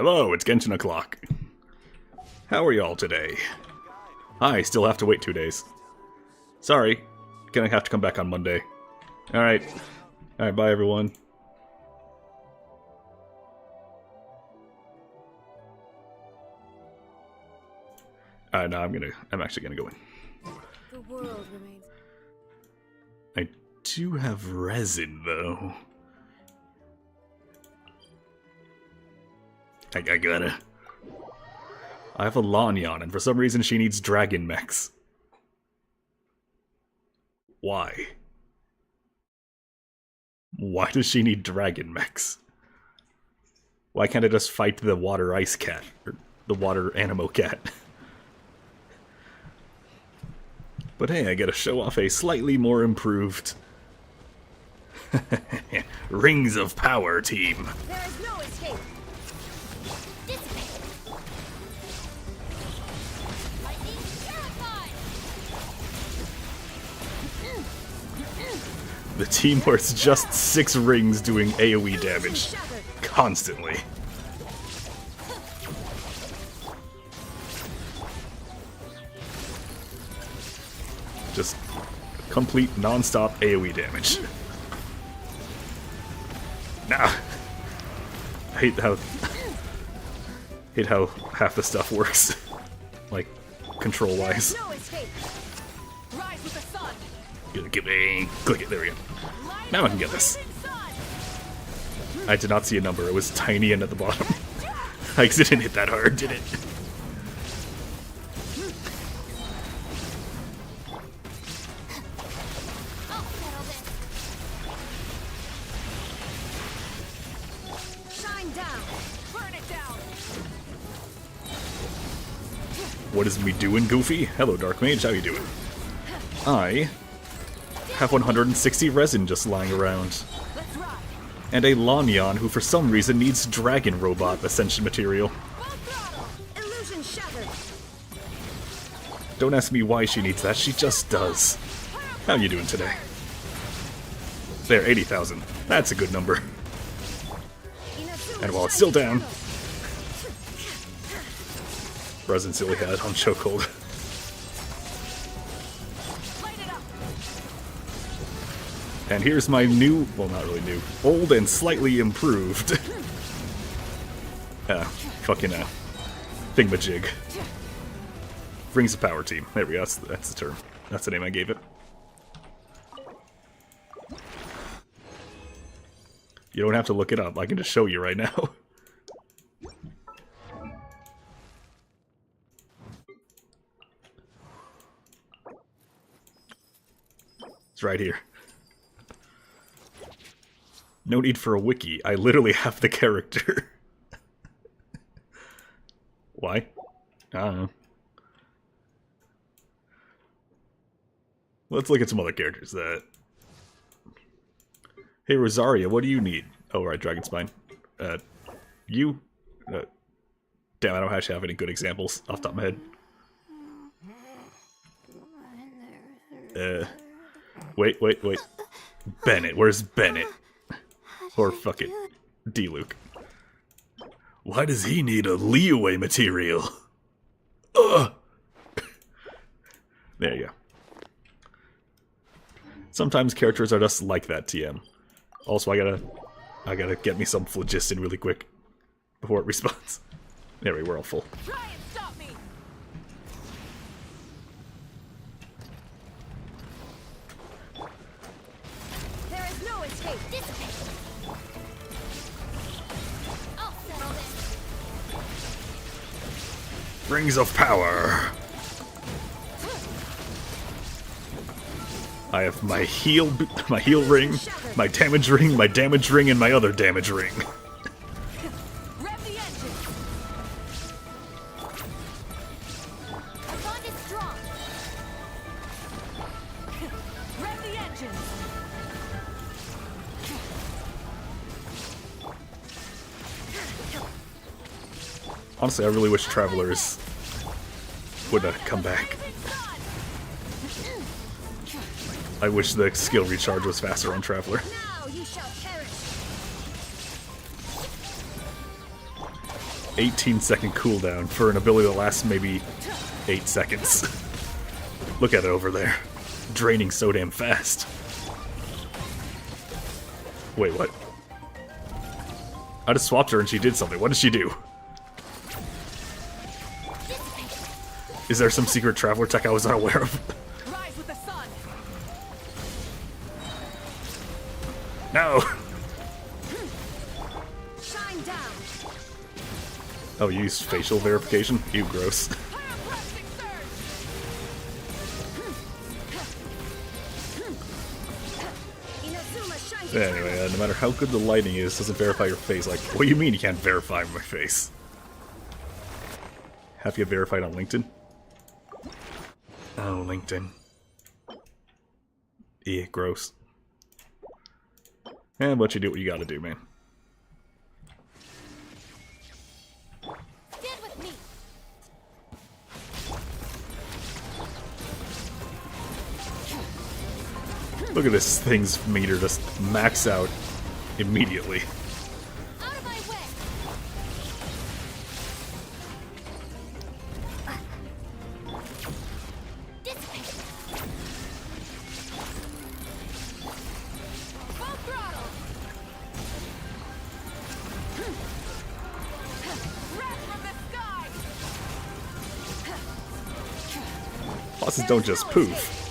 Hello, it's Genshin o'clock. How are y'all today? I still have to wait 2 days. Sorry, gonna have to come back on Monday. Alright. Alright, bye everyone. No, I'm actually gonna go in. The world remains. I do have resin, though. I gotta... I have a Lanyan, and for some reason she needs dragon mechs. Why? Why does she need dragon mechs? Why can't I just fight the water ice cat? Or the water animo cat? But hey, I gotta show off a slightly more improved... Rings of Power team. There is no escape. Dissipate. Lightning terrified. The team where it's just 6 rings doing AoE damage. Constantly. Just complete non-stop AoE damage. Nah. I hate how half the stuff works. Like, control-wise. No escape. Rise with the sun. Click it, there we go. Now I can get this. I did not see a number, it was tiny and at the bottom. I didn't hit that hard, did it? What is me doing, Goofy? Hello, Dark Mage, how you doing? I have 160 resin just lying around. And a Lanyan who for some reason needs Dragon Robot Ascension material. Don't ask me why she needs that, she just does. How you doing today? There, 80,000. That's a good number. And while it's still down, Resin Silly Hat on Chokehold. And here's my new, well not really new, old and slightly improved fucking thingamajig. Rings of Power team. There we go, that's the term. That's the name I gave it. You don't have to look it up, I can just show you right now. It's right here. No need for a wiki, I literally have the character. Why? I don't know. Let's look at some other characters. Hey Rosaria, what do you need? Oh right, Dragon Spine. You? Damn, I don't actually have any good examples off the top of my head. Wait. Bennett, where's Bennett? Or fuck it, D-Luke. Why does he need a leeway material? Ugh! There you go. Sometimes characters are just like that, TM. Also, I gotta get me some phlogiston really quick before it respawns. There we go, we're all full. Try and stop me. There is no escape. Dissipate. I'll settle this. Rings of Power. I have my heal ring, my damage ring, and my other damage ring. Rev the engine. Our bond is strong. Rev the engine. Honestly, I really wish Travelers would come back. I wish the skill recharge was faster on Traveler. Now you shall perish. 18-second cooldown for an ability that lasts maybe 8 seconds. Look at it over there. Draining so damn fast. Wait, what? I just swapped her and she did something. What did she do? Is there some secret traveler tech I was unaware of? Rise with the sun. No! Shine down. Oh, you use facial verification? Ew, gross. Pyroclastic surge. Inazuma shines Anyway, no matter how good the lighting is, doesn't verify your face. Like, what do you mean you can't verify my face? Have you get verified on LinkedIn? Oh, LinkedIn. Yeah, gross. Eh, but you do what you gotta do, man. Stand with me. Look at this thing's meter just max out immediately. Out of my way. Dissipate. Full throttle. wrath from the sky. Bosses don't just poof.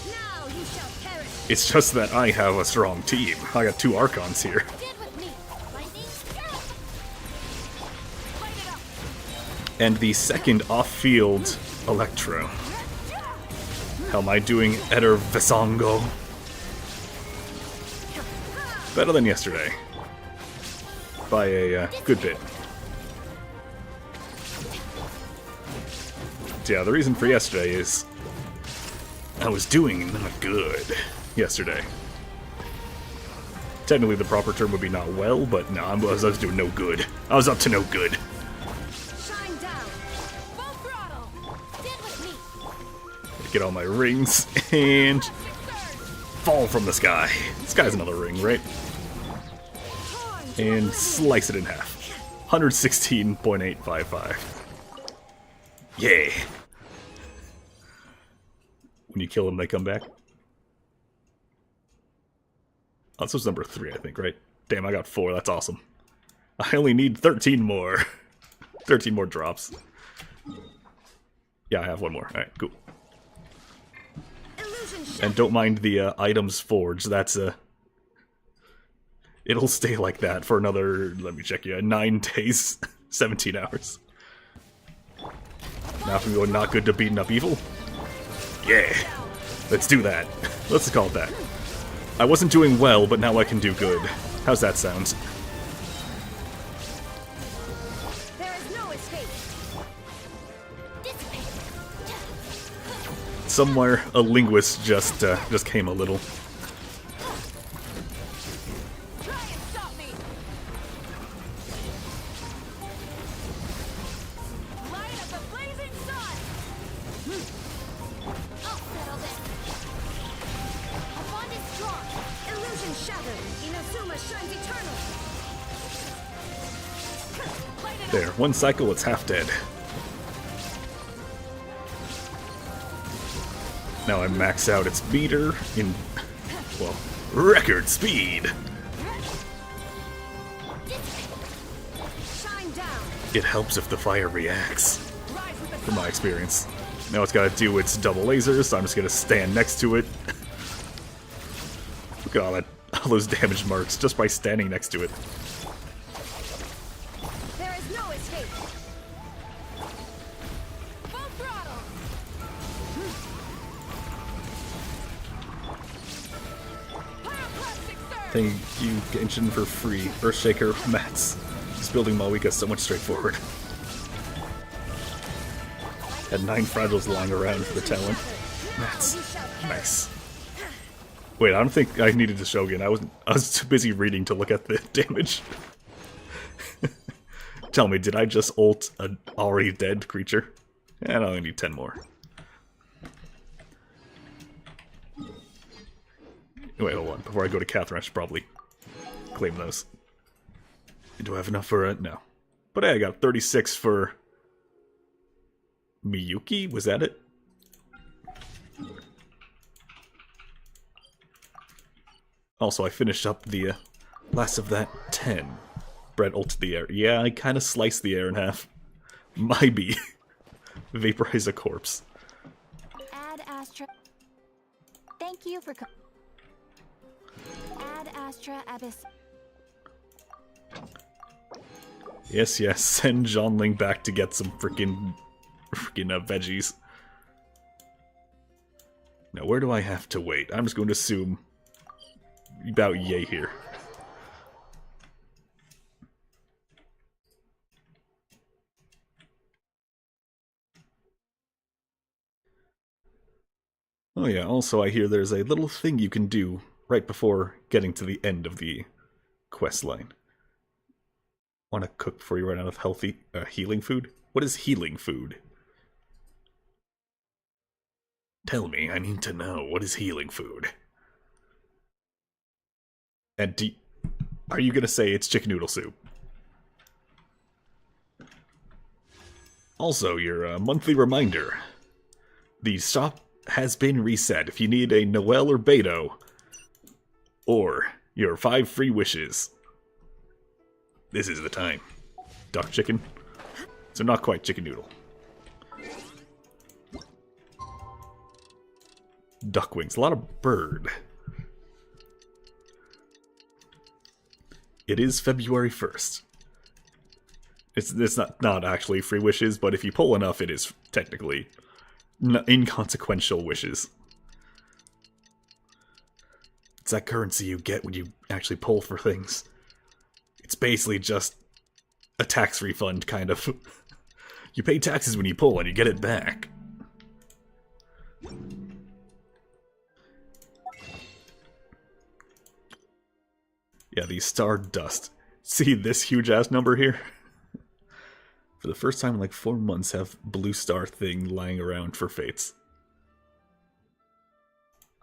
Now you shall perish. It's just that I have a strong team. I got 2 Archons here. Stand with me. Lightning. Light it up. And the second off-field Electro. How am I doing, Eder Vesongo? Better than yesterday. By a good bit. Yeah, the reason for yesterday is I was doing not good yesterday. Technically the proper term would be not well, but no, I was doing no good. I was up to no good. Shine down. Full throttle. Stand with me. Get all my rings and fall from the sky. This guy's another ring, right? And slice it in half. 116.855. Yay. When you kill them, they come back. Oh, this was number 3, I think, right? Damn, I got 4. That's awesome. I only need 13 more. 13 more drops. Yeah, I have 1 more. Alright, cool. Illusion And don't mind the items forged. That's it'll stay like that for another, let me check you, 9 days, 17 hours. Now if we go not good to beating up evil. Yeah, let's do that. Let's call it that. I wasn't doing well, but now I can do good. How's that sound? There is no escape. Dissipate. Somewhere a linguist just came a little. Try and stop me. Light of the blazing sun. I'll settle this. Our bond is strong. Illusion shattered. Inazuma shines eternal. Light it up. There, 1 cycle, it's half dead. Now I max out its meter in, well, record speed. Shine down. It helps if the fire reacts, Rise with the from my experience. Now it's gotta do its double lasers, so I'm just gonna stand next to it. Look at all those damage marks just by standing next to it. There is no escape. Full throttle. Pyroclastic surge. Thank you, Genshin, for free. Earthshaker mats. This building Malwika so much straightforward. Had 9 fragiles lying around for the talent. Mats. Nice. Wait, I don't think I needed to show again. I was too busy reading to look at the damage. Tell me, did I just ult an already dead creature? I only need 10 more. Wait, hold on. Before I go to Catherine, I should probably claim those. Do I have enough for it? No. But hey, I got 36 for Miyuki? Was that it? Also, I finished up the last of that 10. Brett ulted the air. Yeah, I kind of sliced the air in half. Maybe. Vaporize a corpse. Add Astra. Thank you for. Add Astra Abyss. Yes, yes. Send John Ling back to get some freaking veggies. Now, where do I have to wait? I'm just going to assume about yay here. Oh yeah, also I hear there's a little thing you can do right before getting to the end of the quest line. Want to cook before you run out of healthy healing food? What is healing food? Tell me, I need to know. What is healing food? And are you going to say it's chicken noodle soup? Also, your monthly reminder. The shop has been reset. If you need a Noel or Beto, or your 5 free wishes, this is the time. Duck chicken? So not quite chicken noodle. Duck wings. A lot of bird. It is February 1st. It's not actually free wishes, but if you pull enough, it is technically inconsequential wishes. It's that currency you get when you actually pull for things. It's basically just a tax refund, kind of. You pay taxes when you pull and you get it back. Yeah, the Stardust. See this huge ass number here? For the first time in like 4 months, have blue star thing lying around for fates.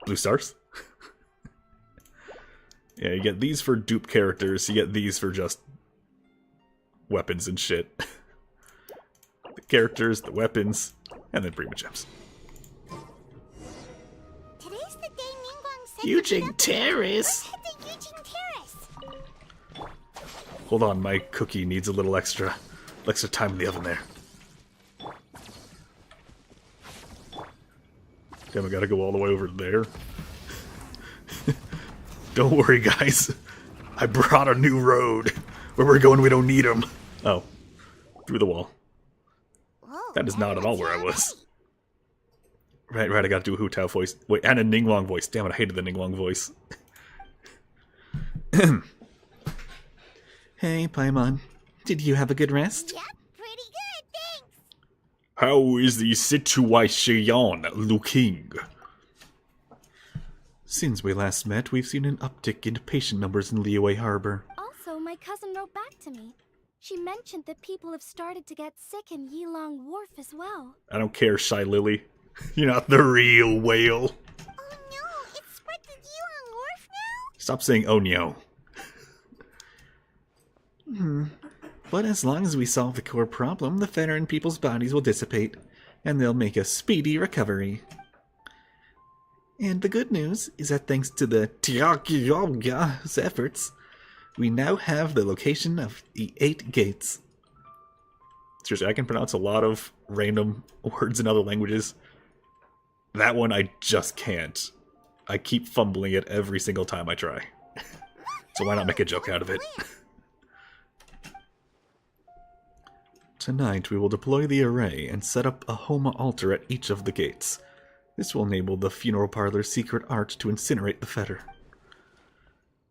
Blue stars? Yeah, you get these for dupe characters, you get these for just weapons and shit. The characters, the weapons, and then Prima Gems. Today's the day Ningguang said. Eugene Terrace! What's at the Eugene Terrace? Hold on, my cookie needs a little extra time in the oven there. Damn, I gotta go all the way over there. Don't worry, guys. I brought a new road. Where we're going, we don't need them. Oh. Through the wall. Whoa, That is not at all where I was. Right, I gotta do a Hu Tao voice. Wait, and a Ningguang voice. Damn it, I hated the Ningguang voice. Hey, Paimon. Did you have a good rest? Yep, pretty good, thanks. How is the situation looking? Since we last met, we've seen an uptick in patient numbers in Liyue Harbor. Also, my cousin wrote back to me. She mentioned that people have started to get sick in Yilong Wharf as well. I don't care, Shy Lily. You're not the real whale. Oh no, it's spread to Yilong Wharf now? Stop saying oh no. But as long as we solve the core problem, the fetter in people's bodies will dissipate, and they'll make a speedy recovery. And the good news is that thanks to the Tiakyolga's efforts, we now have the location of the 8 gates. Seriously, I can pronounce a lot of random words in other languages. That one I just can't. I keep fumbling it every single time I try. So why not make a joke out of it? Tonight we will deploy the array and set up a Homa altar at each of the gates. This will enable the funeral parlor's secret art to incinerate the fetter.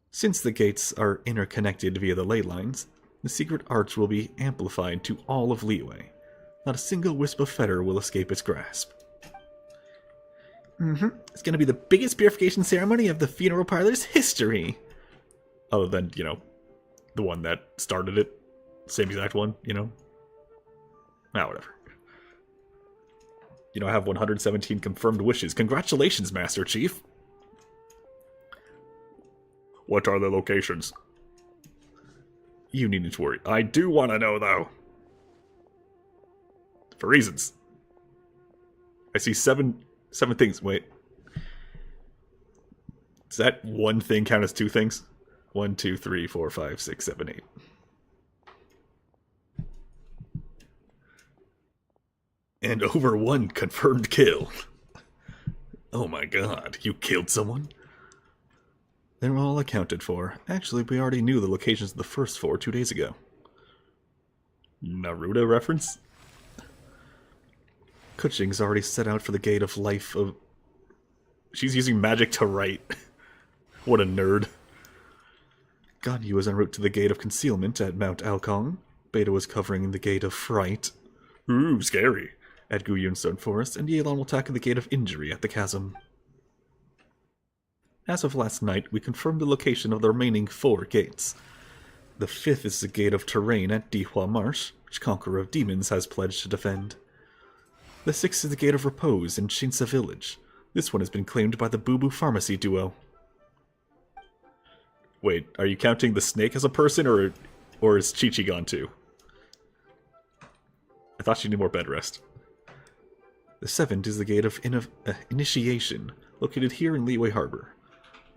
Since the gates are interconnected via the ley lines, the secret arch will be amplified to all of Liyue. Not a single wisp of fetter will escape its grasp. It's gonna be the biggest purification ceremony of the funeral parlor's history! Other than, you know, the one that started it. Same exact one, you know? Ah, whatever. You know, I have 117 confirmed wishes. Congratulations, Master Chief! What are the locations? You needn't to worry. I do want to know, though. For reasons. I see seven things. Wait. Does that one thing count as two things? 1, 2, 3, 4, 5, 6, 7, 8. And over 1 confirmed kill. Oh my god, you killed someone? They're all accounted for. Actually, we already knew the locations of the first 4 2 days ago. Naruto reference? Kuching's already set out for the gate of life of... She's using magic to write. What a nerd. Ganyu was en route to the gate of concealment at Mount Alkong. Beta was covering the gate of fright. Ooh, scary. At Guyun Stone Forest, and Yelan will tackle the gate of injury at the chasm. As of last night, we confirmed the location of the remaining 4 gates. The 5th is the gate of terrain at Dihua Marsh, which Conqueror of Demons has pledged to defend. The 6th is the gate of repose in Shinsa Village. This one has been claimed by the Boo Boo Pharmacy duo. Wait, are you counting the snake as a person, or is Chi-Chi gone too? I thought she needed more bed rest. The 7th is the gate of initiation, located here in Liyue Harbor.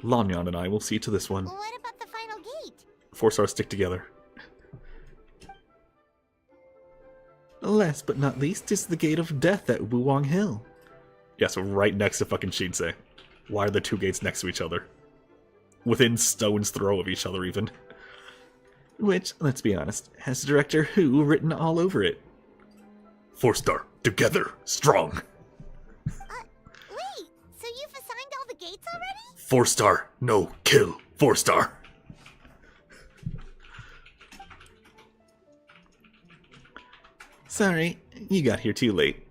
Lanyan and I will see to this one. What about the final gate? 4 stars stick together. Last but not least is the gate of death at Wuwang Hill. Yeah, so right next to fucking Shinsei. Why are the 2 gates next to each other? Within stone's throw of each other, even. Which, let's be honest, has Director Who written all over it. 4-star, together, strong. Wait, so you've assigned all the gates already? 4-star, no, kill. 4-star. Sorry, you got here too late.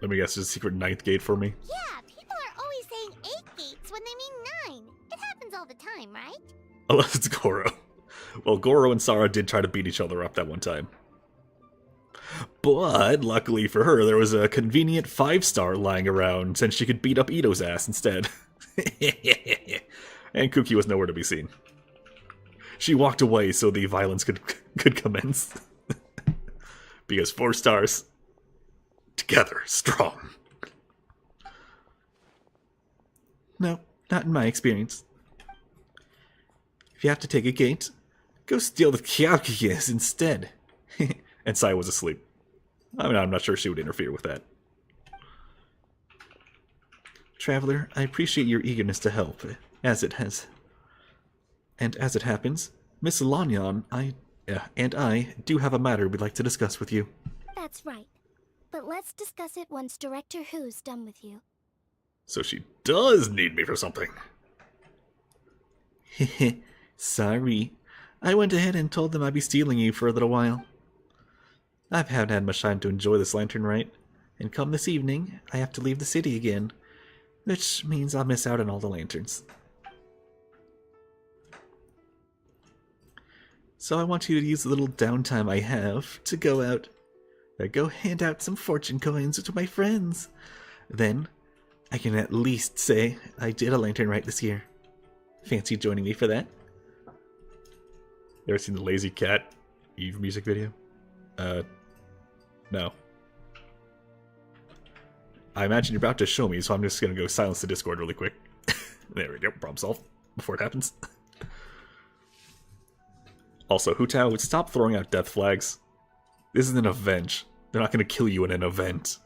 Let me guess, there's a secret 9th gate for me? Yeah, people are always saying 8 gates when they mean 9. It happens all the time, right? Unless it's Goro. Well, Goro and Sara did try to beat each other up that one time. But, luckily for her, there was a convenient 5-star lying around, since she could beat up Ito's ass instead. And Kuki was nowhere to be seen. She walked away so the violence could commence. Because 4 stars, together, strong. No, not in my experience. If you have to take a gate, go steal the Kyaukiyas instead. And Sai was asleep. I mean, I'm not sure she would interfere with that. Traveler, I appreciate your eagerness to help, as it happens, Miss Lanyan, and I do have a matter we'd like to discuss with you. That's right. But let's discuss it once Director Who's done with you. So she does need me for something. Hehe, sorry. I went ahead and told them I'd be stealing you for a little while. I haven't had much time to enjoy this lantern rite, and come this evening, I have to leave the city again, which means I'll miss out on all the lanterns. So I want you to use the little downtime I have to go hand out some fortune coins to my friends. Then, I can at least say I did a lantern rite this year. Fancy joining me for that? You ever seen the Lazy Cat Eve music video? No. I imagine you're about to show me, so I'm just gonna go silence the Discord really quick. There we go, problem solved. Before it happens. Also, Hu-Tao would stop throwing out death flags. This is an event. They're not gonna kill you in an event.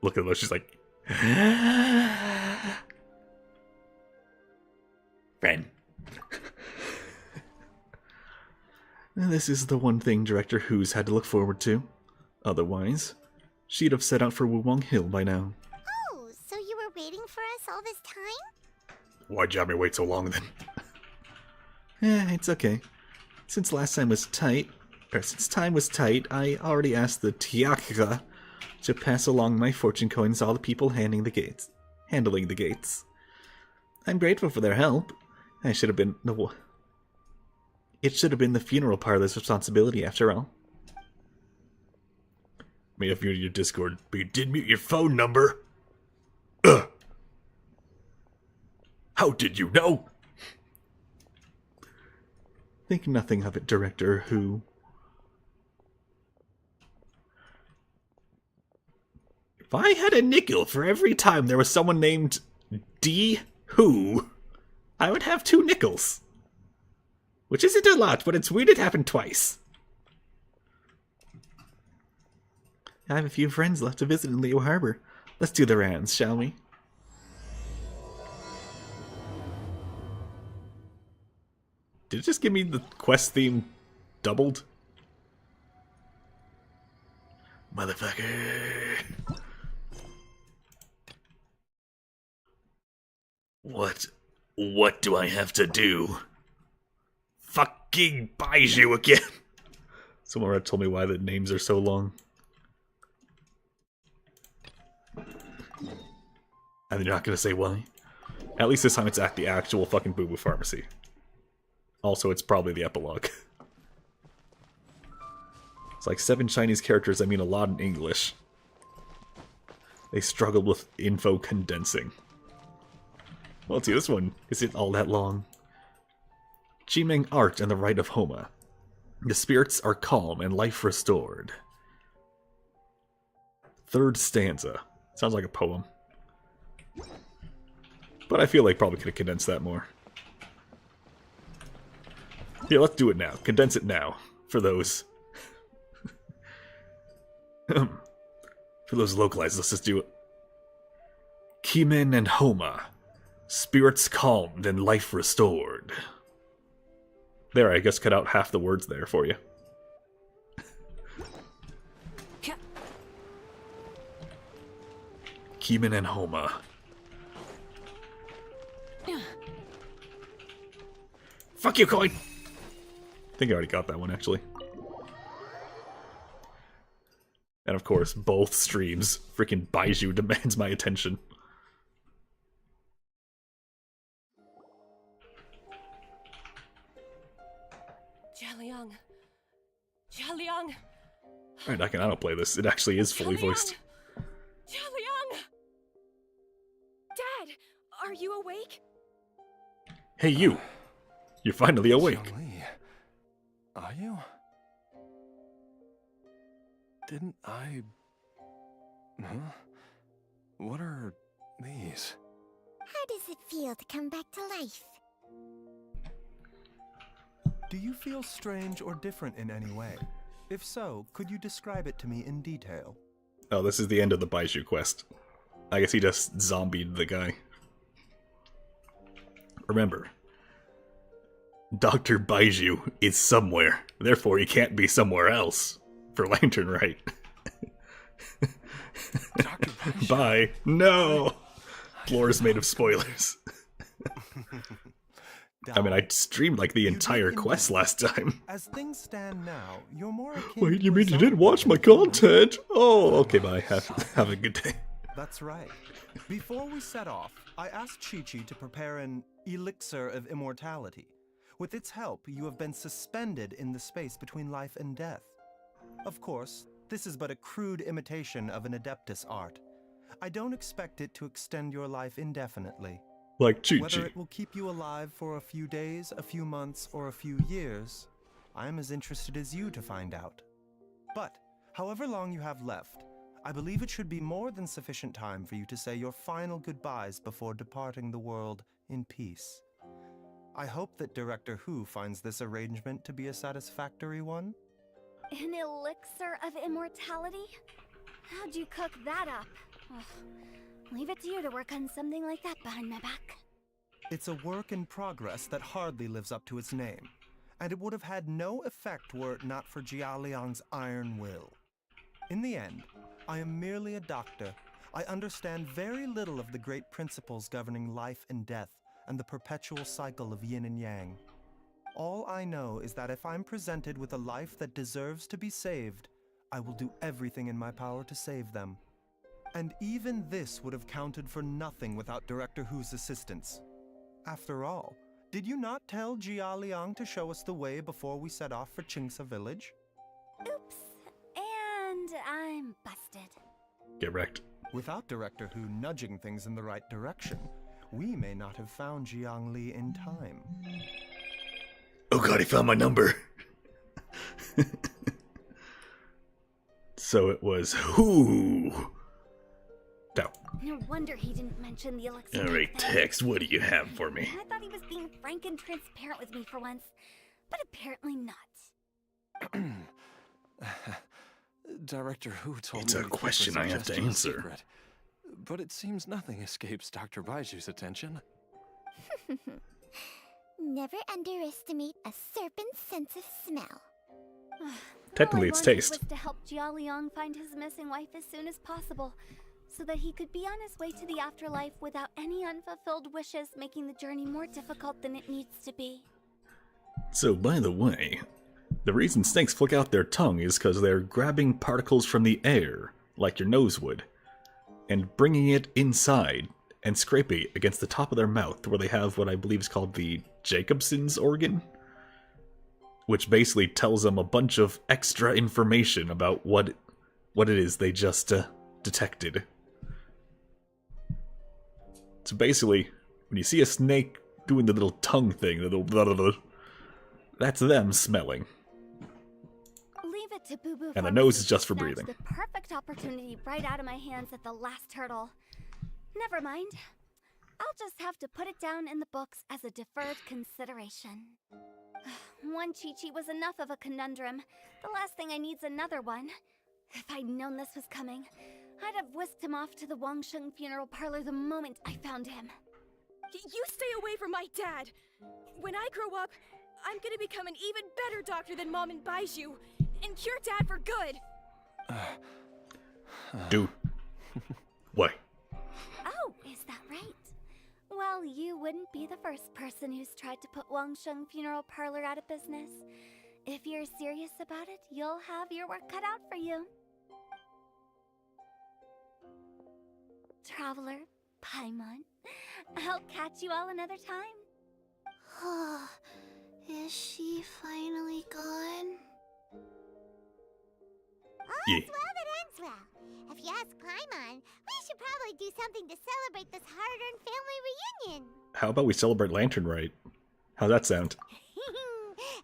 Look at her, she's like... Friend. This is the one thing Director Who's had to look forward to. Otherwise, she'd have set out for Wuwang Hill by now. Oh, so you were waiting for us all this time? Why'd you have me wait so long then? It's okay. Since time was tight, I already asked the Tiakka to pass along my fortune coins to all the people handling the gates. I'm grateful for their help. It should have been the funeral parlor's responsibility, after all. May have muted your Discord, but you did mute your phone number. Ugh. How did you know? Think nothing of it, Director Who. If I had a nickel for every time there was someone named D. Who, I would have 2 nickels. Which isn't a lot, but it's weird it happened twice. I have a few friends left to visit in Leo Harbor. Let's do the rounds, shall we? Did it just give me the quest theme doubled? Motherfucker. What do I have to do? Fucking Baiju again. Someone already told me why the names are so long. And they're not gonna say why. At least this time it's at the actual fucking Boo Boo Pharmacy. Also, it's probably the epilogue. It's like 7 Chinese characters that mean a lot in English. They struggled with info condensing. Well, let's see, this one isn't all that long. Chimeng art and the rite of Homa. The spirits are calm and life restored. 3rd stanza. Sounds like a poem. But I feel like probably could have condensed that more. Yeah, let's do it now. Condense it now. For those... for those localized, let's just do it. Kimen and Homa. Spirits calmed and life restored. There, I guess cut out half the words there for you. Kimen and Homa. Fuck you, coin! I think I already got that one, actually. And of course, both streams. Freaking Baiju demands my attention. Jialiang. Jialiang. Alright, I can autoplay this. It actually is fully voiced. Jialiang. Dad, are you awake? Hey, you! You're finally awake. Xiangli, are you? Didn't I... Huh? What are these? How does it feel to come back to life? Do you feel strange or different in any way? If so, could you describe it to me in detail? Oh, this is the end of the Baiju quest. I guess he just zombied the guy. Remember, Dr. Baiju is somewhere, therefore he can't be somewhere else. For Lantern Right. Dr. Baiju. Bye. No! Floor is made of spoilers. I mean, I streamed like the entire quest last time. As things stand now, you're more akin Wait, you to a mean you didn't zombie watch my than a human. content? Oh, okay, bye. Have a good day. That's right. Before we set off, I asked Chi-Chi to prepare an elixir of immortality. With its help, you have been suspended in the space between life and death. Of course, this is but a crude imitation of an Adeptus art. I don't expect it to extend your life indefinitely. Like Chi-Chi. Whether it will keep you alive for a few days, a few months, or a few years, I am as interested as you to find out. But, however long you have left, I believe it should be more than sufficient time for you to say your final goodbyes before departing the world in peace. I hope that Director Who finds this arrangement to be a satisfactory one. An elixir of immortality? How'd you cook that up? Ugh. Leave it to you to work on something like that behind my back. It's a work in progress that hardly lives up to its name, and it would have had no effect were it not for Jialiang's iron will. In the end, I am merely a doctor. I understand very little of the great principles governing life and death and the perpetual cycle of yin and yang. All I know is that if I'm presented with a life that deserves to be saved, I will do everything in my power to save them. And even this would have counted for nothing without Director Who's assistance. After all, did you not tell Jialiang to show us the way before we set off for Qingsa village? Oops. And I'm busted. Get wrecked. Without Director Who nudging things in the right direction, we may not have found Jiangli in time. Oh god, he found my number. So it was who? No. No wonder he didn't mention the elixir. Alright, back then. Tex, what do you have for me? I thought he was being frank and transparent with me for once, but apparently not. Director Hu told It's me a to keep her question I have to suggestion a answer. secret. But it seems nothing escapes Dr. Baiju's attention. Never underestimate a serpent's sense of smell. Technically, All I it's wanted taste. was to help Jialiang find his missing wife as soon as possible, so that he could be on his way to the afterlife without any unfulfilled wishes, making the journey more difficult than it needs to be. So, by the way, the reason snakes flick out their tongue is because they're grabbing particles from the air, like your nose would, and bringing it inside and scraping it against the top of their mouth, where they have what I believe is called the Jacobson's organ, which basically tells them a bunch of extra information about what it is they just detected. So basically, when you see a snake doing the little tongue thing, the little blah, blah, blah, that's them smelling. Leave it to Boo Boo. And the Pharmacy nose is to just for snatch breathing. The perfect opportunity right out of my hands at the last hurdle. Never mind. I'll just have to put it down in the books as a deferred consideration. One Chi-Chi was enough of a conundrum. The last thing I need's another one. If I'd known this was coming, I'd have whisked him off to the Wangsheng funeral parlor the moment I found him. You stay away from my dad! When I grow up, I'm gonna become an even better doctor than Mom and Baiju, and cure Dad for good! Do. Why? Oh, is that right? Well, you wouldn't be the first person who's tried to put Wangsheng Funeral Parlor out of business. If you're serious about it, you'll have your work cut out for you. Traveler, Paimon, I'll catch you all another time. Is she finally gone? Yeah. Well, that ends well. If you ask Paimon, we should probably do something to celebrate this hard-earned family reunion. How about we celebrate Lantern Rite? How's that sound?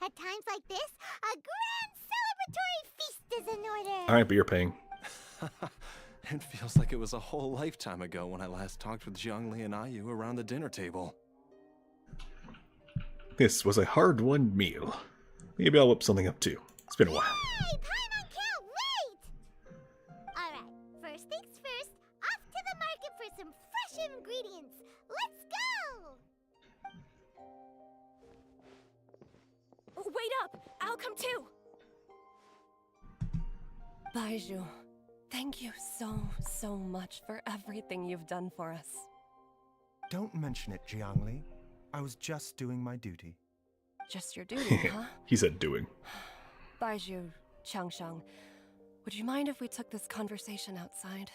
At times like this, a grand celebratory feast is in order. Alright, but you're paying. It feels like it was a whole lifetime ago when I last talked with Jiangli and Ayu around the dinner table. This was a hard-won meal. Maybe I'll whip something up too. It's been a while. Hey, Paimon can't wait! Alright, first things first, off to the market for some fresh ingredients. Let's go! Wait up! I'll come too! Baiju, thank you so much for everything you've done for us. Don't mention it, Jiangli. I was just doing my duty. Just your duty, huh? He said doing. Baiju, Changshang, would you mind if we took this conversation outside?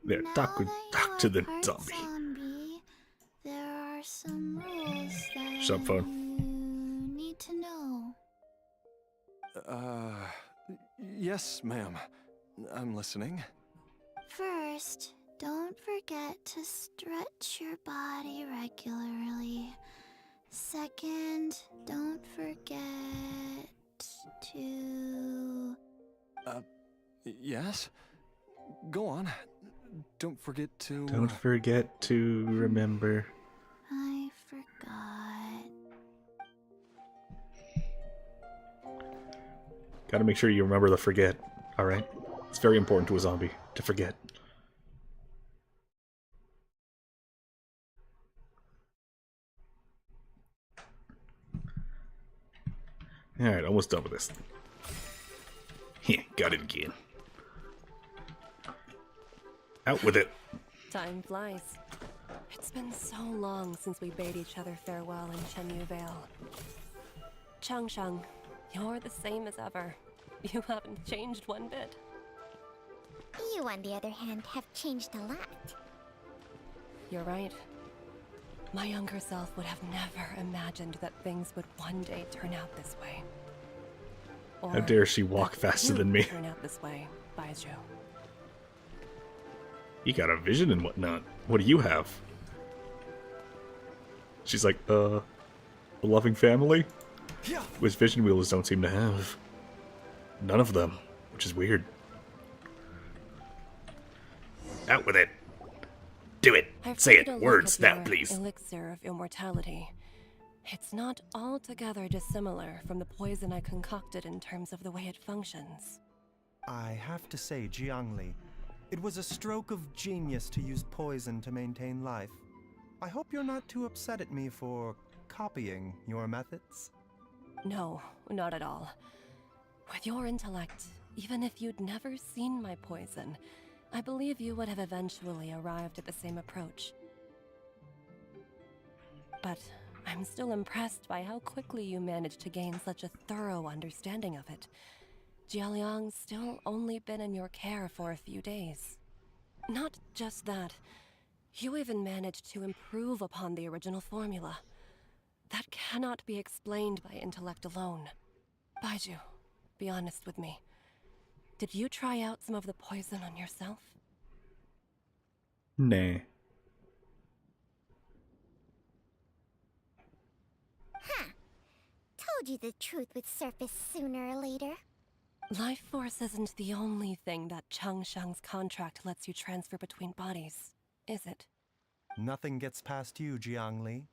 There, talk to the zombie. There are some rules that Shut up, phone. you need to know. Yes, ma'am. I'm listening. First, don't forget to stretch your body regularly. Second, don't forget to... Yes? Go on. Don't forget to... Don't forget to remember. I forgot. Gotta make sure you remember the forget, alright? It's very important to a zombie, to forget. Alright, almost done with this. Heh, got it again. Out with it. Time flies. It's been so long since we bade each other farewell in Chenyu Vale. Changshang, you're the same as ever. You haven't changed one bit. You, on the other hand, have changed a lot. You're right. My younger self would have never imagined that things would one day turn out this way. How dare she walk that faster you than me? turn out this way, Baizhu. You got a vision and whatnot. What do you have? She's like, a loving family? Which vision wheelers don't seem to have. None of them, which is weird. Out with it. Do it. I've Say taken a it. look Words at now, your please. elixir of immortality. It's not altogether dissimilar from the poison I concocted in terms of the way it functions. I have to say, Jiangli, it was a stroke of genius to use poison to maintain life. I hope you're not too upset at me for copying your methods. No, not at all. With your intellect, even if you'd never seen my poison, I believe you would have eventually arrived at the same approach. But I'm still impressed by how quickly you managed to gain such a thorough understanding of it. Jialiang's still only been in your care for a few days. Not just that, you even managed to improve upon the original formula. That cannot be explained by intellect alone. Baizhu, be honest with me. Did you try out some of the poison on yourself? Nah. Told you the truth would surface sooner or later. Life force isn't the only thing that Changsheng's contract lets you transfer between bodies, is it? Nothing gets past you, Jiangli.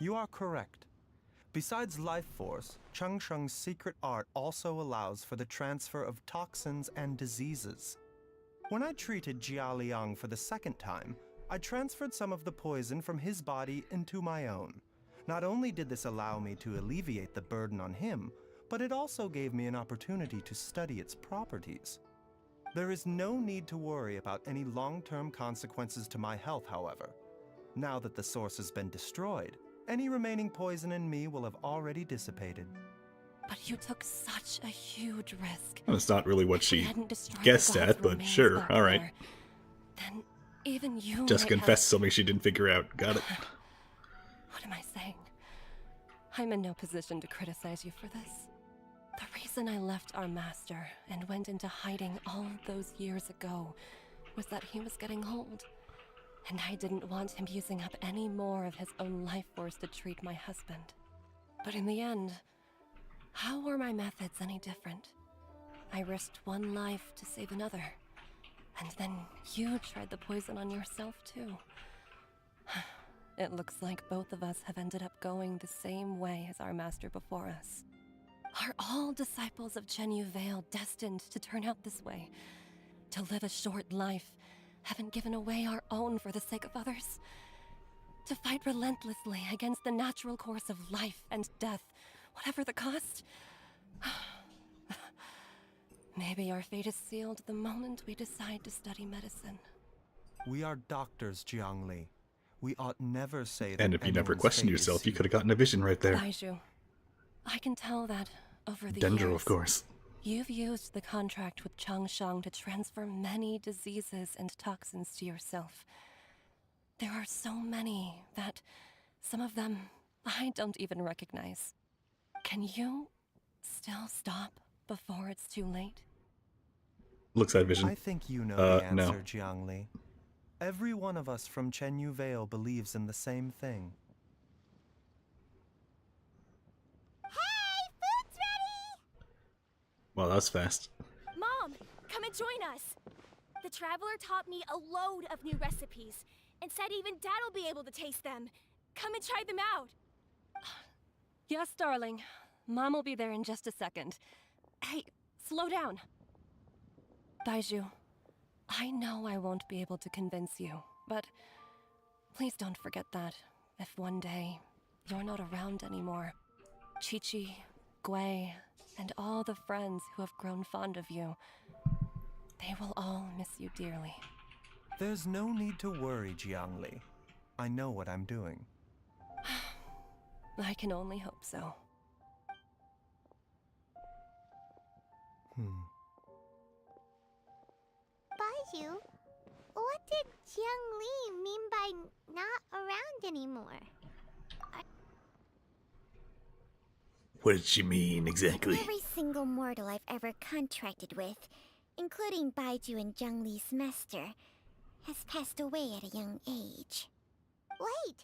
You are correct. Besides life force, Changsheng's secret art also allows for the transfer of toxins and diseases. When I treated Jia Liang for the second time, I transferred some of the poison from his body into my own. Not only did this allow me to alleviate the burden on him, but it also gave me an opportunity to study its properties. There is no need to worry about any long-term consequences to my health, however. Now that the source has been destroyed, any remaining poison in me will have already dissipated. But you took such a huge risk. That's not really what If we she hadn't destroyed the guessed god's at, but remains sure, back alright. there, then even you Just might confessed have... something she didn't figure out. Got it. What am I saying? I'm in no position to criticize you for this. The reason I left our master and went into hiding all those years ago was that he was getting old. And I didn't want him using up any more of his own life force to treat my husband. But in the end, how were my methods any different? I risked one life to save another. And then you tried the poison on yourself too. It looks like both of us have ended up going the same way as our master before us. Are all disciples of Chenyu Vale destined to turn out this way? To live a short life, haven't given away our own for the sake of others? To fight relentlessly against the natural course of life and death, whatever the cost? Maybe our fate is sealed the moment we decide to study medicine. We are doctors, Jiangli. We ought never say that. And if you never anyone's questioned fate is yourself, you sealed. could have gotten a vision right there. Baizhu, I can tell that over the Dendro, years, of course. you've used the contract with Changsheng to transfer many diseases and toxins to yourself. There are so many that some of them I don't even recognize. Can you still stop before it's too late? Looks at vision. I think you know the no. answer, Jiangli. Every one of us from Chenyu Vale believes in the same thing. Hey, food's ready! Well, that was fast. Mom, come and join us. The Traveler taught me a load of new recipes and said even Dad'll be able to taste them. Come and try them out. Yes, darling. Mom will be there in just a second. Hey, slow down. Baizhu, I know I won't be able to convince you, but please don't forget that if one day you're not around anymore, Chi-Chi, Gui, and all the friends who have grown fond of you, they will all miss you dearly. There's no need to worry, Jiangli. I know what I'm doing. I can only hope so. Baizhu, What did Jiang Li mean by not around anymore? What did she mean exactly? Every single mortal I've ever contracted with, including Baiju and Jiang Li's master, has passed away at a young age. Wait,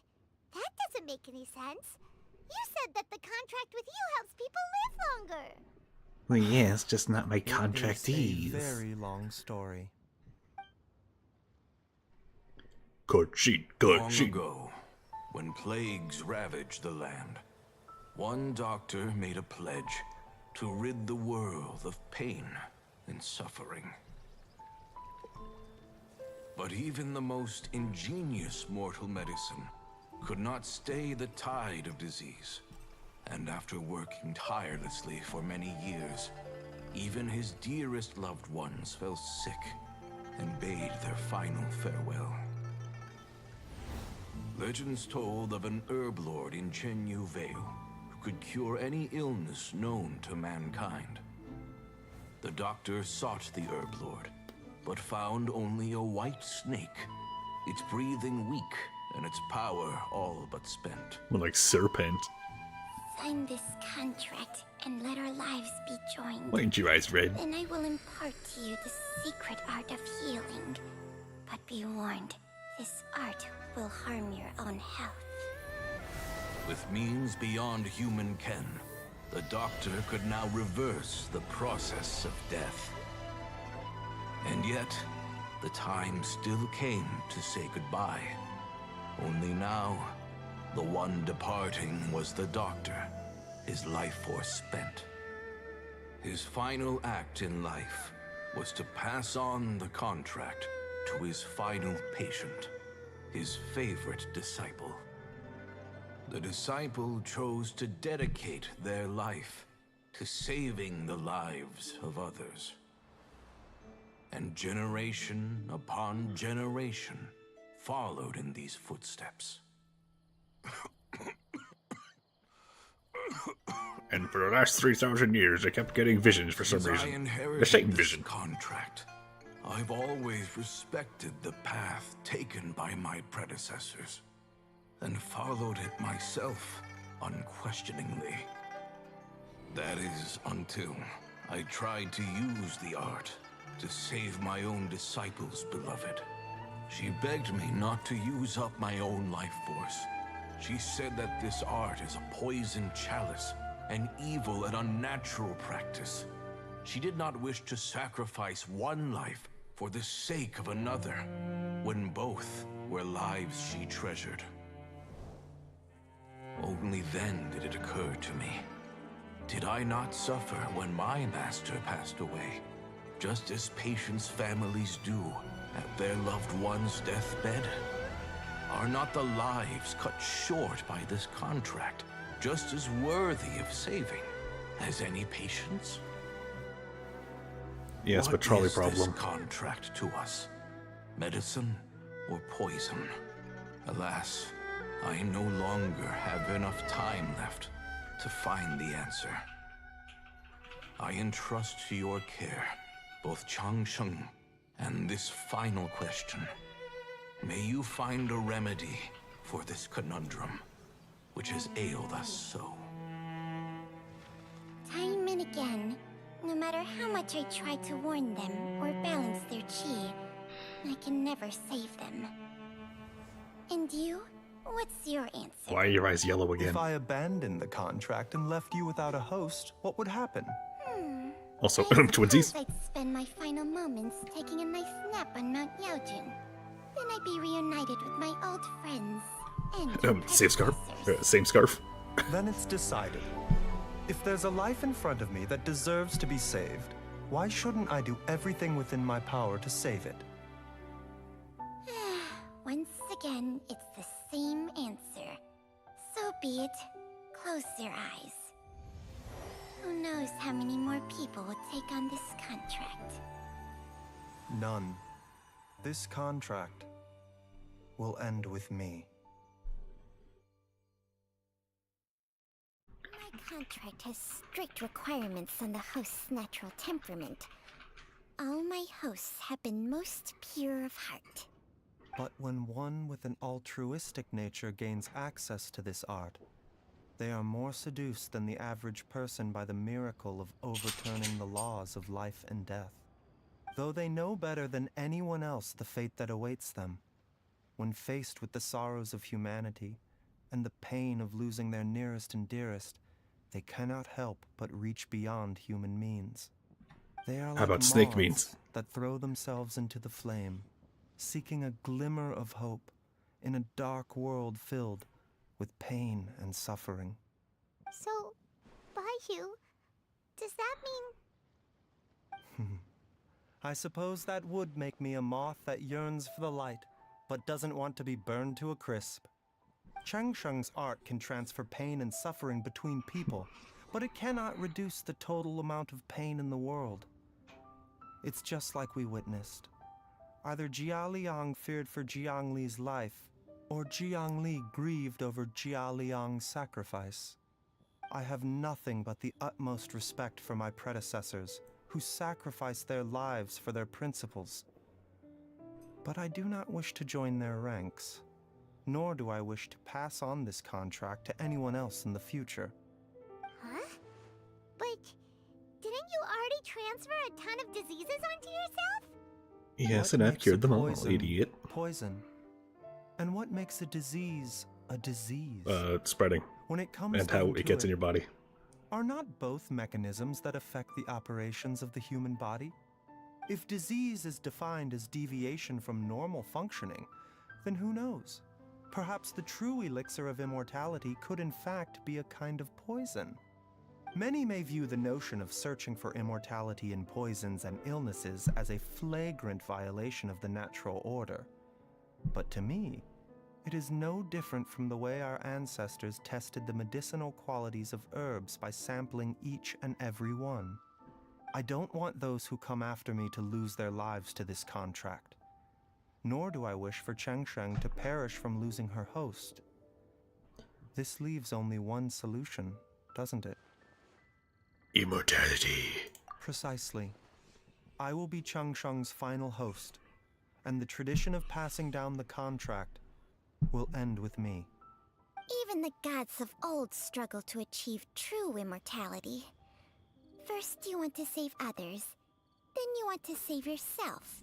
that doesn't make any sense. You said that the contract with you helps people live longer. Well, yeah, it's just not my It is a contractees. very long story. Cutscene, Long cutscene. ago, when plagues ravaged the land, one doctor made a pledge to rid the world of pain and suffering. But even the most ingenious mortal medicine could not stay the tide of disease. And after working tirelessly for many years, even his dearest loved ones fell sick and bade their final farewell. Legends told of an herb lord in Chenyu Vale who could cure any illness known to mankind. The doctor sought the herb lord, but found only a white snake, its breathing weak and its power all but spent. More like serpent. Sign this contract and let our lives be joined. Why ain't your eyes red? Then I will impart to you the secret art of healing. But be warned, this art will harm your own health. With means beyond human ken, the doctor could now reverse the process of death. And yet, the time still came to say goodbye. Only now, the one departing was the doctor, his life force spent. His final act in life was to pass on the contract to his final patient, his favorite disciple. The disciple chose to dedicate their life to saving the lives of others. And generation upon generation followed in these footsteps. And for the last 3,000 years, I kept getting visions for some Since I reason. The inherited Satan this vision. contract, I've always respected the path taken by my predecessors, and followed it myself unquestioningly. That is until I tried to use the art to save my own disciple's beloved. She begged me not to use up my own life force. She said that this art is a poison chalice, an evil and unnatural practice. She did not wish to sacrifice one life for the sake of another, when both were lives she treasured. Only then did it occur to me. Did I not suffer when my master passed away, just as patients' families do at their loved one's deathbed? Are not the lives cut short by this contract just as worthy of saving as any patients? Yes, but What trolley is problem. this contract to us? Medicine or poison? Alas, I no longer have enough time left to find the answer. I entrust to your care both Changsheng and this final question. May you find a remedy for this conundrum, which has ailed us so. Time and again, no matter how much I try to warn them or balance their chi, I can never save them. And you? What's your answer? Why are your eyes yellow again? If I abandoned the contract and left you without a host, what would happen? Also, I suppose twinsies? I'd spend my final moments taking a nice nap on Mount Yaojin. Then I'd be reunited with my old friends and Safe scarf? predecessors. Same scarf? Then it's decided. If there's a life in front of me that deserves to be saved, why shouldn't I do everything within my power to save it? Once again, it's the same answer. So be it. Close your eyes. Who knows how many more people will take on this contract? None. This contract will end with me. My contract has strict requirements on the host's natural temperament. All my my hosts have been most pure of heart. But when one with an altruistic nature gains access to this art, they are more seduced than the average person by the miracle of overturning the laws of life and death. Though they know better than anyone else the fate that awaits them, when faced with the sorrows of humanity and the pain of losing their nearest and dearest, they cannot help but reach beyond human means. They are How like about snake moths means? that throw themselves into the flame, seeking a glimmer of hope in a dark world filled with pain and suffering. So, Baiju, does that mean... I suppose that would make me a moth that yearns for the light, but doesn't want to be burned to a crisp. Changsheng's art can transfer pain and suffering between people, but it cannot reduce the total amount of pain in the world. It's just like we witnessed. Either Jia Liang feared for Jiang Li's life, or Jiang Li grieved over Jia Liang's sacrifice. I have nothing but the utmost respect for my predecessors, who sacrificed their lives for their principles. But I do not wish to join their ranks, nor do I wish to pass on this contract to anyone else in the future. Huh? But didn't you already transfer a ton of diseases onto yourself? Yes, What and I've makes cured a them all, poison idiot. Poison. And what makes a disease a disease? Spreading. When it comes And how down it to gets in your body. Are not both mechanisms that affect the operations of the human body? If disease is defined as deviation from normal functioning, then who knows? Perhaps the true elixir of immortality could in fact be a kind of poison. Many may view the notion of searching for immortality in poisons and illnesses as a flagrant violation of the natural order. But to me, it is no different from the way our ancestors tested the medicinal qualities of herbs by sampling each and every one. I don't want those who come after me to lose their lives to this contract. Nor do I wish for Changsheng to perish from losing her host. This leaves only one solution, doesn't it? Immortality. Precisely. I will be Changsheng's final host, and the tradition of passing down the contract will end with me. Even the gods of old struggle to achieve true immortality. First you want to save others, then you want to save yourself.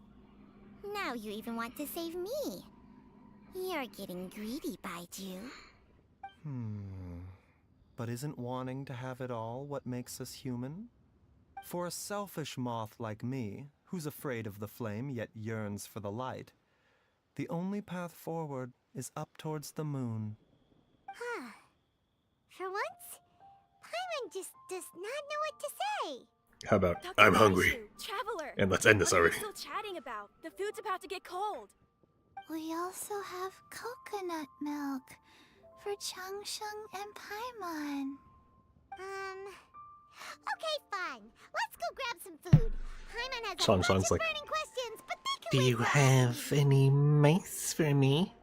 Now you even want to save me. You're getting greedy, Baiju. But isn't wanting to have it all what makes us human? For a selfish moth like me, who's afraid of the flame yet yearns for the light, the only path forward is up towards the moon. Huh. For once, Paimon just does not know what to say. How about, Dr. I'm hungry. Traveler! And let's end this What are you already. still chatting about? The food's about to get cold. We also have coconut milk for Changsheng and Paimon. Okay, fine. Let's go grab some food. Paimon has a bunch Changsheng's of like, burning questions, but they can do wait you for us." have any mice for me?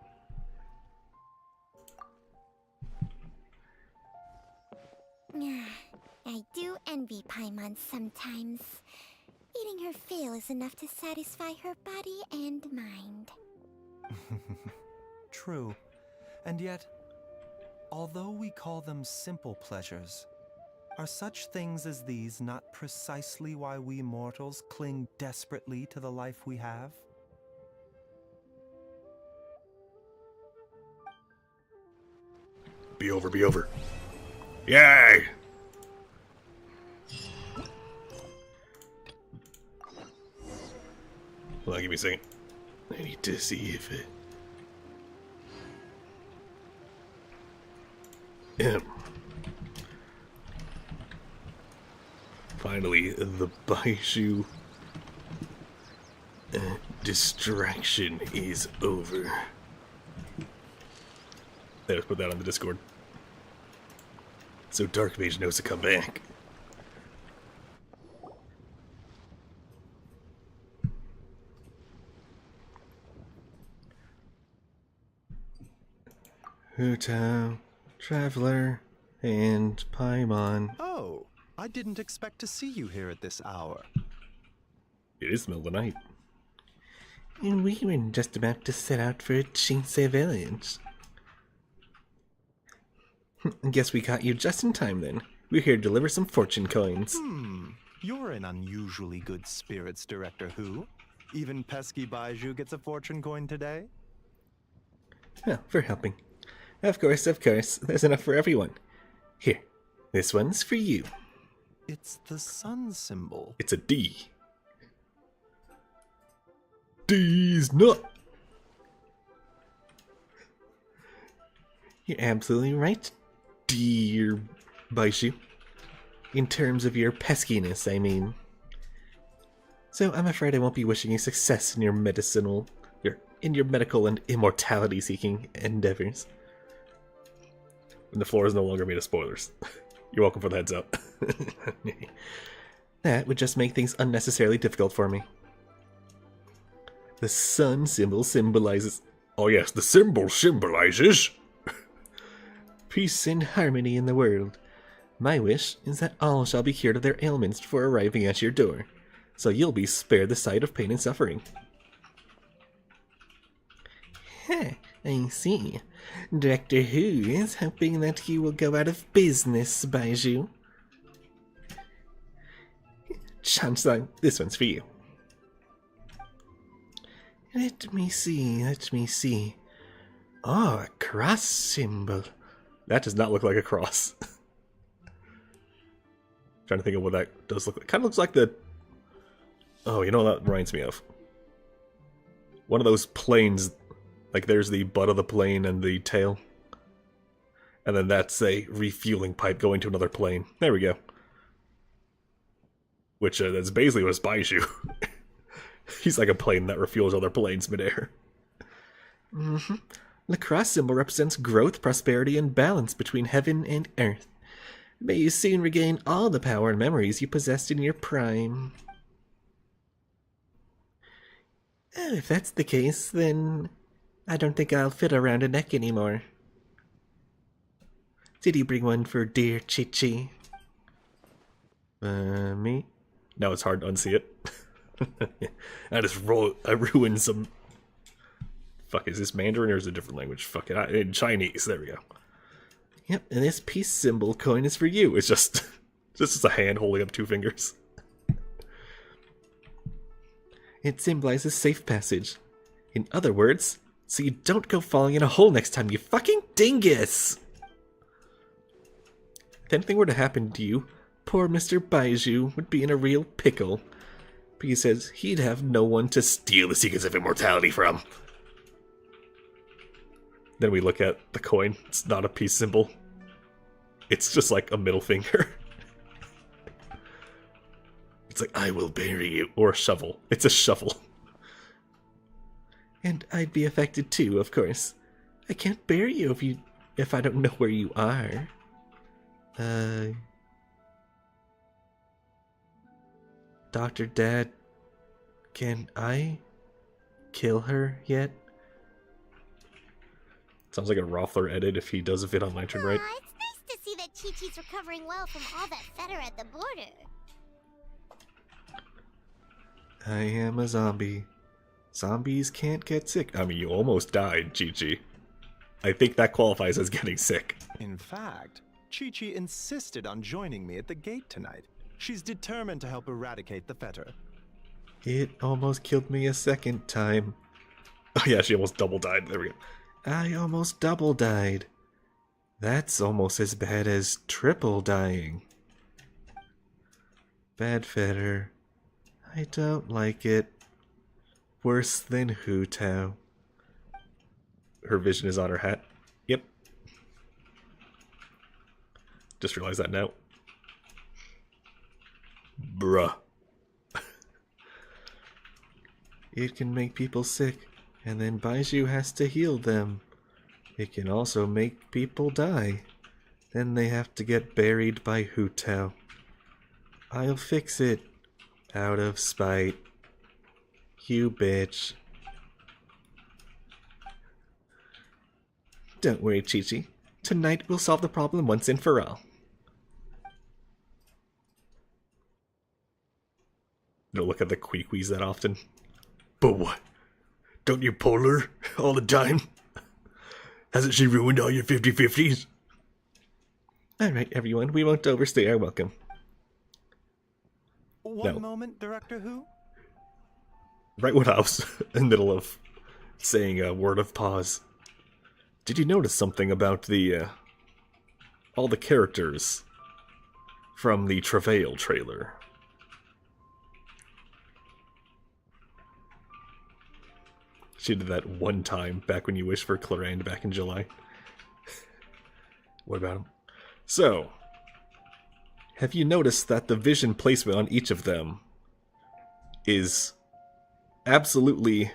I do envy Paimon sometimes. Eating her fill is enough to satisfy her body and mind. True. And yet, although we call them simple pleasures, are such things as these not precisely why we mortals cling desperately to the life we have? Be over, be over. Yay! Hold on, give me a second. I need to see if it... Finally, the Baiju distraction is over. Let's put that on the Discord. So Dark Mage knows to come back. Hutao, Traveler, and Paimon. Oh, I didn't expect to see you here at this hour. It is the middle of the night. And we were just about to set out for Chinsei Village. Guess we caught you just in time then. We're here to deliver some fortune coins. You're in unusually good spirits, Director Who. Even pesky Baiju gets a fortune coin today? Oh, for helping. Of course, there's enough for everyone. Here, this one's for you. It's the sun symbol. It's a D. D's nut. You're absolutely right, dear Baishu. In terms of your peskiness, I mean. So I'm afraid I won't be wishing you success in your medical and immortality-seeking endeavors. And the floor is no longer made of spoilers. You're welcome for the heads up. That would just make things unnecessarily difficult for me. The sun symbol symbolizes... Oh yes, the symbol symbolizes... peace and harmony in the world. My wish is that all shall be cured of their ailments before arriving at your door, so you'll be spared the sight of pain and suffering. I see. Director Who is hoping that you will go out of business, Baiju. Chansung, this one's for you. Let me see. Oh, a cross symbol. That does not look like a cross. Trying to think of what that does look like. Kind of looks like the... Oh, you know what that reminds me of? One of those planes. Like there's the butt of the plane and the tail. And then that's a refueling pipe going to another plane. There we go. Which, that's basically what Baishu. He's like a plane that refuels other planes midair. Mm-hmm. The cross symbol represents growth, prosperity, and balance between heaven and earth. May you soon regain all the power and memories you possessed in your prime. Oh, if that's the case, then I don't think I'll fit around a neck anymore. Did you bring one for dear Chi-Chi? Me? Now it's hard to unsee it. I ruined some... Fuck, is this Mandarin or is it a different language? Fuck it, in Chinese, there we go. Yep, and this peace symbol coin is for you. It's just a hand holding up two fingers. It symbolizes safe passage. In other words, so you don't go falling in a hole next time, you fucking dingus! If anything were to happen to you, poor Mr. Baiju would be in a real pickle. But he says he'd have no one to Steal the secrets of immortality from. Then we look at the coin. It's not a peace symbol. It's just like a middle finger. It's like, I will bury you. Or a shovel. It's a shovel. And I'd be affected too, of course. I can't bury you if I don't know where you are. Dr. Dad, can I kill her yet? Sounds like a Rothler edit if he does a vid on Lantern, right? It's nice to see that Chi-Chi's recovering well from all that fetter at the border. I am a zombie. Zombies can't get sick. I mean, you almost died, Chi-Chi. I think that qualifies as getting sick. In fact, Chi-Chi insisted on joining me at the gate tonight. She's determined to help eradicate the fetter. It almost killed me a second time. Oh yeah, she almost double died. There we go. I almost double died. That's almost as bad as triple dying. Bad fetter. I don't like it. Worse than Hu Tao. Her vision is on her hat. Yep. Just realized that now. Bruh. It can make people sick, and then Baiju has to heal them. It can also make people die. Then they have to get buried by Hu Tao. I'll fix it. Out of spite. You bitch. Don't worry, Chi-Chi. Tonight we'll solve the problem once and for all. Don't look at the Queequees that often. But what? Don't you pull her all the time? Hasn't she ruined all your 50-50s? Alright, everyone, we won't overstay our welcome. One moment, Director Who? Right when I was in the middle of saying a word of pause, did you notice something about the, all the characters from the Travail trailer? She did that one time back when you wished for Clarande back in July. What about him? So, have you noticed that the vision placement on each of them is absolutely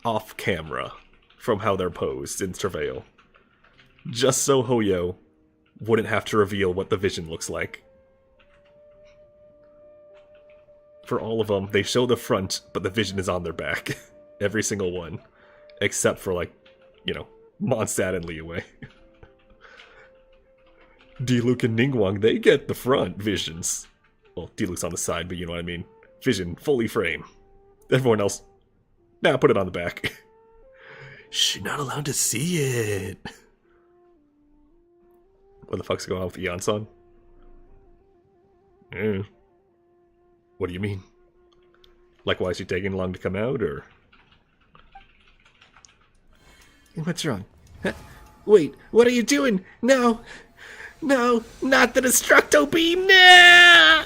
off camera from how they're posed in Travail? Just so Hoyo wouldn't have to reveal what the vision looks like. For all of them, they show the front, but the vision is on their back. Every single one. Except for, like, you know, Mondstadt and Liyue. Diluc and Ningguang, they get the front visions. Well, Diluc's on the side, but you know what I mean. Vision, fully frame. Everyone else, nah, put it on the back. She's not allowed to see it. What the fuck's going on with Yansan? What do you mean? Like, why is she taking long to come out, or? What's wrong? Huh? Wait, what are you doing? No! No, not the Destructo Beam! No!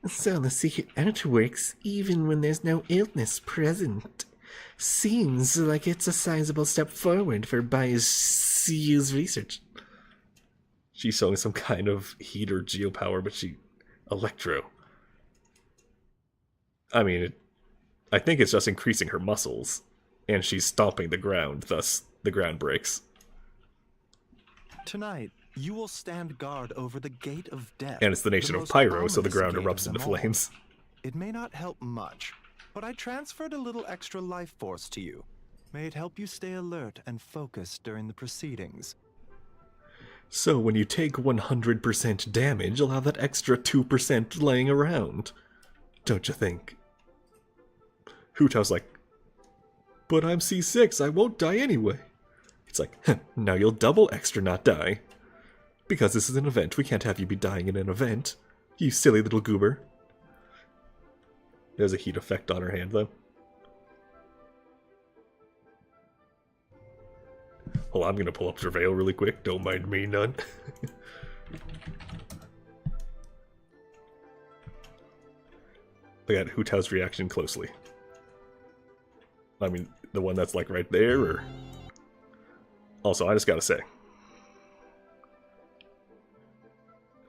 So the secret art works even when there's no illness present. Seems like it's a sizable step forward for Bayou's research. She's showing some kind of heat or geopower, but electro. I mean, I think it's just increasing her muscles, and she's stomping the ground, thus the ground breaks. Tonight, you will stand guard over the Gate of Death. And it's the nation of Pyro, so the ground erupts into flames. It may not help much, but I transferred a little extra life force to you. May it help you stay alert and focused during the proceedings. So when you take 100% damage, you'll have that extra 2% laying around. Don't you think? Hu Tao's like, but I'm C6, I won't die anyway. It's like, now you'll double extra not die. Because this is an event, we can't have you be dying in an event. You silly little goober. There's a heat effect on her hand, though. Well, I'm gonna pull up Travail really quick, don't mind me none. Look at Hu Tao's reaction closely. I mean, the one that's like right there, or... Also, I just gotta say,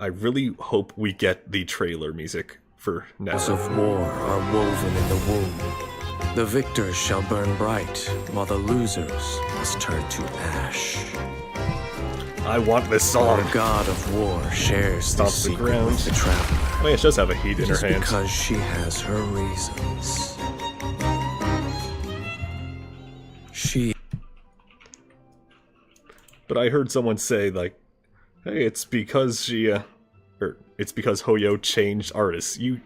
I really hope we get the trailer music for now. Walls of war are woven in the womb. The victors shall burn bright, while the losers must turn to ash. I want this song. The god of war shares the secret ground. with the traveler. Oh yeah, she does have a heat in her hand. Because she has her reasons. But I heard someone say, like, hey, it's because she, or it's because Hoyo changed artists. You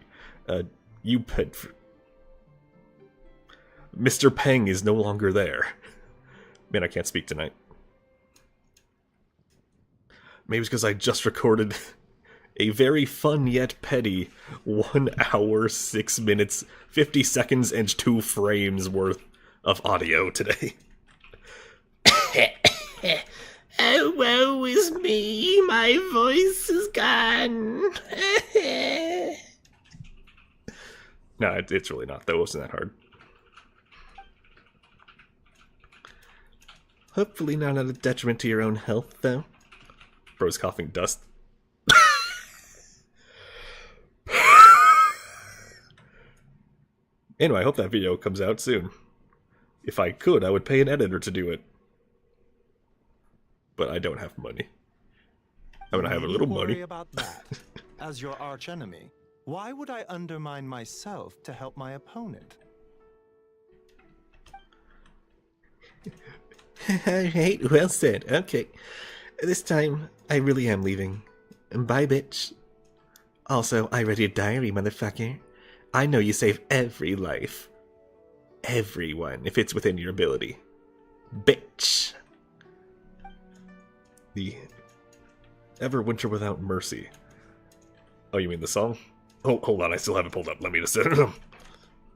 pet... Mr. Peng is no longer there. Man, I can't speak tonight. Maybe it's because I just recorded a very fun yet petty 1 hour, 6 minutes, 50 seconds, and 2 frames worth of audio today. Oh, woe is me, my voice is gone. No, it's really not, though. It wasn't that hard. Hopefully not at a detriment to your own health, though. Bro's coughing dust. Anyway, I hope that video comes out soon. If I could, I would pay an editor to do it. But I don't have money. I mean, I have a little money. Worry about that. As your archenemy, why would I undermine myself to help my opponent? Alright, well said. Okay. This time, I really am leaving. Bye, bitch. Also, I read your diary, motherfucker. I know you save every life. Everyone, if it's within your ability. Bitch. The Ever Winter Without Mercy. Oh, you mean the song? Oh, hold on, I still have it pulled up. Let me just...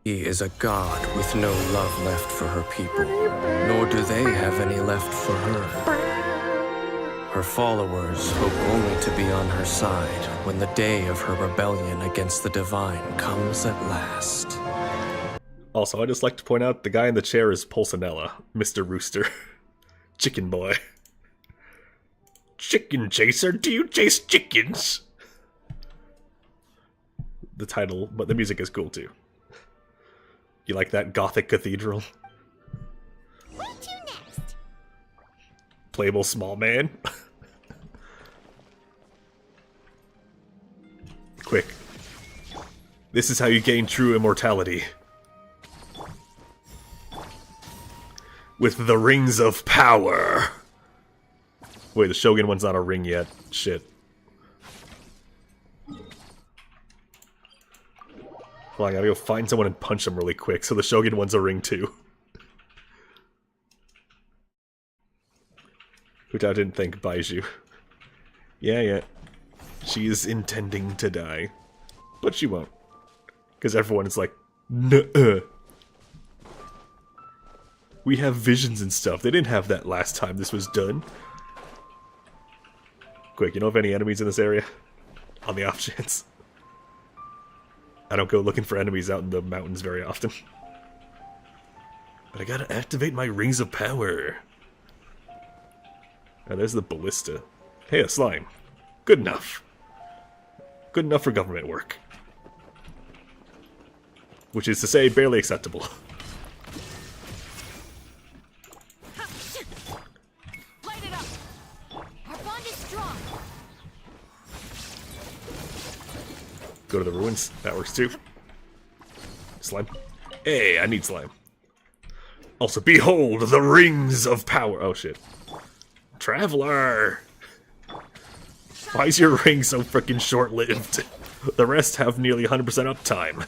He is a god with no love left for her people, nor do they have any left for her. Her followers hope only to be on her side when the day of her rebellion against the divine comes at last. Also, I'd just like to point out the guy in the chair is Pulcinella, Mr. Rooster. Chicken boy. Chicken chaser, do you chase chickens? The title, but the music is cool too. You like that gothic cathedral? Where to next? Playable small man? Quick. This is how you gain true immortality. With the rings of power. Wait, the Shogun one's not a ring yet. Shit. Well, I gotta go find someone and punch them really quick, so the Shogun one's a ring too. Which I didn't think, Baiju. Yeah. She's intending to die. But she won't. Because everyone is like, nuh-uh. We have visions and stuff. They didn't have that last time this was done. Quick, you know of any enemies in this area? On the off chance. I don't go looking for enemies out in the mountains very often. But I gotta activate my rings of power. Now there's the ballista. Hey, a slime. Good enough. Good enough for government work. Which is to say, barely acceptable. Light it up. Our bond is strong. Go to the ruins. That works too. Slime. Hey, I need slime. Also, behold the rings of power. Oh shit. Traveler! Why is your ring so freaking short-lived? The rest have nearly 100% uptime.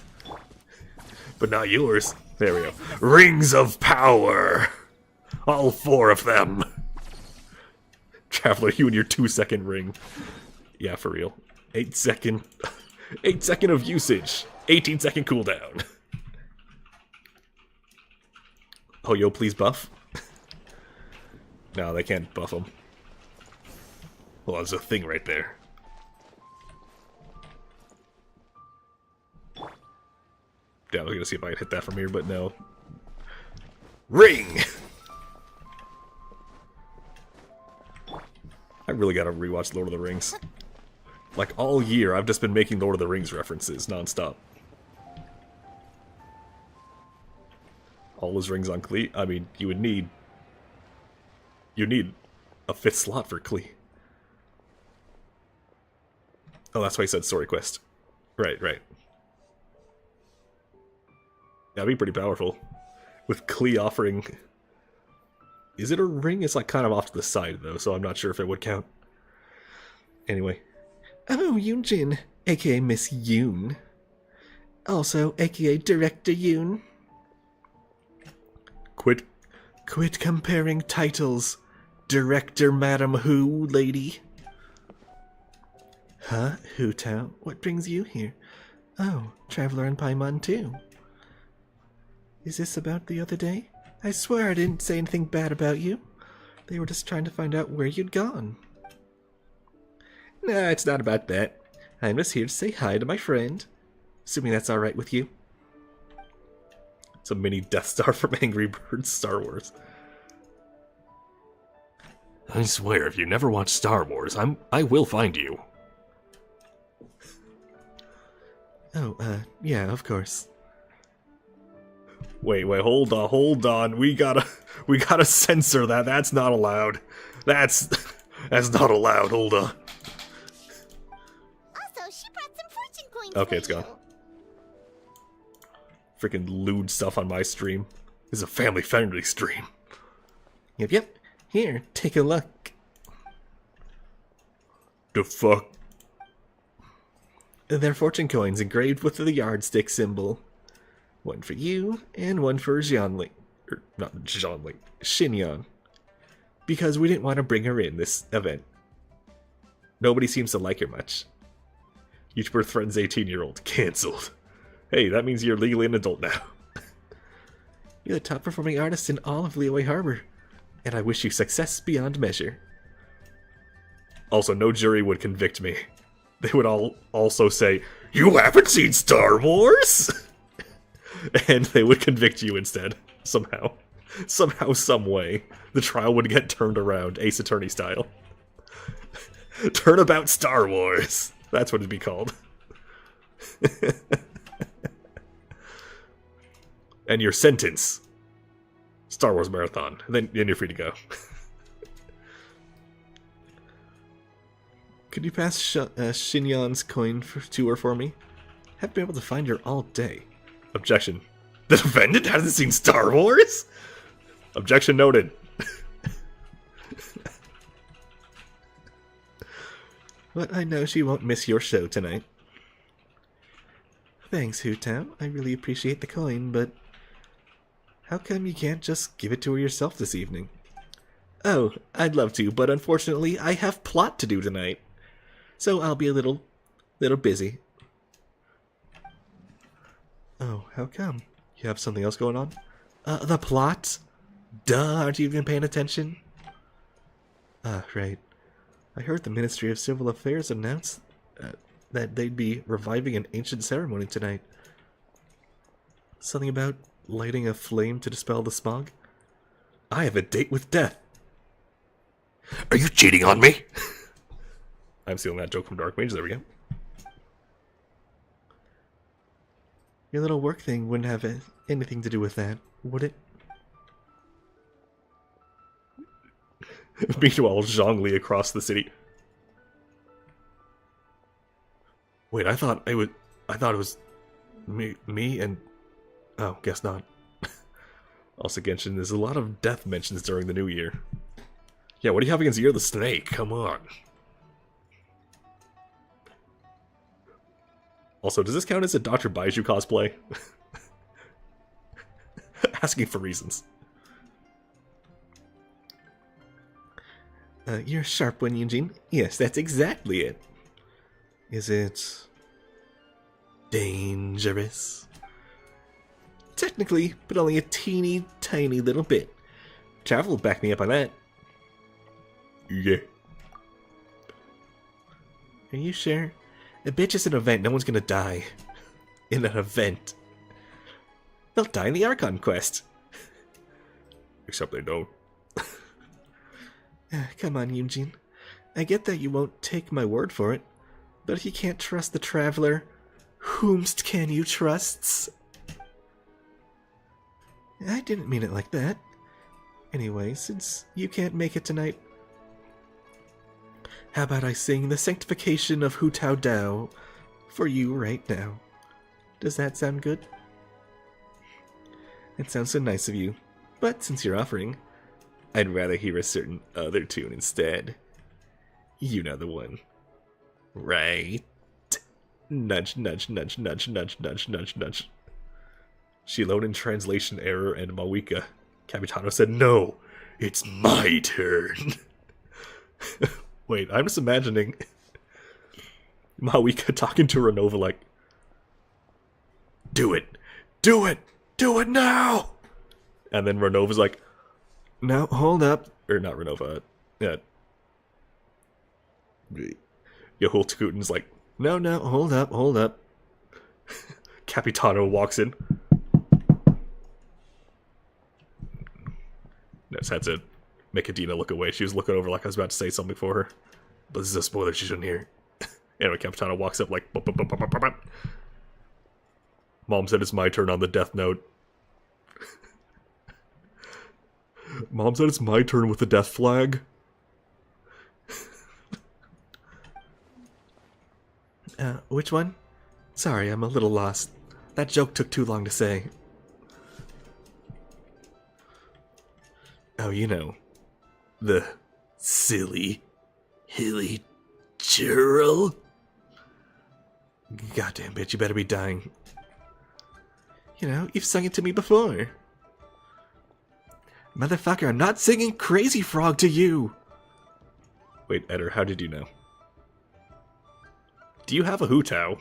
But not yours. There we go. Rings of power! All 4 of them! Traveler, you and your 2-second ring. Yeah, for real. 8-second... 8-second of usage. 18-second cooldown. Oh, yo, please buff? No, they can't buff them. Well, there's a thing right there. Yeah, I was gonna see if I could hit that from here, but no. Ring! I really gotta rewatch Lord of the Rings. Like, all year, I've just been making Lord of the Rings references non-stop. All those rings on Klee? I mean, you would need... You need a 5th slot for Klee. Oh, that's why I said story quest. Right. That'd be pretty powerful. With Klee offering... Is it a ring? It's like kind of off to the side, though, so I'm not sure if it would count. Anyway. Oh, Yoonjin, aka Miss Yoon. Also, aka Director Yoon. Quit comparing titles. Director Madam Who, lady. Huh? Hu Tao? What brings you here? Oh, Traveler and Paimon too. Is this about the other day? I swear I didn't say anything bad about you. They were just trying to find out where you'd gone. Nah, it's not about that. I'm just here to say hi to my friend. Assuming that's alright with you. It's a mini Death Star from Angry Birds Star Wars. I swear, if you never watch Star Wars, I will find you. Oh, yeah, of course. Wait, hold on. We gotta censor that. That's not allowed. That's not allowed. Hold on. Also, she brought some fortune coins. Okay, it's gone. Freaking lewd stuff on my stream. This is a family-friendly stream. Yep. Here, take a look. The fuck? They're fortune coins engraved with the yardstick symbol. One for you, and one for Jianling. Not Jianling, Xinyan. Because we didn't want to bring her in this event. Nobody seems to like her much. YouTuber threatens 18-year-old. Cancelled. Hey, that means you're legally an adult now. You're the top performing artist in all of Leeway Harbor. And I wish you success beyond measure. Also, no jury would convict me. They would all also say, "You haven't seen Star Wars?" And they would convict you instead. Somehow. Somehow, some way. The trial would get turned around, Ace Attorney style. Turnabout Star Wars. That's what it'd be called. And your sentence. Star Wars Marathon. Then you're free to go. Could you pass Xinyan's coin to her for me? Haven't been able to find her all day. Objection. The defendant hasn't seen Star Wars? Objection noted. But I know she won't miss your show tonight. Thanks, Hutao. I really appreciate the coin, but how come you can't just give it to her yourself this evening? Oh, I'd love to, but unfortunately I have plot to do tonight. So I'll be a little busy. Oh, how come? You have something else going on? The plot? Duh, aren't you even paying attention? Ah, right. I heard the Ministry of Civil Affairs announce that they'd be reviving an ancient ceremony tonight. Something about lighting a flame to dispel the smog? I have a date with death. Are you cheating on me? I'm stealing that joke from Dark Mage. There we go. Your little work thing wouldn't have anything to do with that, would it? Meanwhile, Zhongli across the city. Wait, I thought it was me and... Oh, guess not. Also, Genshin, there's a lot of death mentions during the new year. Yeah, what do you have against Year of the Snake? Come on. Also, does this count as a Dr. Baiju cosplay? Asking for reasons. You're a sharp one, Eugene. Yes, that's exactly it. Is it dangerous? Technically, but only a teeny tiny little bit. Travel will back me up on that. Yeah. Are you sure? A bitch is an event, no one's gonna die. In an event. They'll die in the Archon quest. Except they don't. Come on, Eugene. I get that you won't take my word for it, but if you can't trust the Traveler, whomst can you trust? I didn't mean it like that. Anyway, since you can't make it tonight, how about I sing the Sanctification of Hu Tao Dao for you right now? Does that sound good? It sounds so nice of you, but since you're offering, I'd rather hear a certain other tune instead. You know the one. Right? Nudge, nudge, nudge, nudge, nudge, nudge, nudge, nudge. She loaded in translation error and Mawika. Capitano said, "No, it's my turn." Wait, I'm just imagining Mawika talking to Renova like, "Do it! Do it! Do it now!" And then Renova's like, "No, hold up." Or not Renova, yeah. Yahul Takutin's like, No, hold up, hold up. Capitano walks in. Just had to make Adina look away. She was looking over like I was about to say something for her. But this is a spoiler, she shouldn't hear. Anyway, Capitano walks up like... Mom said it's my turn on the death note. Mom said it's my turn with the death flag. Which one? Sorry, I'm a little lost. That joke took too long to say. Oh, you know. The silly, hilly churl. Goddamn bitch, you better be dying. You know, you've sung it to me before. Motherfucker, I'm not singing Crazy Frog to you! Wait, Eder, how did you know? Do you have a Hu-Tao?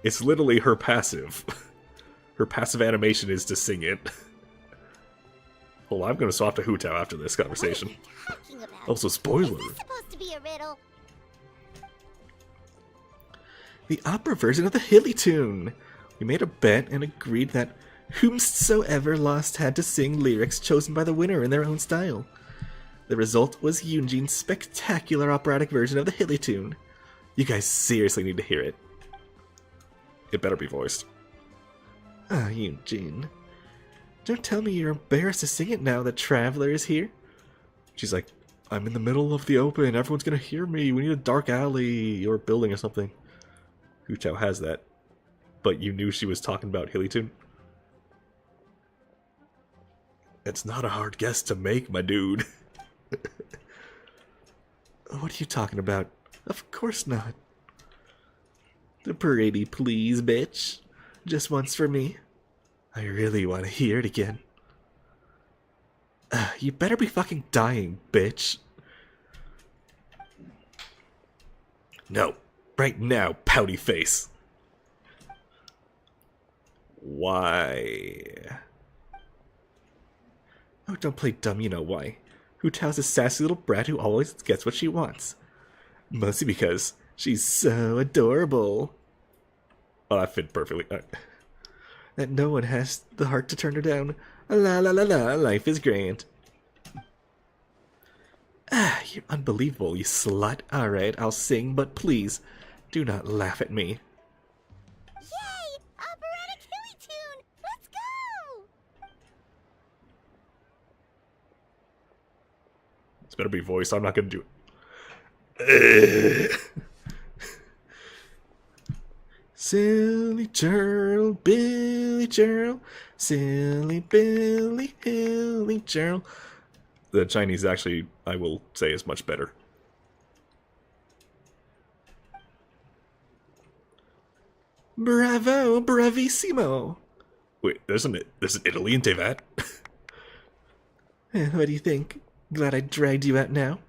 It's literally her passive. Her passive animation is to sing it. Hold on, I'm gonna swap to Hu-Tao after this conversation. What are you talking about? Also, spoiler. Is this supposed to be a riddle? The opera version of the Hilly tune. We made a bet and agreed that whomsoever lost had to sing lyrics chosen by the winner in their own style. The result was Yunjin's spectacular operatic version of the Hilly tune. You guys seriously need to hear it. It better be voiced. Ah, Yunjin. Don't tell me you're embarrassed to sing it now that Traveler is here. She's like, I'm in the middle of the open, everyone's gonna hear me, we need a dark alley or building or something. Hu-Tao has that. But you knew she was talking about Hilly tune? It's not a hard guess to make, my dude. What are you talking about? Of course not. The parady, please, bitch. Just once for me. I really want to hear it again. You better be fucking dying, bitch. No. Right now, pouty face. Why? Oh, don't play dumb, you know why. Hu-Tao's a sassy little brat who always gets what she wants. Mostly because she's so adorable. Oh, that fit perfectly. That no one has the heart to turn her down. La la la la, life is grand. Ah, you're unbelievable, you slut. Alright, I'll sing, but please, do not laugh at me. Yay! Operatic Hilly tune! Let's go! This better be voiced, I'm not gonna do it. Silly churl, Billy churl, silly Billy, Hilly churl. The Chinese actually, I will say, is much better. Bravo, bravissimo. Wait, there's an Italy in Tevat? What do you think? Glad I dragged you out now?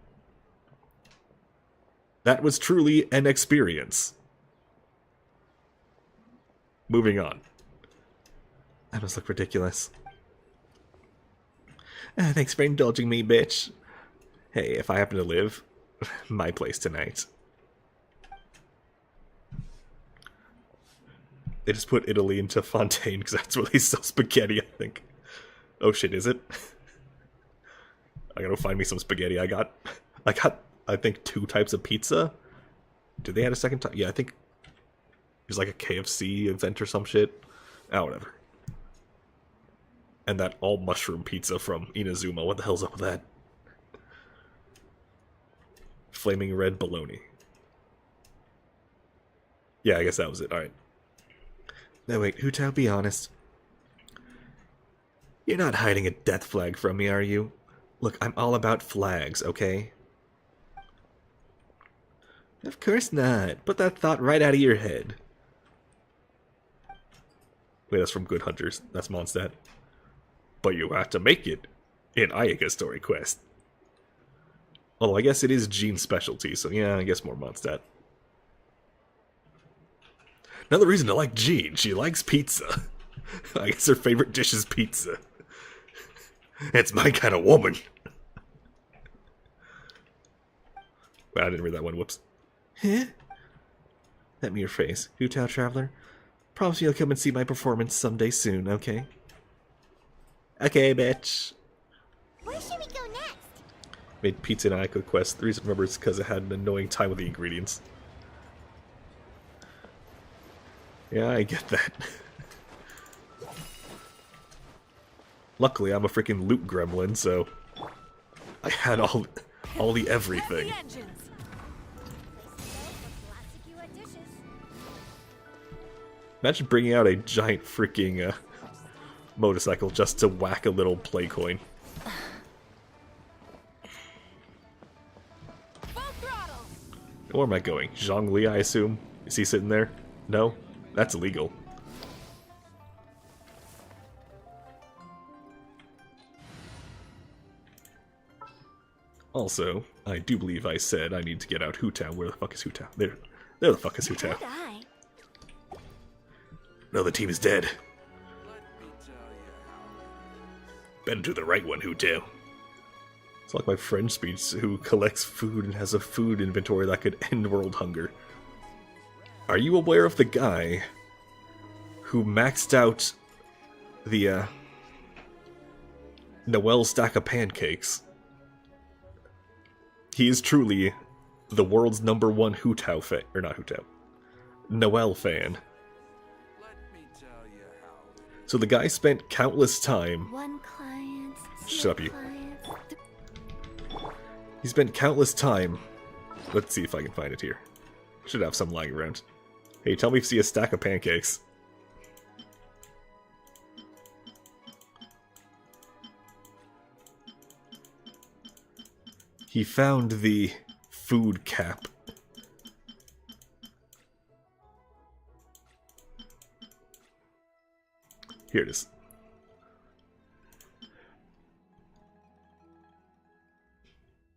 That was truly an experience. Moving on. I must look ridiculous. Thanks for indulging me, bitch. Hey, if I happen to live, my place tonight. They just put Italy into Fontaine because that's where they sell spaghetti, I think. Oh shit, is it? I gotta find me some spaghetti. I got, I think 2 types of pizza. Did they add a second type? Yeah, I think there's like a KFC event or some shit. Oh, whatever. And that all mushroom pizza from Inazuma. What the hell's up with that? Flaming red bologna. Yeah, I guess that was it. Alright. Now wait, Hu-Tao, be honest. You're not hiding a death flag from me, are you? Look, I'm all about flags, okay? Of course not. Put that thought right out of your head. Wait, that's from Good Hunters. That's Mondstadt. But you have to make it in Ayaka's story quest. Although I guess it is Jean's specialty, so yeah, I guess more Mondstadt. Another reason to like Jean, she likes pizza. I guess her favorite dish is pizza. It's my kind of woman. Wait, I didn't read that one, whoops. Huh? Let me your face, Hu-Tao Traveler. Promise you'll come and see my performance someday soon, okay? Okay, bitch. Where should we go next? Made pizza in Ayaka quest. The reason I remember is because it had an annoying time with the ingredients. Yeah, I get that. Luckily, I'm a freaking loot gremlin, so I had all the everything. Imagine bringing out a giant freaking motorcycle just to whack a little play coin. Where am I going? Zhongli, I assume? Is he sitting there? No? That's illegal. Also, I do believe I said I need to get out Hutao. Where the fuck is Hutao? There the fuck is Hutao. No, the team is dead. Better do the right one, Hutao. It's like my friend speech who collects food and has a food inventory that could end world hunger. Are you aware of the guy who maxed out the Noel stack of pancakes? He is truly the world's #1 Hutao fan, or not Hutao, Noel fan. So the guy spent countless time. One client. Shut up, you. He spent countless time. Let's see if I can find it here. Should have some lying around. Hey, tell me if you see a stack of pancakes. He found the food cap. Here it is.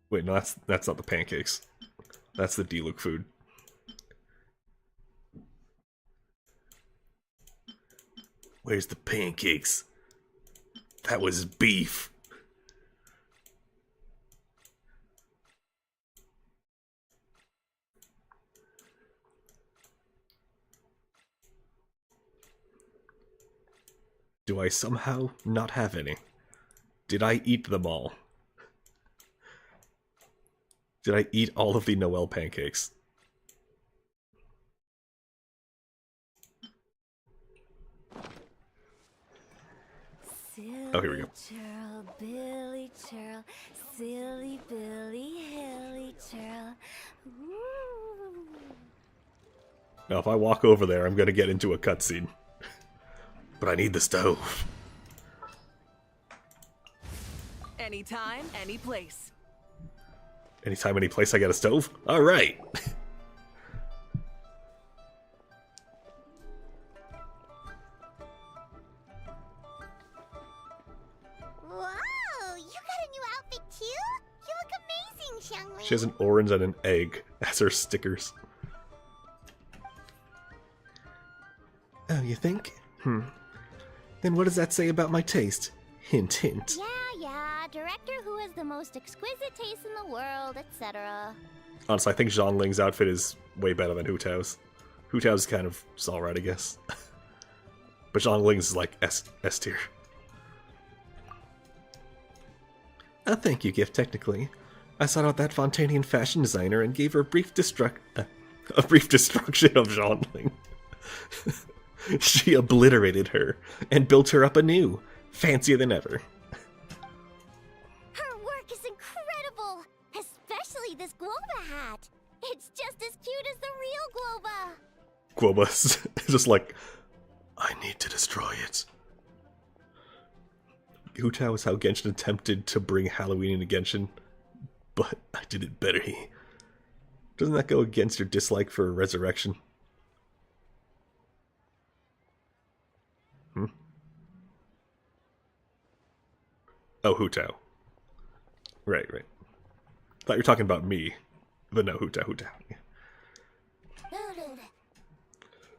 Wait, no, that's not the pancakes. That's the D-Look food. Where's the pancakes? That was beef. Do I somehow not have any? Did I eat them all? Did I eat all of the Noel pancakes? Oh, here we go. Churl, Billy Churl, silly Billy, hilly Churl. Ooh. Now, if I walk over there, I'm gonna get into a cutscene. But I need the stove. Anytime, any place. Anytime, any place I get a stove? Alright! Whoa, you got a new outfit too? You look amazing, Xiangli. She has an orange and an egg as her stickers. Oh, you think? Then what does that say about my taste? Hint, hint. Yeah, director who has the most exquisite taste in the world, etc. Honestly, I think Zhongling's outfit is way better than Hutao's. Hutao's kind of alright, I guess. But Zhongling's is like S tier. Oh, thank you, gift, technically. I sought out that Fontanian fashion designer and gave her a brief destruction of Zhongling. She obliterated her and built her up anew, fancier than ever. Her work is incredible, especially this Guoba hat. It's just as cute as the real Guoba. Guoba's just like, I need to destroy it. Hutao is how Genshin attempted to bring Halloween into Genshin, but I did it better. Doesn't that go against your dislike for Resurrection? Oh, Hutao. Right. Thought you were talking about me. But no, Hutao.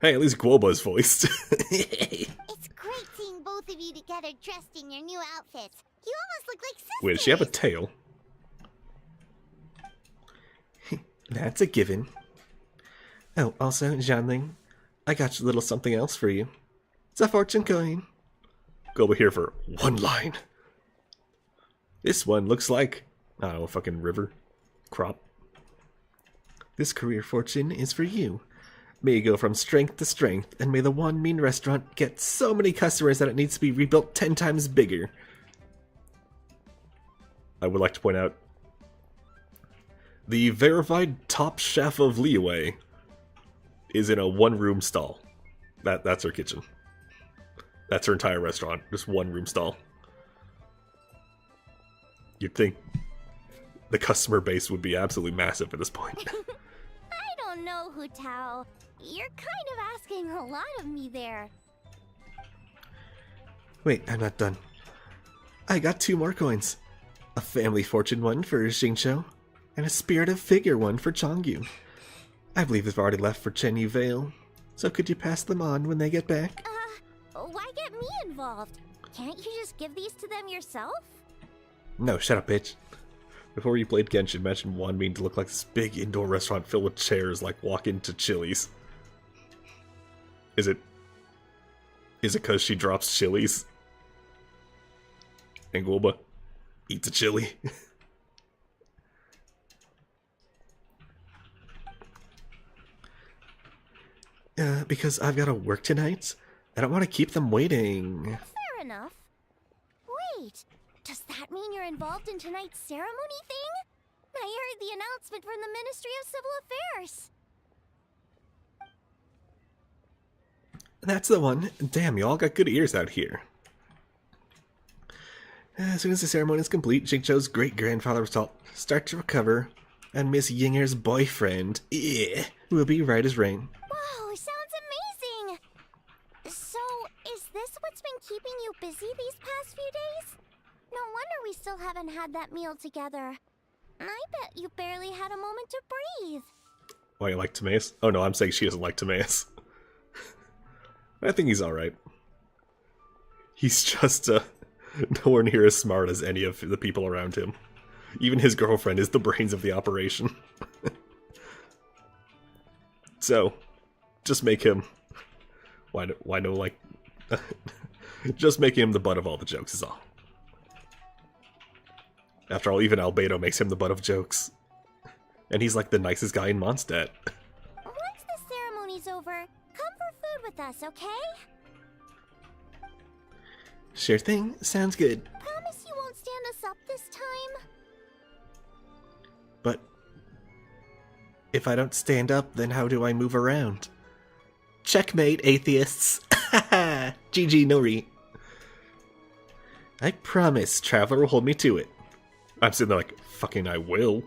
Hey, at least Guoba is voiced. It's great seeing both of you together dressed in your new outfits. You almost look like sisters. Wait, does she have a tail? That's a given. Oh, also, Zhanling, I got you a little something else for you. It's a fortune coin. Guoba here for one line. This one looks like, I don't know, a fucking river. Crop. This career fortune is for you. May you go from strength to strength, and may the One Mean restaurant get so many customers that it needs to be rebuilt 10 times bigger. I would like to point out, the verified top chef of Liyue is in a one-room stall. That's her kitchen. That's her entire restaurant, just one-room stall. You'd think the customer base would be absolutely massive at this point. don't know, Hu Tao. You're kind of asking a lot of me there. Wait, I'm not done. I got 2 more coins. A family fortune one for Xingqiu, and a spirit of figure one for Chongyu. I believe they've already left for Chenyu Vale, so could you pass them on when they get back? Why get me involved? Can't you just give these to them yourself? No, shut up, bitch. Before you played Genshin, imagine Wan being to look like this big indoor restaurant filled with chairs, like walk into Chili's. Is it because she drops chilies? And Gulba eats a chili. Because I've got to work tonight. I don't want to keep them waiting. Fair enough. Wait, does that mean you're involved in tonight's ceremony thing? I heard the announcement from the Ministry of Civil Affairs. That's the one. Damn, you all got good ears out here. As soon as the ceremony is complete, Xingqiu's great-grandfather will start to recover, and Miss Yinger's boyfriend, will be right as rain. Wow, sounds amazing! So, is this what's been keeping you busy these past few days? No wonder we still haven't had that meal together. I bet you barely had a moment to breathe. Why, you like Timaeus? Oh no, I'm saying she doesn't like Timaeus. I think he's alright. He's just, nowhere near as smart as any of the people around him. Even his girlfriend is the brains of the operation. So, just make him... Why no, like... just making him the butt of all the jokes is all. After all, even Albedo makes him the butt of jokes. And he's like the nicest guy in Mondstadt. Once the ceremony's over, come for food with us, okay? Sure thing. Sounds good. Promise you won't stand us up this time? But if I don't stand up, then how do I move around? Checkmate, atheists. GG Nori. I promise, Traveler will hold me to it. I'm sitting there like, fucking I will.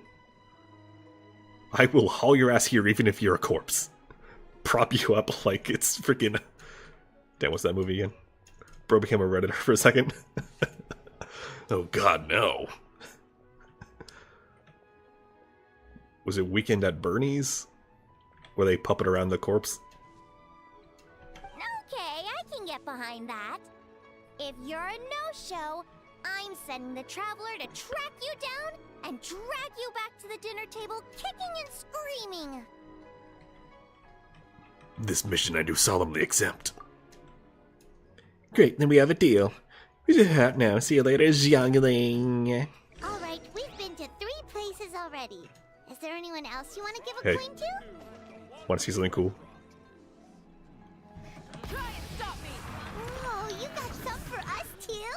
I will haul your ass here even if you're a corpse. Prop you up like it's freaking... Damn, what's that movie again? Bro became a Redditor for a second. Oh god, no. Was it Weekend at Bernie's? Where they puppet around the corpse? Okay, I can get behind that. If you're a no-show, I'm sending the Traveler to track you down and drag you back to the dinner table kicking and screaming. This mission I do solemnly accept. Great, then we have a deal. We're out now. See you later, youngling. Alright, we've been to 3 places already. Is there anyone else you want to give a Hey. coin to? Want to see something cool? Whoa, you got some for us too?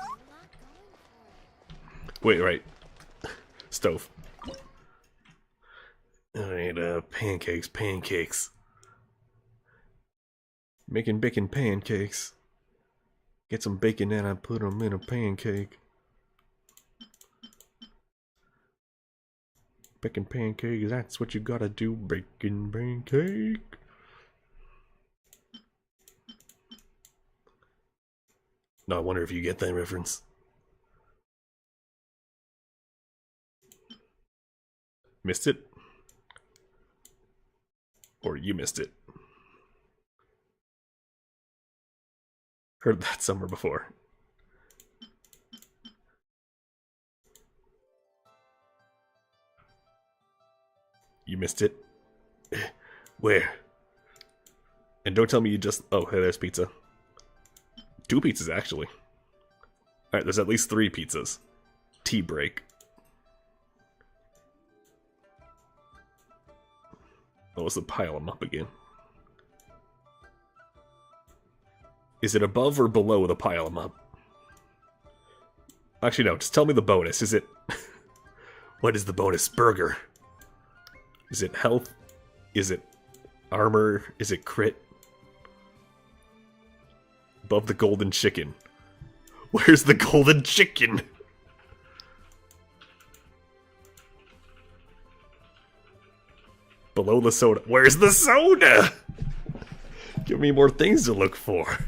Wait, right. Stove. Alright, pancakes. Making bacon pancakes. Get some bacon and I put them in a pancake. Bacon pancakes, that's what you gotta do. Bacon pancake. No, I wonder if you get that reference. Missed it? Or you missed it? Heard that somewhere before. You missed it? Where? And don't tell me you just... Oh, hey, there's pizza. 2 pizzas, actually. Alright, there's at least 3 pizzas. Tea break. Oh, let's pile them up again. Is it above or below the pile them up? Actually, no, just tell me the bonus. Is it... What is the bonus? Burger. Is it health? Is it armor? Is it crit? Above the golden chicken. Where's the golden chicken? Below the soda. Where's the soda? Give me more things to look for.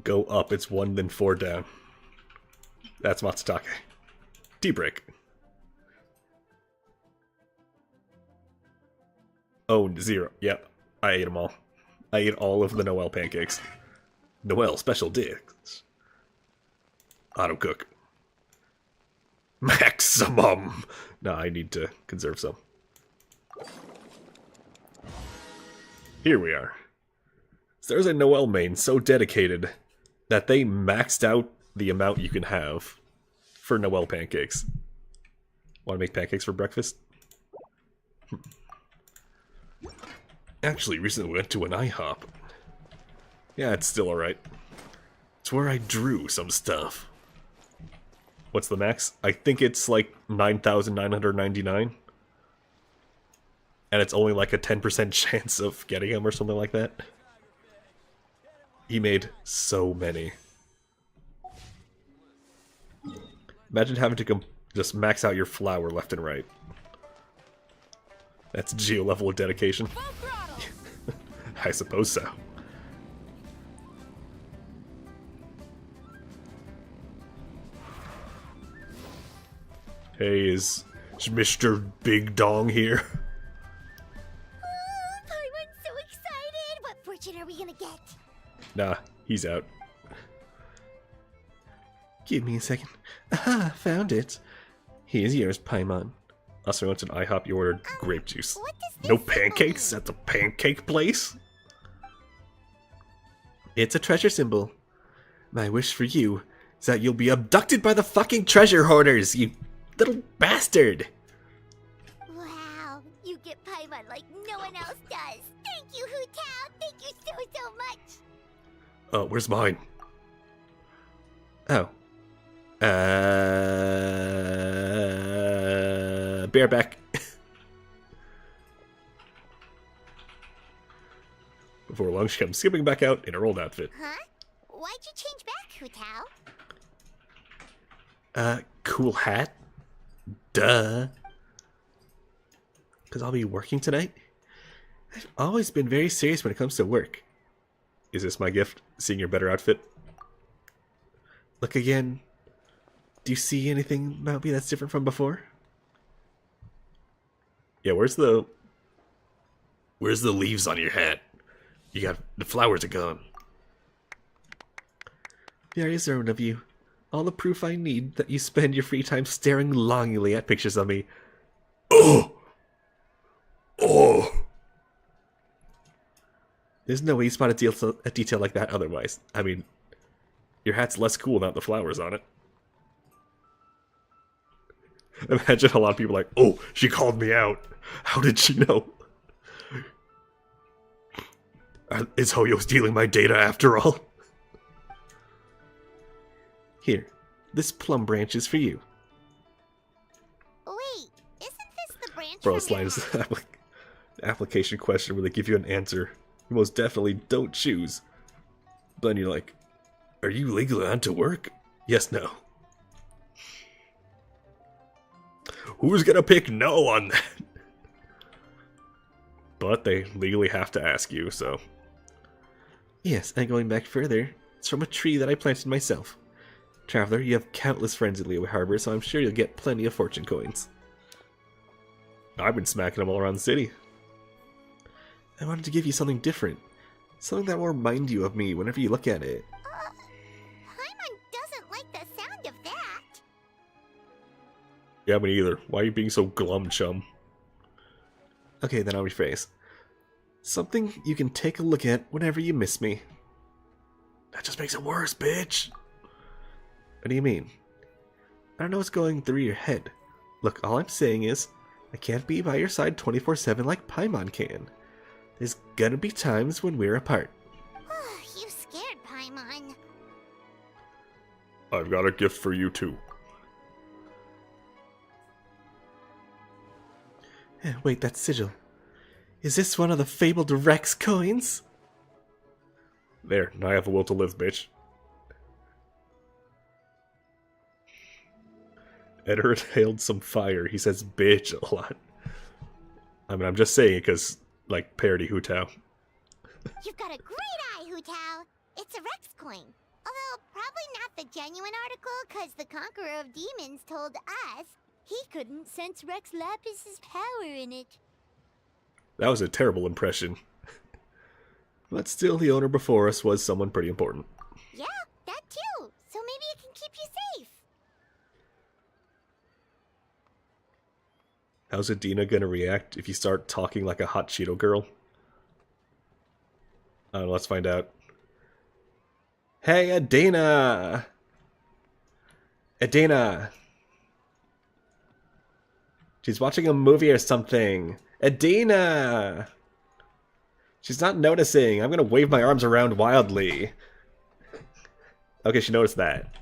Go up, it's 1, then 4 down. That's Matsutake. Tea break. Oh, 0. Yep, I ate them all. I ate all of the Noel pancakes. Noel special dish. Auto cook. Maximum! No, I need to conserve some. Here we are. So there's a Noel main so dedicated that they maxed out the amount you can have for Noel pancakes. Want to make pancakes for breakfast? Actually, recently went to an IHOP. Yeah, it's still alright. It's where I drew some stuff. What's the max? I think it's like 9,999. And it's only like a 10% chance of getting him or something like that. He made so many. Imagine having to just max out your flour left and right. That's geo level of dedication. I suppose so. Hey, is Mr. Big Dong here? Paimon's so excited! What fortune are we gonna get? Nah, he's out. Give me a second. Aha, found it. Here's yours, Paimon. Also, went to an IHOP, you ordered grape juice. What does this No symbol pancakes mean? at the pancake place? It's a treasure symbol. My wish for you is that you'll be abducted by the fucking treasure hoarders, you little bastard! Wow, you get Paimon like no one else does. Thank you, Hu Tao. Thank you so much. Where's mine? Oh. Bareback. Before long, she comes skipping back out in her old outfit. Huh? Why'd you change back, Hu Tao? Cool hat? Duh. Because I'll be working tonight? I've always been very serious when it comes to work. Is this my gift? Seeing your better outfit? Look again. Do you see anything about me that's different from before? Yeah, where's the leaves on your hat? You got the flowers are gone. Very observant of you. All the proof I need that you spend your free time staring longingly at pictures of me. Oh! Oh! There's no way you spot a detail like that otherwise. I mean, Your hat's less cool without the flowers on it. Imagine a lot of people like, oh, she called me out. How did she know? Is Hoyo stealing my data after all? Here, this plum branch is for you. Wait, isn't this the branch Bro, from this your line is hat? an application question where they give you an answer you most definitely don't choose. But then you're like, are you legally on to work? Yes, no. Who's gonna pick no on that? But they legally have to ask you, so. Yes, and going back further, it's from a tree that I planted myself. Traveler, you have countless friends in Leo Harbor, so I'm sure you'll get plenty of fortune coins. I've been smacking them all around the city. I wanted to give you something different. Something that will remind you of me whenever you look at it. Paimon doesn't like the sound of that. Yeah, me neither. Why are you being so glum, chum? Okay, then I'll rephrase. Something you can take a look at whenever you miss me. That just makes it worse, bitch. What do you mean? I don't know what's going through your head. Look, all I'm saying is, I can't be by your side 24/7 like Paimon can. There's gonna be times when we're apart. You scared Paimon. I've got a gift for you, too. Wait, that's Sigil. Is this one of the fabled Rex coins? There, now I have a will to live, bitch. Eder inhaled some fire. He says bitch a lot. I mean, I'm just saying it because, like, parody Hu Tao. You've got a great eye, Hu Tao. It's a Rex coin. Although, probably not the genuine article, because the Conqueror of Demons told us he couldn't sense Rex Lapis's power in it. That was a terrible impression. But still, the owner before us was someone pretty important. Yeah, that too. So maybe it can keep you safe. How's Adina gonna react if you start talking like a hot Cheeto girl? I don't know, let's find out. Hey, Adina! Adina! She's watching a movie or something. Adina! She's not noticing. I'm gonna wave my arms around wildly. Okay, she noticed that.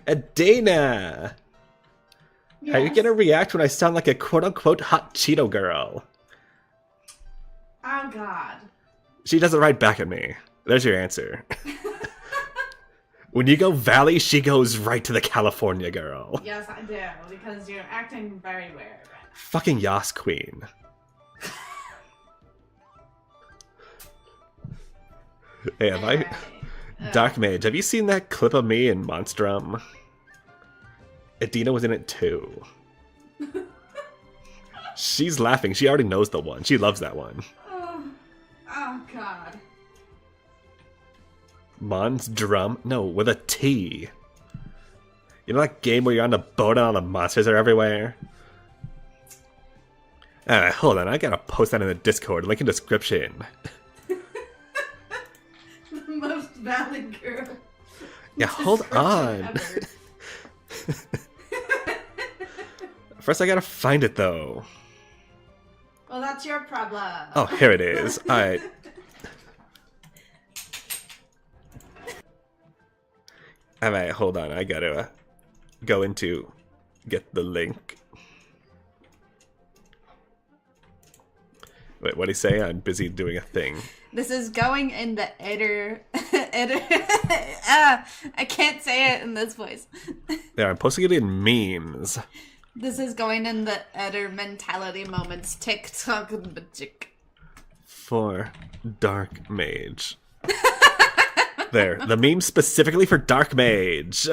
Adina! Yes. How are you gonna react when I sound like a quote-unquote hot Cheeto girl? Oh god. She doesn't write back at me. There's your answer. When you go Valley, she goes right to the California girl. Yes, I do, because you're acting very weird. Fucking Yas Queen. Hey, have I... Dark Mage, have you seen that clip of me in Monstrum? Adina was in it too. She's laughing. She already knows the one. She loves that one. Oh god. Monstrum? No, with a T. You know that game where you're on the boat and all the monsters are everywhere? Alright, hold on. I gotta post that in the Discord. Link in description. The most valid girl. Yeah, hold on. First I gotta find it though. Well, that's your problem. Oh, here it is. Alright. Alright, hold on. I gotta go into get the link. Wait, what'd he say? I'm busy doing a thing. This is going in the Eder. I can't say it in this voice. There, I'm posting it in memes. This is going in the Eder mentality moments TikTok magic. For Dark Mage. There, the meme specifically for Dark Mage.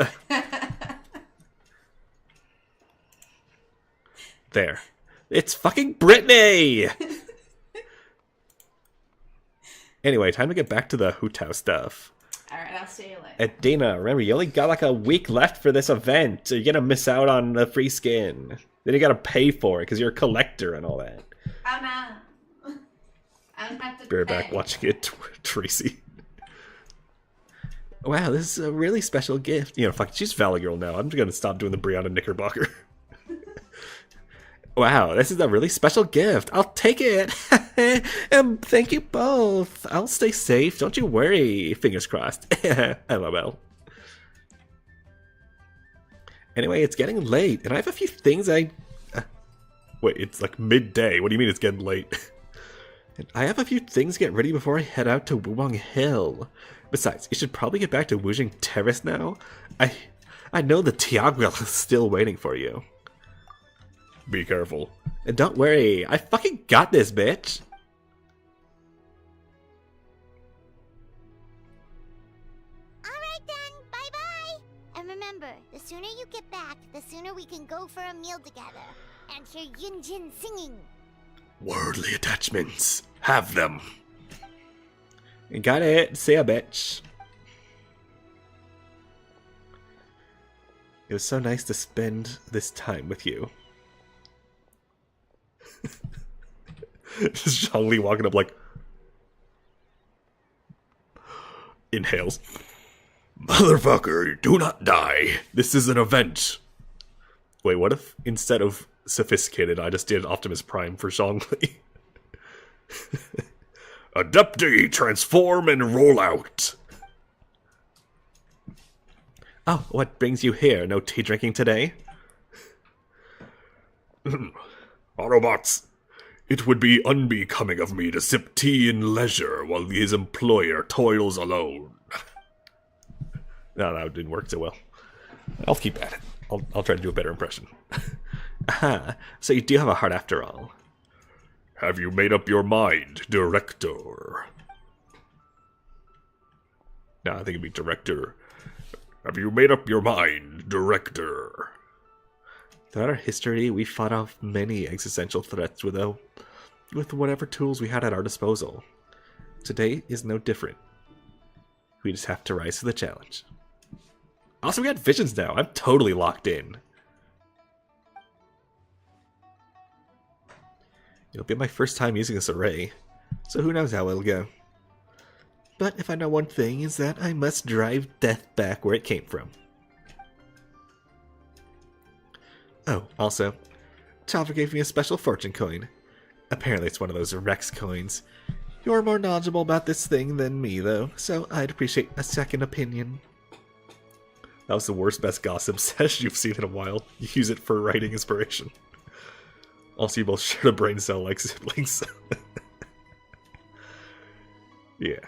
There. It's fucking Britney! Anyway, time to get back to the Hu Tao stuff. Alright, I'll see you later. Adina, remember, you only got like a week left for this event, so you're gonna miss out on the free skin. Then you gotta pay for it, because you're a collector and all that. Oh no. I don't have to Be right pay. back watching it, Tracy. Wow, this is a really special gift. You know, fuck, she's Valley Girl now. I'm just gonna stop doing the Brianna Knickerbocker. Wow, this is a really special gift. I'll take it. Thank you both. I'll stay safe. Don't you worry. Fingers crossed. LOL. Anyway, it's getting late, and I have a few things wait, it's like midday. What do you mean it's getting late? I have a few things to get ready before I head out to Wulong Hill. Besides, you should probably get back to Wujing Terrace now. I know the Tiagwell is still waiting for you. Be careful. And don't worry, I fucking got this, bitch. Alright then, bye-bye. And remember, the sooner you get back, the sooner we can go for a meal together. And hear Yunjin singing. Worldly attachments. Have them. You got it. See ya, bitch. It was so nice to spend this time with you. Just Zhongli walking up like... Inhales. Motherfucker, do not die. This is an event. Wait, what if instead of sophisticated, I just did Optimus Prime for Zhongli? Adepti, transform and roll out. Oh, what brings you here? No tea drinking today? Autobots, It would be unbecoming of me to sip tea in leisure while his employer toils alone. No, that didn't work so well. I'll keep at it. I'll try to do a better impression. Aha, so you do have a heart after all. Have you made up your mind, Director? No, I think it'd be Director. Have you made up your mind, Director? Throughout our history, we fought off many existential threats with whatever tools we had at our disposal. Today is no different. We just have to rise to the challenge. Also, we got visions now. I'm totally locked in. It'll be my first time using this array, so who knows how it'll go. But if I know one thing, is that I must drive death back where it came from. Oh, also, Chava gave me a special fortune coin. Apparently it's one of those Rex coins. You're more knowledgeable about this thing than me, though, so I'd appreciate a second opinion. That was the worst best gossip sesh you've seen in a while. You use it for writing inspiration. Also, you both shared a brain cell like siblings. Yeah.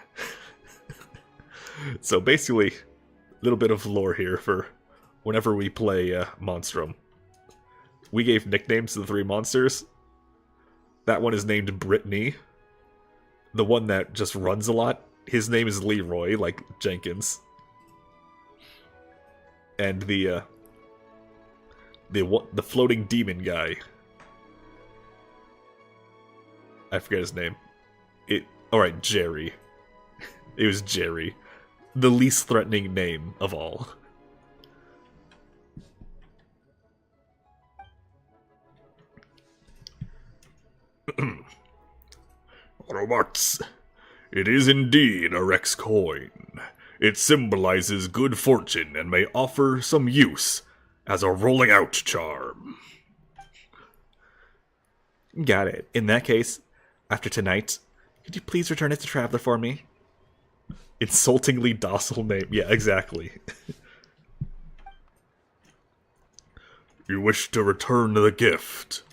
So basically, a little bit of lore here for whenever we play Monstrum. We gave nicknames to the 3 monsters. That one is named Brittany. The one that just runs a lot, his name is Leroy, like Jenkins. And the floating demon guy, I forget his name. Alright, Jerry. It was Jerry. The least threatening name of all. Autobots. It is indeed a Rex coin. It symbolizes good fortune and may offer some use as a rolling out charm. Got it. In that case, after tonight, could you please return it to Traveler for me? Insultingly docile name. Yeah, exactly. You wish to return the gift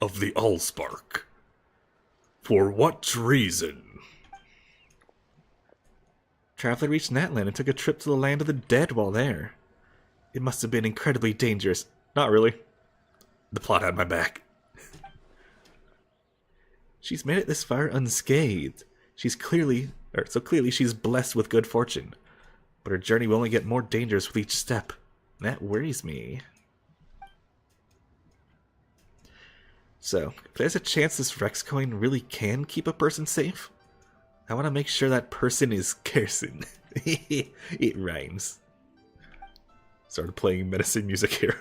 of the Allspark. For what reason? Traveler reached Natlan and took a trip to the land of the dead while there. It must have been incredibly dangerous. Not really. The plot had my back. She's made it this far unscathed. Clearly she's blessed with good fortune. But her journey will only get more dangerous with each step. That worries me. So, if there's a chance this Rex coin really can keep a person safe, I want to make sure that person is Kersen. It rhymes. Started playing menacing music here.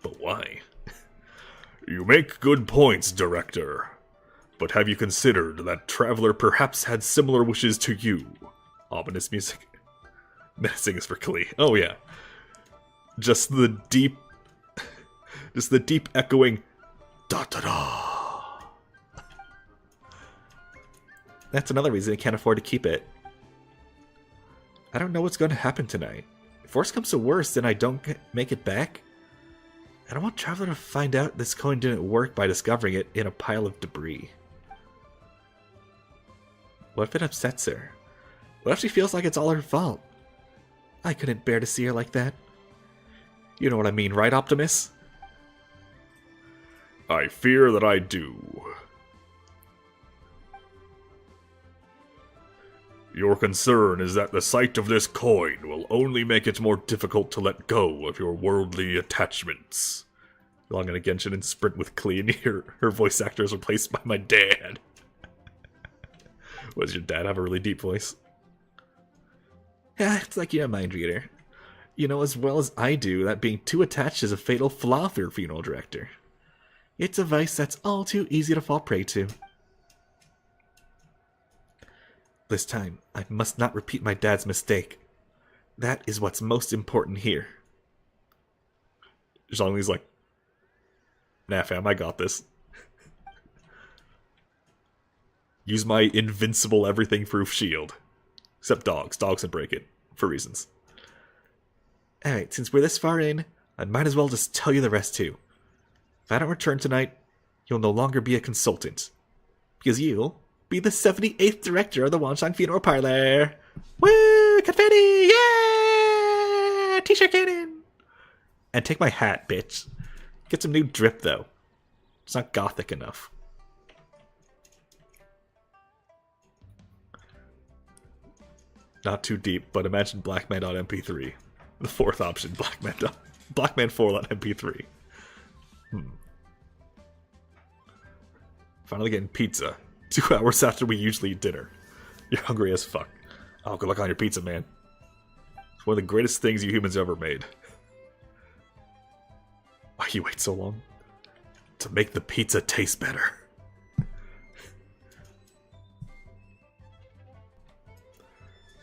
But why? You make good points, Director. But have you considered that Traveler perhaps had similar wishes to you? Ominous music. Menacing is for Klee. Oh yeah. Just the deep echoing da-da-da. That's another reason I can't afford to keep it. I don't know what's going to happen tonight. If worse comes to worse and I don't make it back, I don't want Traveler to find out this coin didn't work by discovering it in a pile of debris. What if it upsets her? What if she feels like it's all her fault? I couldn't bear to see her like that. You know what I mean, right, Optimus? I fear that I do. Your concern is that the sight of this coin will only make it more difficult to let go of your worldly attachments. Log in a Genshin and sprint with Klee, and her voice actor is replaced by my dad. Does your dad have a really deep voice? Yeah, it's like you're a mind reader. You know as well as I do that being too attached is a fatal flaw for your funeral director. It's a vice that's all too easy to fall prey to. This time, I must not repeat my dad's mistake. That is what's most important here. Zhongli's like, nah fam, I got this. Use my invincible everything-proof shield. Except dogs. Dogs can break it. For reasons. Alright, since we're this far in, I might as well just tell you the rest too. If I don't return tonight, You'll no longer be a consultant, because you'll be the 78th director of the Wanshang Funeral Parlor. Woo! Confetti! Yeah! T-shirt cannon! And take my hat, bitch. Get some new drip, though. It's not gothic enough. Not too deep, but imagine Blackman.mp3. The fourth option, Blackman 4.mp3. Finally getting pizza. 2 hours after we usually eat dinner. You're hungry as fuck. Oh, good luck on your pizza, man. It's one of the greatest things you humans ever made. Why you wait so long? To make the pizza taste better.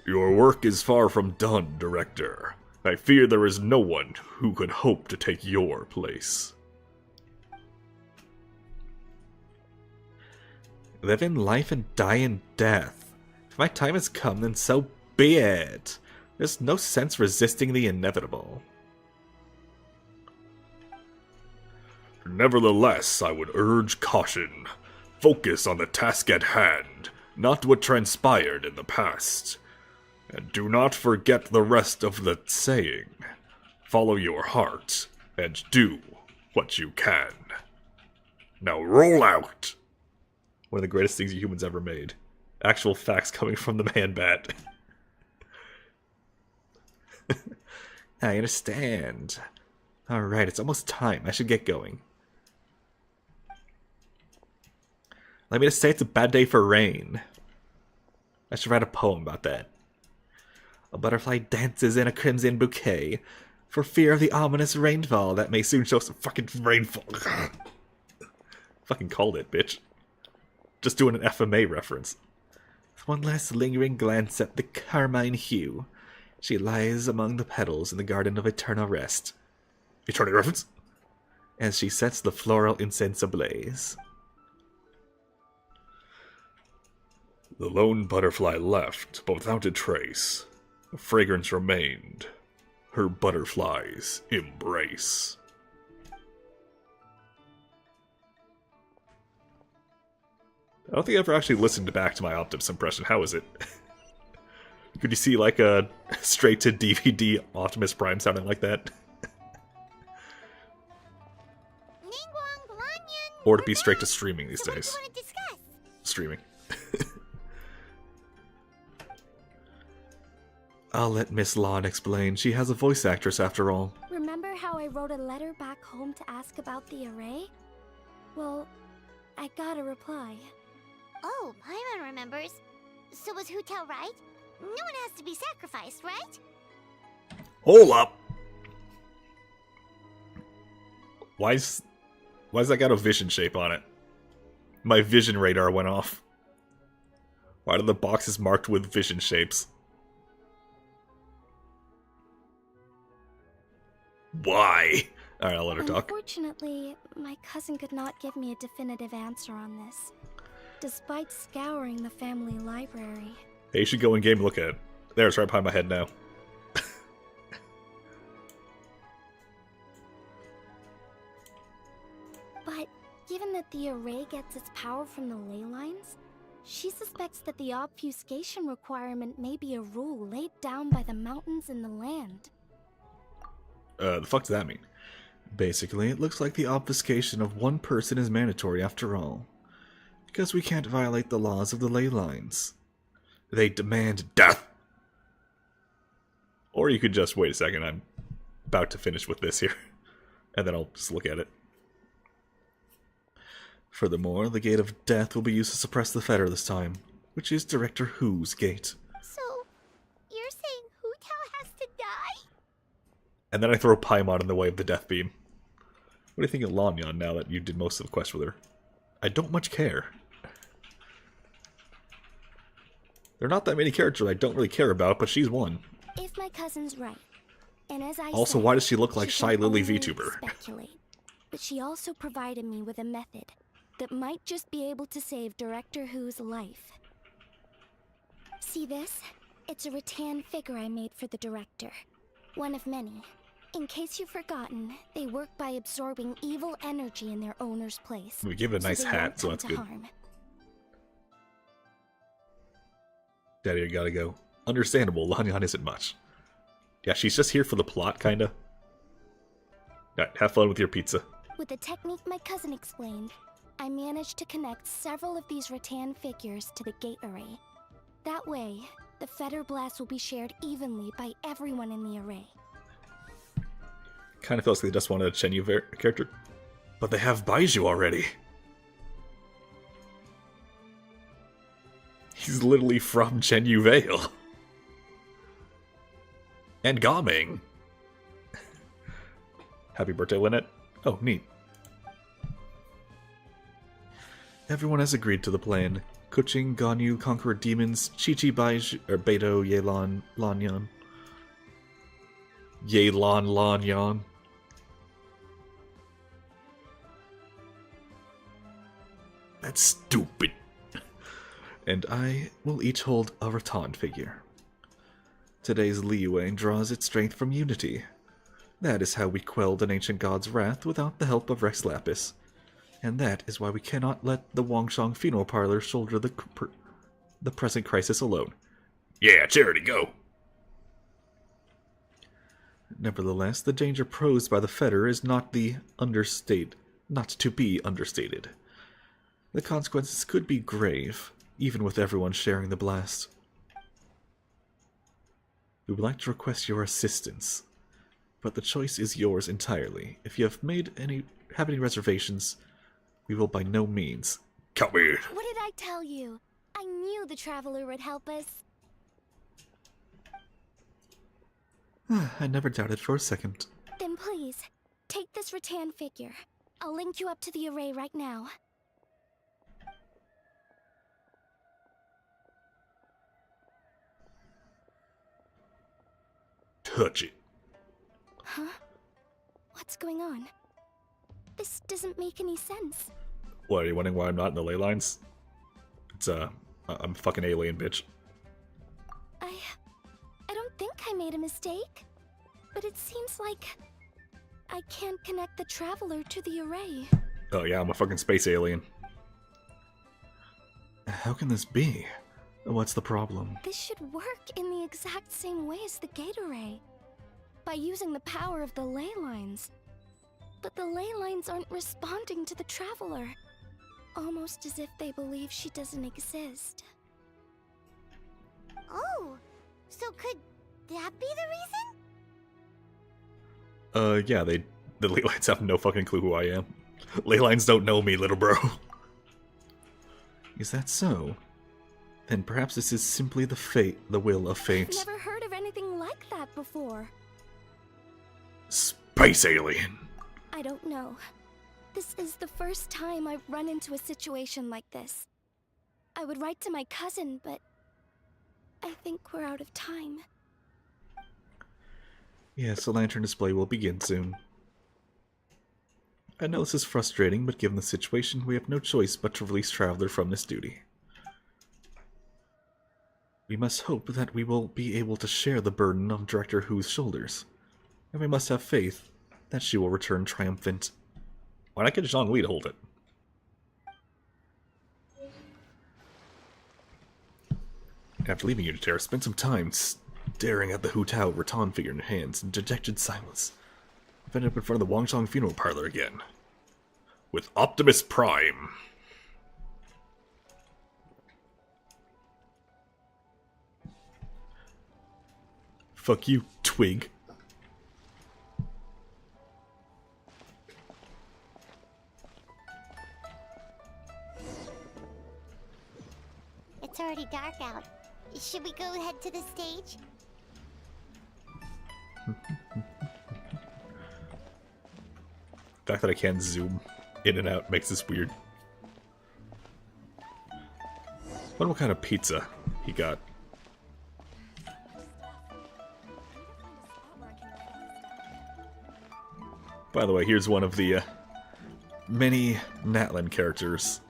Your work is far from done, Director. I fear there is no one who could hope to take your place. Live in life and die in death. If my time has come, then so be it. There's no sense resisting the inevitable. Nevertheless, I would urge caution. Focus on the task at hand, not what transpired in the past. And do not forget the rest of the saying. Follow your heart, and do what you can. Now roll out! One of the greatest things you humans ever made. Actual facts coming from the man-bat. I understand. Alright, it's almost time. I should get going. Let me just say it's a bad day for rain. I should write a poem about that. A butterfly dances in a crimson bouquet for fear of the ominous rainfall that may soon show some fucking rainfall. Fucking called it, bitch. Just doing an FMA reference. With one last lingering glance at the carmine hue, she lies among the petals in the garden of eternal rest. Eternal reference? As she sets the floral incense ablaze. The lone butterfly left, but without a trace. The fragrance remained. Her butterfly's embrace. I don't think I ever actually listened back to my Optimus impression. How is it? Could you see like a straight to DVD Optimus Prime sounding like that? Or to be straight to streaming these days. Streaming. I'll let Miss Lawn explain. She has a voice actress after all. Remember how I wrote a letter back home to ask about the array? Well, I got a reply. Oh, Paimon remembers. So was Hu Tao right? No one has to be sacrificed, right? Hold up! Why's that got a vision shape on it? My vision radar went off. Why are the boxes marked with vision shapes? Why? Alright, I'll let her talk. Unfortunately, my cousin could not give me a definitive answer on this, despite scouring the family library. Hey, you should go in game and look at it. There, it's right behind my head now. But given that the array gets its power from the ley lines, she suspects that the obfuscation requirement may be a rule laid down by the mountains and the land. The fuck does that mean? Basically, it looks like the obfuscation of one person is mandatory after all. Because we can't violate the laws of the ley lines. They demand death! Or you could just, wait a second, I'm about to finish with this here. And then I'll just look at it. Furthermore, the Gate of Death will be used to suppress the Fetter this time, which is Director Who's gate. So, you're saying Hu Tao has to die? And then I throw Paimon in the way of the Death Beam. What do you think of Lanyan now that you did most of the quest with her? I don't much care. There are not that many characters I don't really care about, but she's one. If my cousin's right, and as I Also, said, why does she look like she Shy can Lily only VTuber? Speculate. But she also provided me with a method that might just be able to save Director Who's life. See this? It's a rattan figure I made for the director. One of many. In case you've forgotten, they work by absorbing evil energy in their owner's place. We give it a nice they hat, won't so come that's to good. harm. Daddy, I gotta go. Understandable, Lanyan isn't much. Yeah, she's just here for the plot, kinda. Alright, have fun with your pizza. With the technique my cousin explained, I managed to connect several of these rattan figures to the gate array. That way, the Fetter Blast will be shared evenly by everyone in the array. Kinda feels like they just wanted a Chenyu character. But they have Baiju already. He's literally from Chenyu Vale. And Gaming. Happy birthday, Lynette. Oh, neat. Everyone has agreed to the plan. Kuching, Ganyu, Conqueror Demons, Chi-Chi, Baiju, or Beidou, Yelan, Lanyan. Yelan, Lanyan. That's stupid. And I will each hold a rattan figure. Today's Liyue draws its strength from unity. That is how we quelled an ancient god's wrath without the help of Rex Lapis. And that is why we cannot let the Wangshang funeral parlor shoulder the present crisis alone. Yeah, Charity, go! Nevertheless, the danger posed by the Fetter is not to be understated. The consequences could be grave, even with everyone sharing the blast. We would like to request your assistance, but the choice is yours entirely. If you have any reservations, we will by no means. Come here. What did I tell you? I knew the Traveler would help us. I never doubted for a second. Then please, take this rattan figure. I'll link you up to the array right now. Touch it. Huh? What's going on? This doesn't make any sense. What, are you wondering why I'm not in the ley lines? It's, I'm a fucking alien, bitch. I don't think I made a mistake. But it seems like I can't connect the Traveler to the array. Oh yeah, I'm a fucking space alien. How can this be? What's the problem? This should work in the exact same way as the gate array. By using the power of the ley lines. But the ley lines aren't responding to the Traveler. Almost as if they believe she doesn't exist. Oh, so could that be the reason? Yeah, the ley lines have no fucking clue who I am. Ley lines don't know me, little bro. Is that so? Then perhaps this is simply the will of fate. I've never heard of anything like that before. Space alien. I don't know. This is the first time I've run into a situation like this. I would write to my cousin, but I think we're out of time. Yes, the lantern display will begin soon. I know this is frustrating, but given the situation, we have no choice but to release Traveler from this duty. We must hope that we will be able to share the burden on Director Hu's shoulders, and we must have faith that she will return triumphant. Why not get Zhongli to hold it? After leaving Unitera, spend some time staring at the Hu Tao rattan figure in your hands in dejected silence. I've ended up in front of the Wangshang funeral parlor again. With Optimus Prime. Fuck you, twig. It's already dark out. Should we go head to the stage? The fact that I can zoom in and out makes this weird. Wonder what kind of pizza he got. By the way, here's one of the many Natlan characters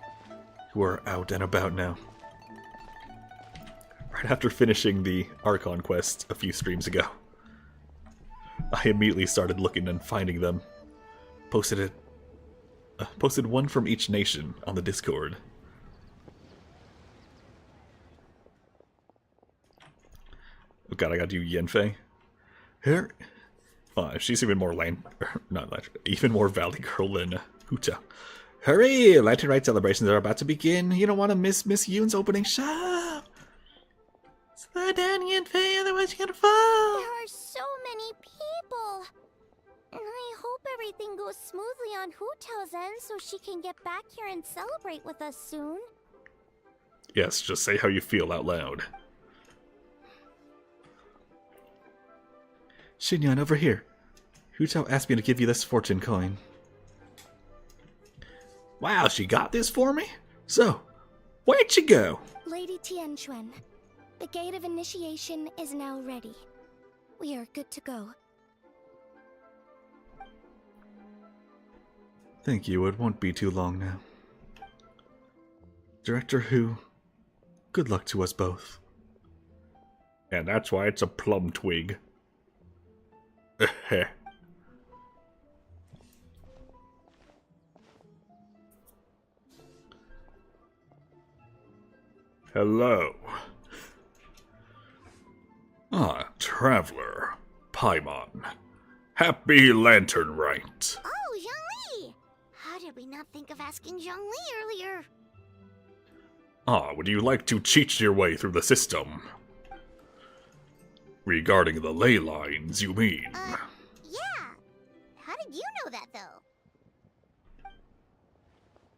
who are out and about now. Right after finishing the Archon quest a few streams ago. I immediately started looking and finding them. Posted one from each nation on the Discord. Oh god, I gotta do Yenfei. Her, she's even more even more Valley Girl than Huta. Hurry! Lantern Rite celebrations are about to begin. You don't want to miss Miss Yoon's opening shot. Slow down, Yenfei, otherwise you're gonna fall. There are so many people. And I hope everything goes smoothly on Hutao's end so she can get back here and celebrate with us soon. Yes, just say how you feel out loud. Xinyan, over here. Hutao asked me to give you this fortune coin. Wow, she got this for me? So, where'd you go? Lady Tianquan, the Gate of Initiation is now ready. We are good to go. Thank you, it won't be too long now. Director Hu, good luck to us both. And that's why it's a plum twig. Hello. Ah, Traveler. Paimon. Happy Lantern Rite. Oh, Zhongli! How did we not think of asking Zhongli earlier? Ah, would you like to cheat your way through the system? Regarding the ley lines, you mean? Yeah. How did you know that, though?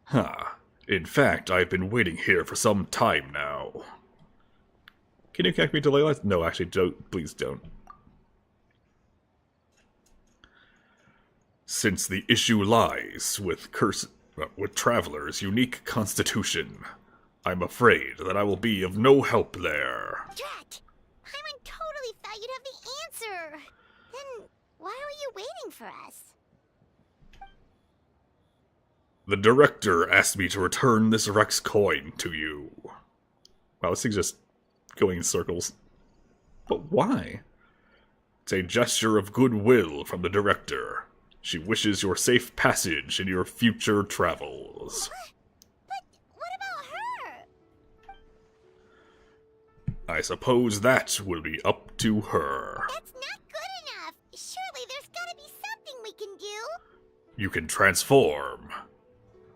Huh. In fact, I've been waiting here for some time now. Can you connect me to ley lines? No, actually, don't. Please don't. Since the issue lies with Traveler's unique constitution, I'm afraid that I will be of no help there. Drat! Paimon totally thought you'd have the answer! Then why were you waiting for us? The director asked me to return this Rex coin to you. Wow, this thing's just going in circles. But why? It's a gesture of goodwill from the director. She wishes your safe passage in your future travels. But what about her? I suppose that will be up to her. That's not good enough! Surely there's gotta be something we can do! You can transform.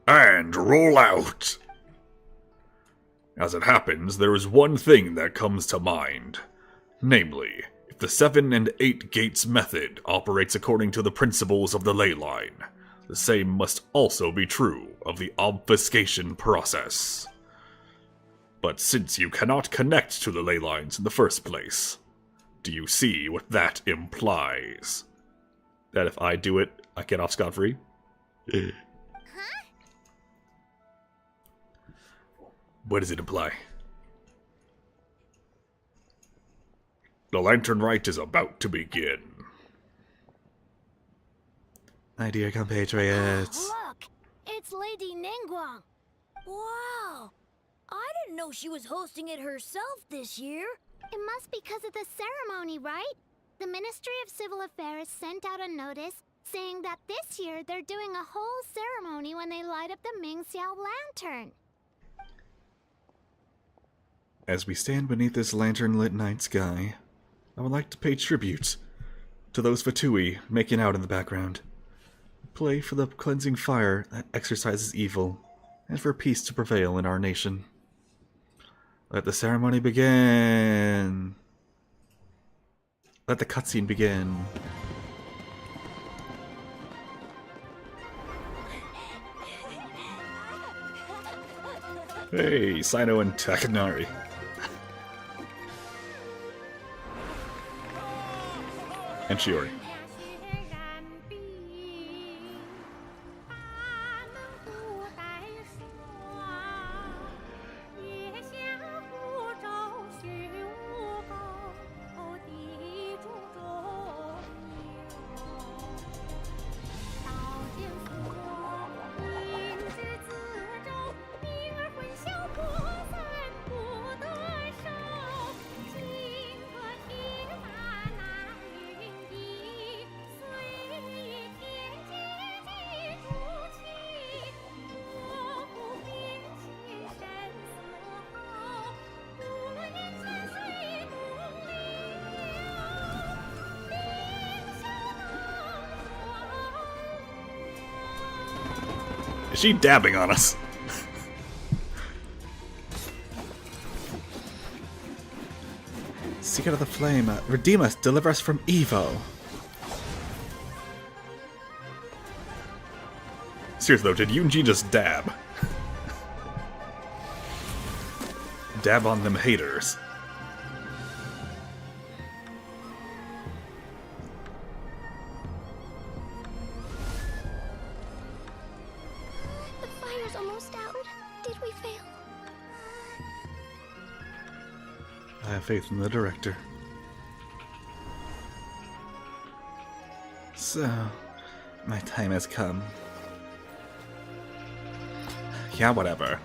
And roll out! As it happens, there is one thing that comes to mind. Namely, if the 7 and 8 gates method operates according to the principles of the ley line, the same must also be true of the obfuscation process. But since you cannot connect to the ley lines in the first place, do you see what that implies? That if I do it, I get off scot-free? Huh? What does it imply? The Lantern Rite is about to begin. My dear compatriots. Look! It's Lady Ningguang! Wow! I didn't know she was hosting it herself this year. It must be because of the ceremony, right? The Ministry of Civil Affairs sent out a notice saying that this year they're doing a whole ceremony when they light up the Mingxiao lantern. As we stand beneath this lantern-lit night sky, I would like to pay tribute to those Fatui making out in the background. Pray for the cleansing fire that exorcises evil, and for peace to prevail in our nation. Let the ceremony begin! Let the cutscene begin. Hey, Sino and Takanari. And Shiori. she dabbing on us? Secret of the Flame, redeem us, deliver us from evil. Seriously though, did Yunji just dab? Dab on them haters. The fire's almost out. Did we fail? I have faith in the director. So, my time has come. Yeah, whatever.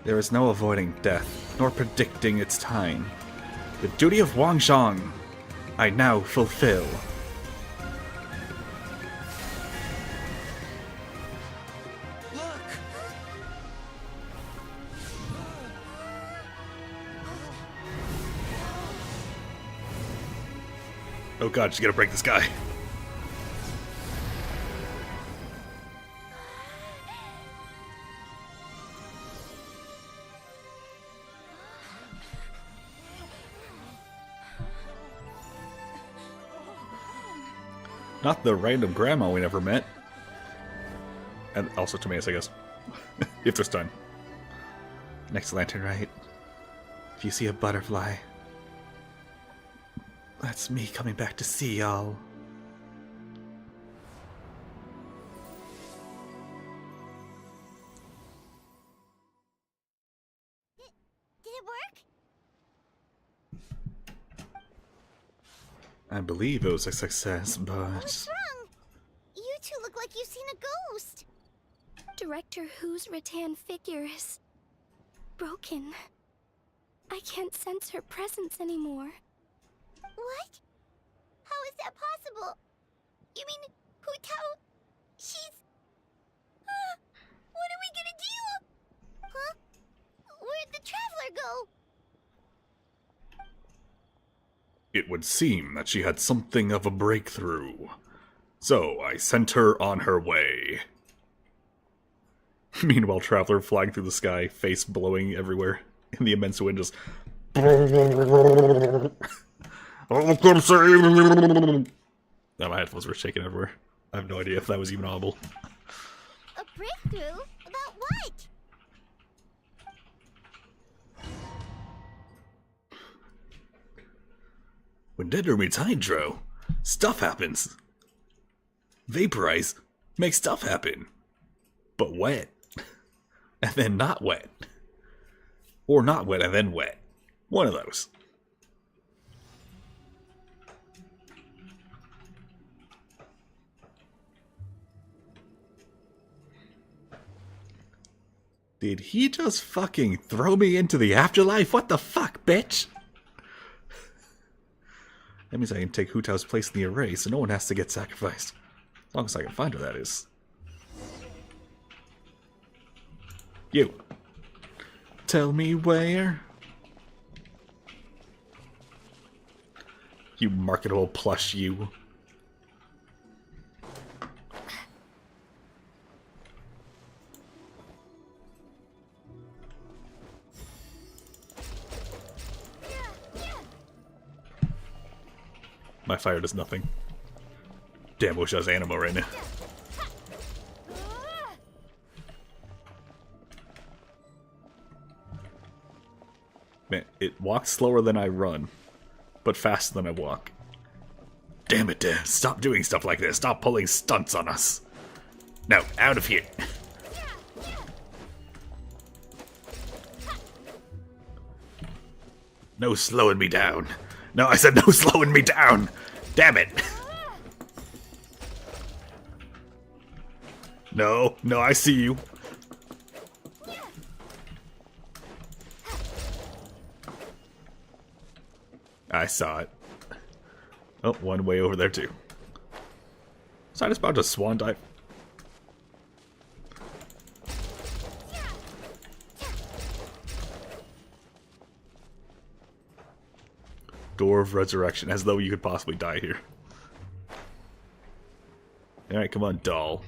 There is no avoiding death, nor predicting its time. The duty of Wangzhong, I now fulfill. Oh god, she's gonna break this guy. Not the random grandma we never met. And also Timaeus, I guess. If there's time. Next lantern, right? If you see a butterfly, that's me coming back to see y'all. Did it work? I believe it was a success, but... What's wrong? You two look like you've seen a ghost. Director Hu's rattan figure is broken. I can't sense her presence anymore. What? How is that possible? You mean Hu Tao? She's... what are we gonna do? Huh? Where'd the traveler go? It would seem that she had something of a breakthrough. So I sent her on her way. Meanwhile, Traveler flying through the sky, face blowing everywhere in the immense wind, just... Oh, come save me! Now my headphones were shaking everywhere. I have no idea if that was even audible. A breakthrough? About what? When Dender meets Hydro, stuff happens. Vaporize makes stuff happen. But wet. And then not wet. Or not wet and then wet. One of those. Did he just fucking throw me into the afterlife? What the fuck, bitch? That means I can take Hu Tao's place in the array, so no one has to get sacrificed. As long as I can find her, that is. You. Tell me where? You marketable plush, you. My fire does nothing. Damn, wish I was Animo right now. Man, it walks slower than I run, but faster than I walk. Damn it, Dad. Stop doing stuff like this. Stop pulling stunts on us. No, out of here. No slowing me down. No, I said no slowing me down. Damn it. No, no, I see you. I saw it. Oh, one way over there too. So I just about to swan dive. Door of Resurrection, as though you could possibly die here. Alright, come on, doll.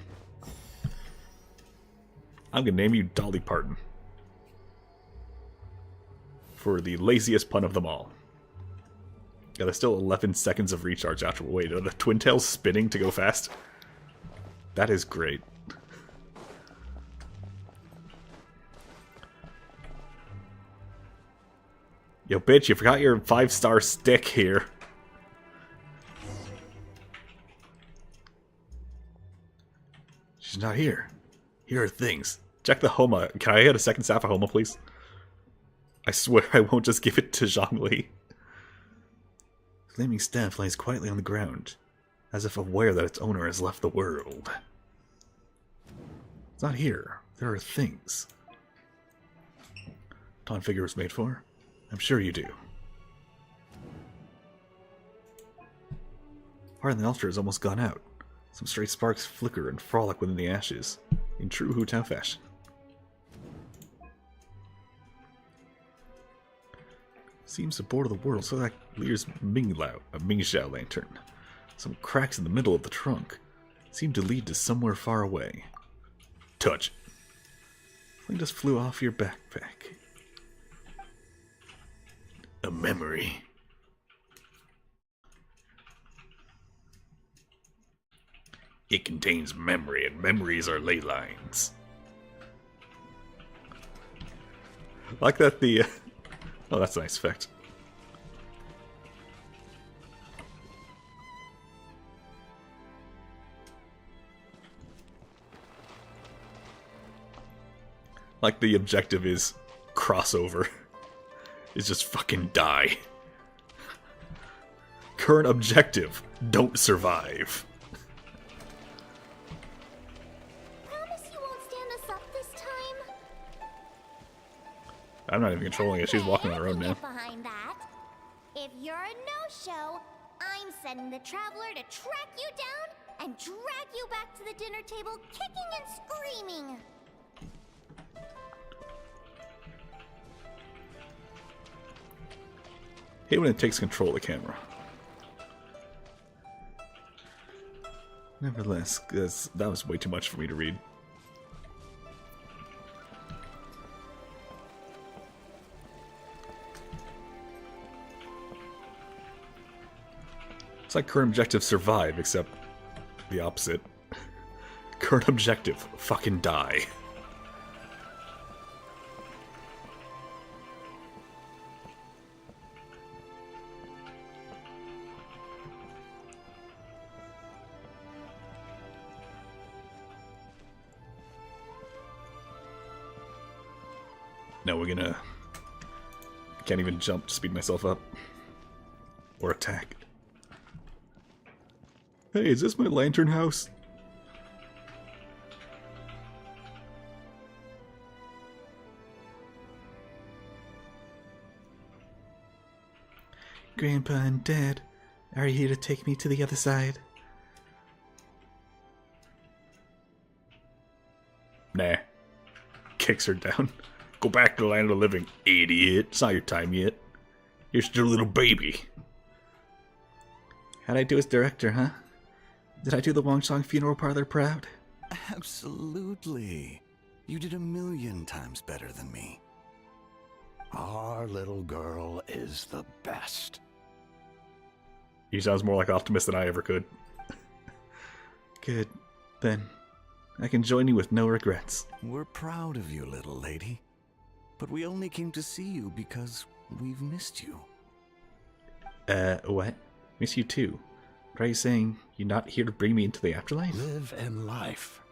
I'm gonna name you Dolly Parton. For the laziest pun of them all. Yeah, there's still 11 seconds of recharge after. Wait, are the twin tails spinning to go fast? That is great. Yo, bitch, you forgot your 5-star stick here. She's not here. Here are things. Check the Homa. Can I get a second staff of Homa, please? I swear I won't just give it to Zhongli. The flaming staff lies quietly on the ground, as if aware that its owner has left the world. It's not here. There are things. Dawn figure was made for? I'm sure you do. Fire in the altar has almost gone out. Some stray sparks flicker and frolic within the ashes, in true Hu Tao fashion. Seems to border the world, so that Lear's Mingxiao lantern. Some cracks in the middle of the trunk seem to lead to somewhere far away. Touch. Something just flew off your backpack. A memory. It contains memory, and memories are ley lines. Like that the... Oh, that's a nice effect. Like the objective is crossover. Is just fucking die. Current objective, don't survive. Promise you won't stand us up this time? I'm not even controlling it, she's walking on her own now. Behind that. If you're a no-show, I'm sending the Traveler to track you down and drag you back to the dinner table kicking and screaming. Hate when it takes control of the camera. Nevertheless, that was way too much for me to read. It's like current objective survive, except the opposite. Current objective, fucking die. Now we're gonna... I can't even jump to speed myself up. Or attack. Hey, is this my lantern house? Grandpa and Dad, are you here to take me to the other side? Nah. Kicks her down. Go back to the land of the living, idiot. It's not your time yet. You're still a little baby. How'd I do as director, huh? Did I do the Wongsong Funeral Parlor proud? Absolutely. You did 1,000,000 times better than me. Our little girl is the best. He sounds more like Optimus than I ever could. Good. Then, I can join you with no regrets. We're proud of you, little lady. But we only came to see you because we've missed you. What? Miss you too. But are you saying you're not here to bring me into the afterlife? Live in life,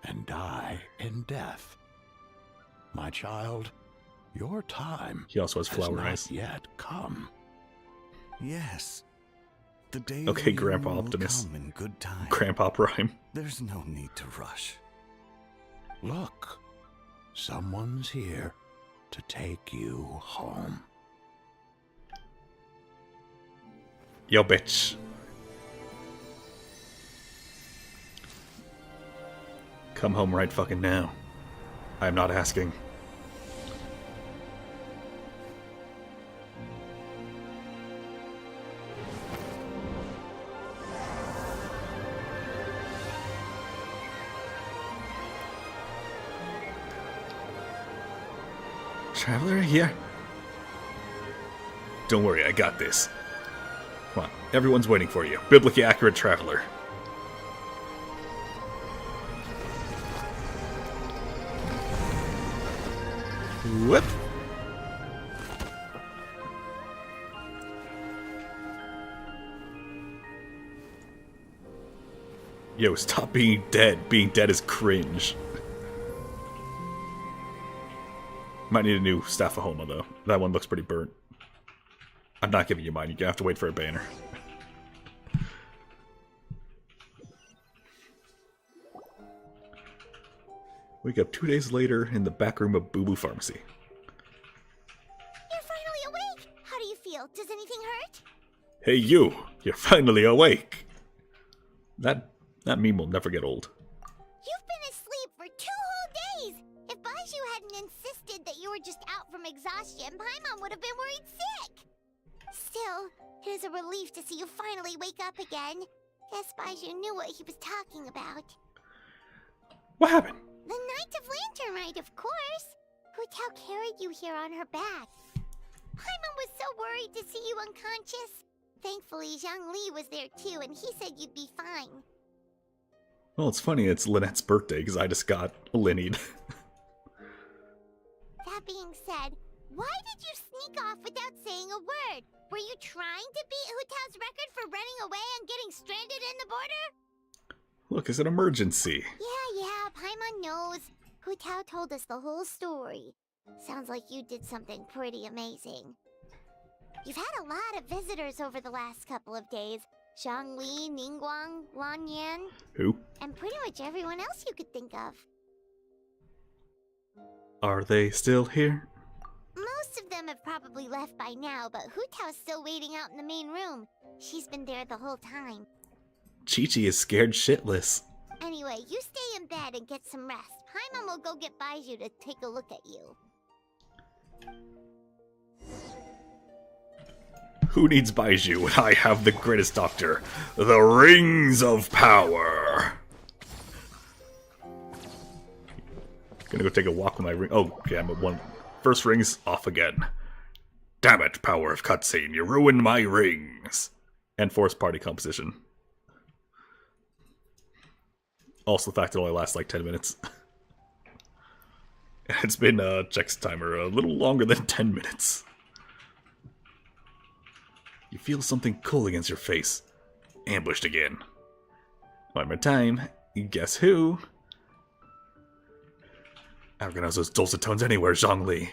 and die in death. My child, your time He also has flower has eyes. not yet come. Yes. The day Okay, you Grandpa will Optimus. come in good time. Grandpa Prime. There's no need to rush. Look, someone's here to take you home. Yo, bitch. Come home right fucking now. I'm not asking. Traveler, here. Don't worry, I got this. Come on, everyone's waiting for you. Biblically accurate traveler. Whoop. Yo, stop being dead. Being dead is cringe. Might need a new Staphahoma, though. That one looks pretty burnt. I'm not giving you mine. You're gonna have to wait for a banner. Wake up 2 days later in the back room of Boo Boo Pharmacy. You're finally awake! How do you feel? Does anything hurt? Hey you! You're finally awake! That meme will never get old. You've been asleep for 2 whole days! If Baiju hadn't insisted that you were just out from exhaustion, Paimon would have been worried sick! Still, it is a relief to see you finally wake up again. Guess Baiju knew what he was talking about. What happened? The Night of Lantern Rite, of course! Hu Tao carried you here on her back. Paimon was so worried to see you unconscious. Thankfully, Zhang Li was there too, and he said you'd be fine. Well, it's funny, it's Lynette's birthday, because I just got Linnied. That being said, why did you sneak off without saying a word? Were you trying to beat Hu Tao's record for running away and getting stranded in the border? Look, it's an emergency. Yeah, Paimon knows. Hu Tao told us the whole story. Sounds like you did something pretty amazing. You've had a lot of visitors over the last couple of days. Zhangli, Ningguang, Lan Yan. Who? And pretty much everyone else you could think of. Are they still here? Most of them have probably left by now, but Hu Tao's still waiting out in the main room. She's been there the whole time. Chi-Chi is scared shitless. Anyway, you stay in bed and get some rest. Paimon will go get Baiju to take a look at you. Who needs Baiju when I have the greatest doctor? The Rings of Power! Gonna go take a walk with my ring. Oh, okay, I'm at one. First ring's off again. Damn it, power of cutscene, you ruined my rings! And forced party composition. Also the fact it only lasts like 10 minutes. It's been, checks timer, a little longer than 10 minutes. You feel something cool against your face. Ambushed again. One more time. Guess who? I recognize those dulcet tones anywhere, Zhangli.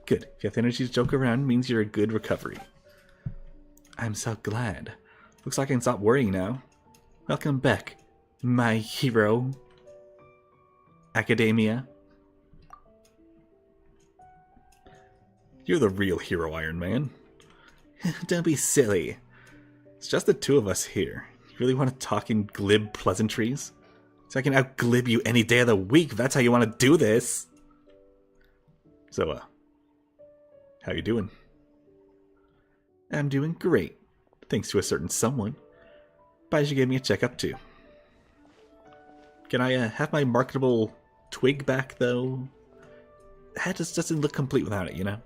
Good. If you have the energy to joke around, means you're a good recovery. I'm so glad. Looks like I can stop worrying now. Welcome back, my hero. Academia. You're the real hero, Iron Man. Don't be silly. It's just the two of us here. You really want to talk in glib pleasantries? So I can out-glib you any day of the week if that's how you want to do this. So, how you doing? I'm doing great. Thanks to a certain someone. Baiju gave me a checkup too. Can I have my marketable twig back, though? The head just doesn't look complete without it, you know?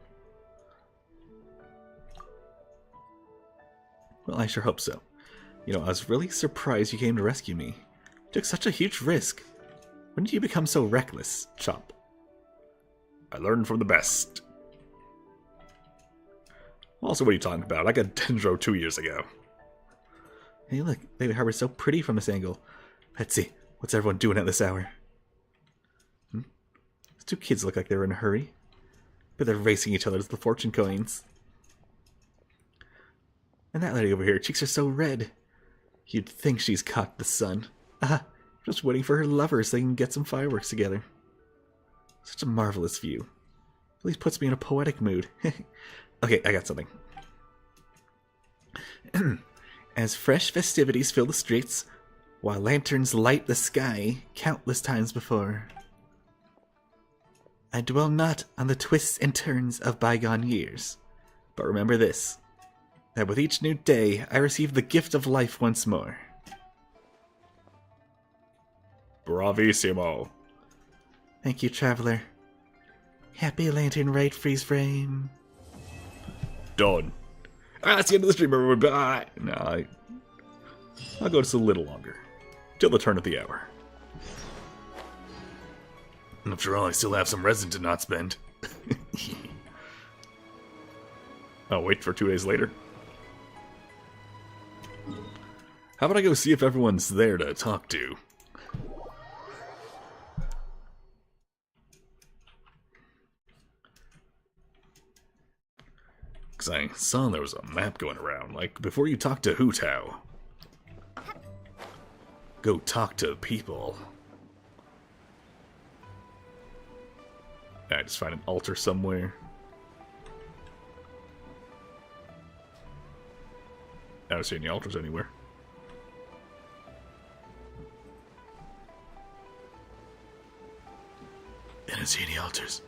Well, I sure hope so. You know, I was really surprised you came to rescue me. You took such a huge risk. When did you become so reckless, Chop? I learned from the best. Also, what are you talking about? I got Dendro 2 years ago. Hey, look, Baby Harbor's so pretty from this angle. Let's see, what's everyone doing at this hour? Those two kids look like they're in a hurry. But they're racing each other to the fortune coins. And that lady over here, cheeks are so red. You'd think she's caught the sun. Just waiting for her lover so they can get some fireworks together. Such a marvelous view. At least puts me in a poetic mood. Okay, I got something. As fresh festivities fill the streets, while lanterns light the sky countless times before. I dwell not on the twists and turns of bygone years, but remember this, that with each new day I receive the gift of life once more. Bravissimo. Thank you, Traveler. Happy Lantern Right freeze frame. Done. Ah, that's the end of the stream, everyone. Bye. No, I'll go just a little longer. Till the turn of the hour. After all, I still have some resin to not spend. I'll wait for 2 days later. How about I go see if everyone's there to talk to? Because I saw there was a map going around, like, before you talk to Hu Tao. Go talk to people. I just find an altar somewhere. I don't see any altars anywhere. I don't see any altars.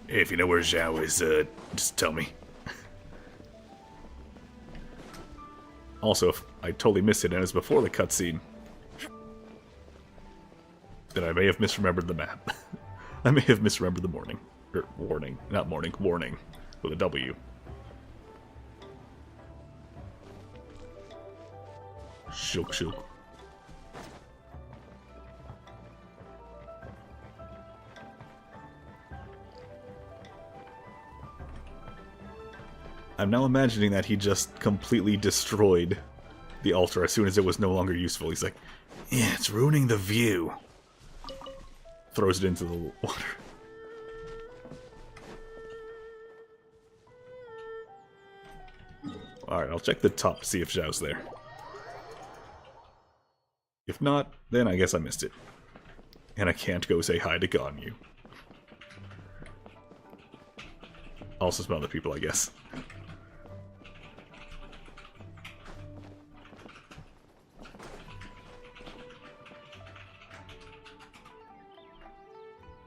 Hey, if you know where Zhao is, just tell me. Also, if I totally missed it and it was before the cutscene, then I may have misremembered the map. I may have misremembered the morning. Or warning. Not morning, warning. With a W. Shulk shulk. I'm now imagining that he just completely destroyed the altar as soon as it was no longer useful. He's like, yeah, it's ruining the view. Throws it into the water. Alright, I'll check the top to see if Zhao's there. If not, then I guess I missed it. And I can't go say hi to Ganyu. Also some other people, I guess.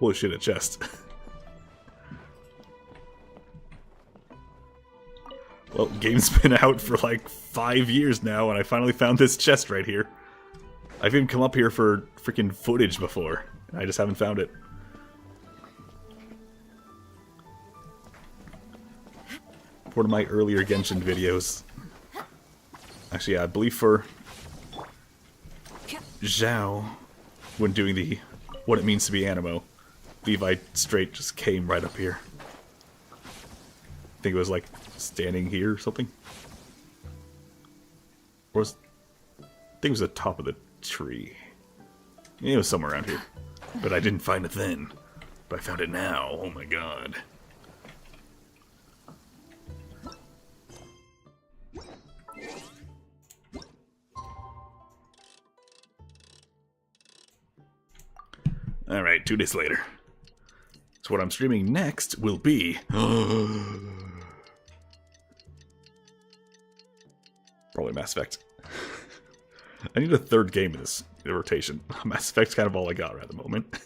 Holy shit, a chest. Well, game's been out for like 5 years now, and I finally found this chest right here. I've even come up here for freaking footage before, and I just haven't found it. One of my earlier Genshin videos. Actually, yeah, I believe for Zhao, when doing the what it means to be Animo, Levi straight just came right up here. I think it was like standing here or something. Or was, I think it was the top of the tree. It was somewhere around here. But I didn't find it then. But I found it now. Oh my god. Alright, 2 days later. So what I'm streaming next will be... probably Mass Effect. I need a third game in this rotation. Mass Effect's kind of all I got right at the moment.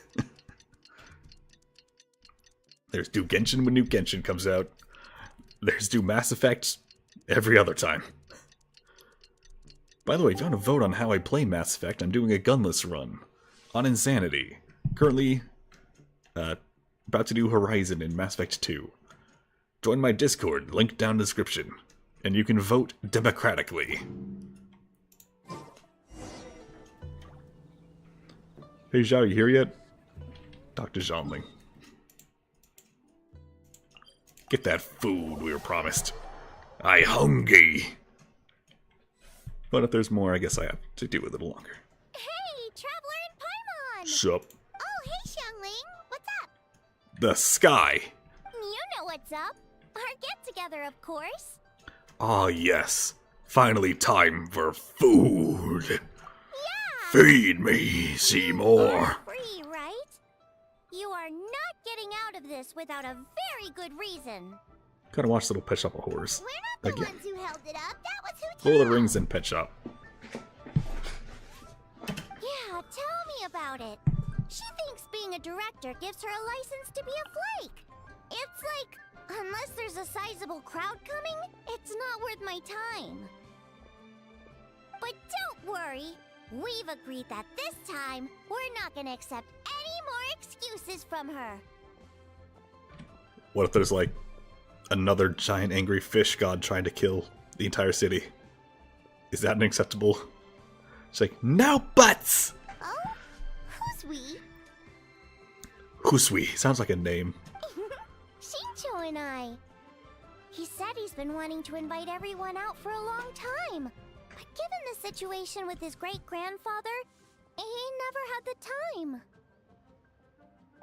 There's Do Genshin when New Genshin comes out. There's Do Mass Effect every other time. By the way, if you want to vote on how I play Mass Effect, I'm doing a gunless run on Insanity. Currently, about to do Horizon in Mass Effect 2. Join my Discord, link down in the description, and you can vote democratically. Hey Zhao, you here yet? Talk to Zhongling. Get that food we were promised. I hungry. But if there's more, I guess I have to do a little longer. Hey, Traveler and Paimon! Sup? Oh, hey, Xiangling. What's up? The sky! You know what's up. Our get-together, of course. Ah yes. Finally time for food. Yeah! Feed me, Seymour. Free, right? You are not getting out of this without a very good reason. Gotta watch Little Pet Shop of Horrors. We're not the Again. ones who held it up. That was who Lord of the Rings and Pet Shop. Yeah, tell me about it. She thinks being a director gives her a license to be a flake. It's like, unless there's a sizable crowd coming, it's not worth my time. But don't worry. We've agreed that this time, we're not gonna accept any more excuses from her. What if there's like another giant angry fish god trying to kill the entire city? Is that unacceptable? It's like, no buts! Oh? Who's we? Husui. Sounds like a name. Shincho and I. He said he's been wanting to invite everyone out for a long time. But given the situation with his great-grandfather, he never had the time.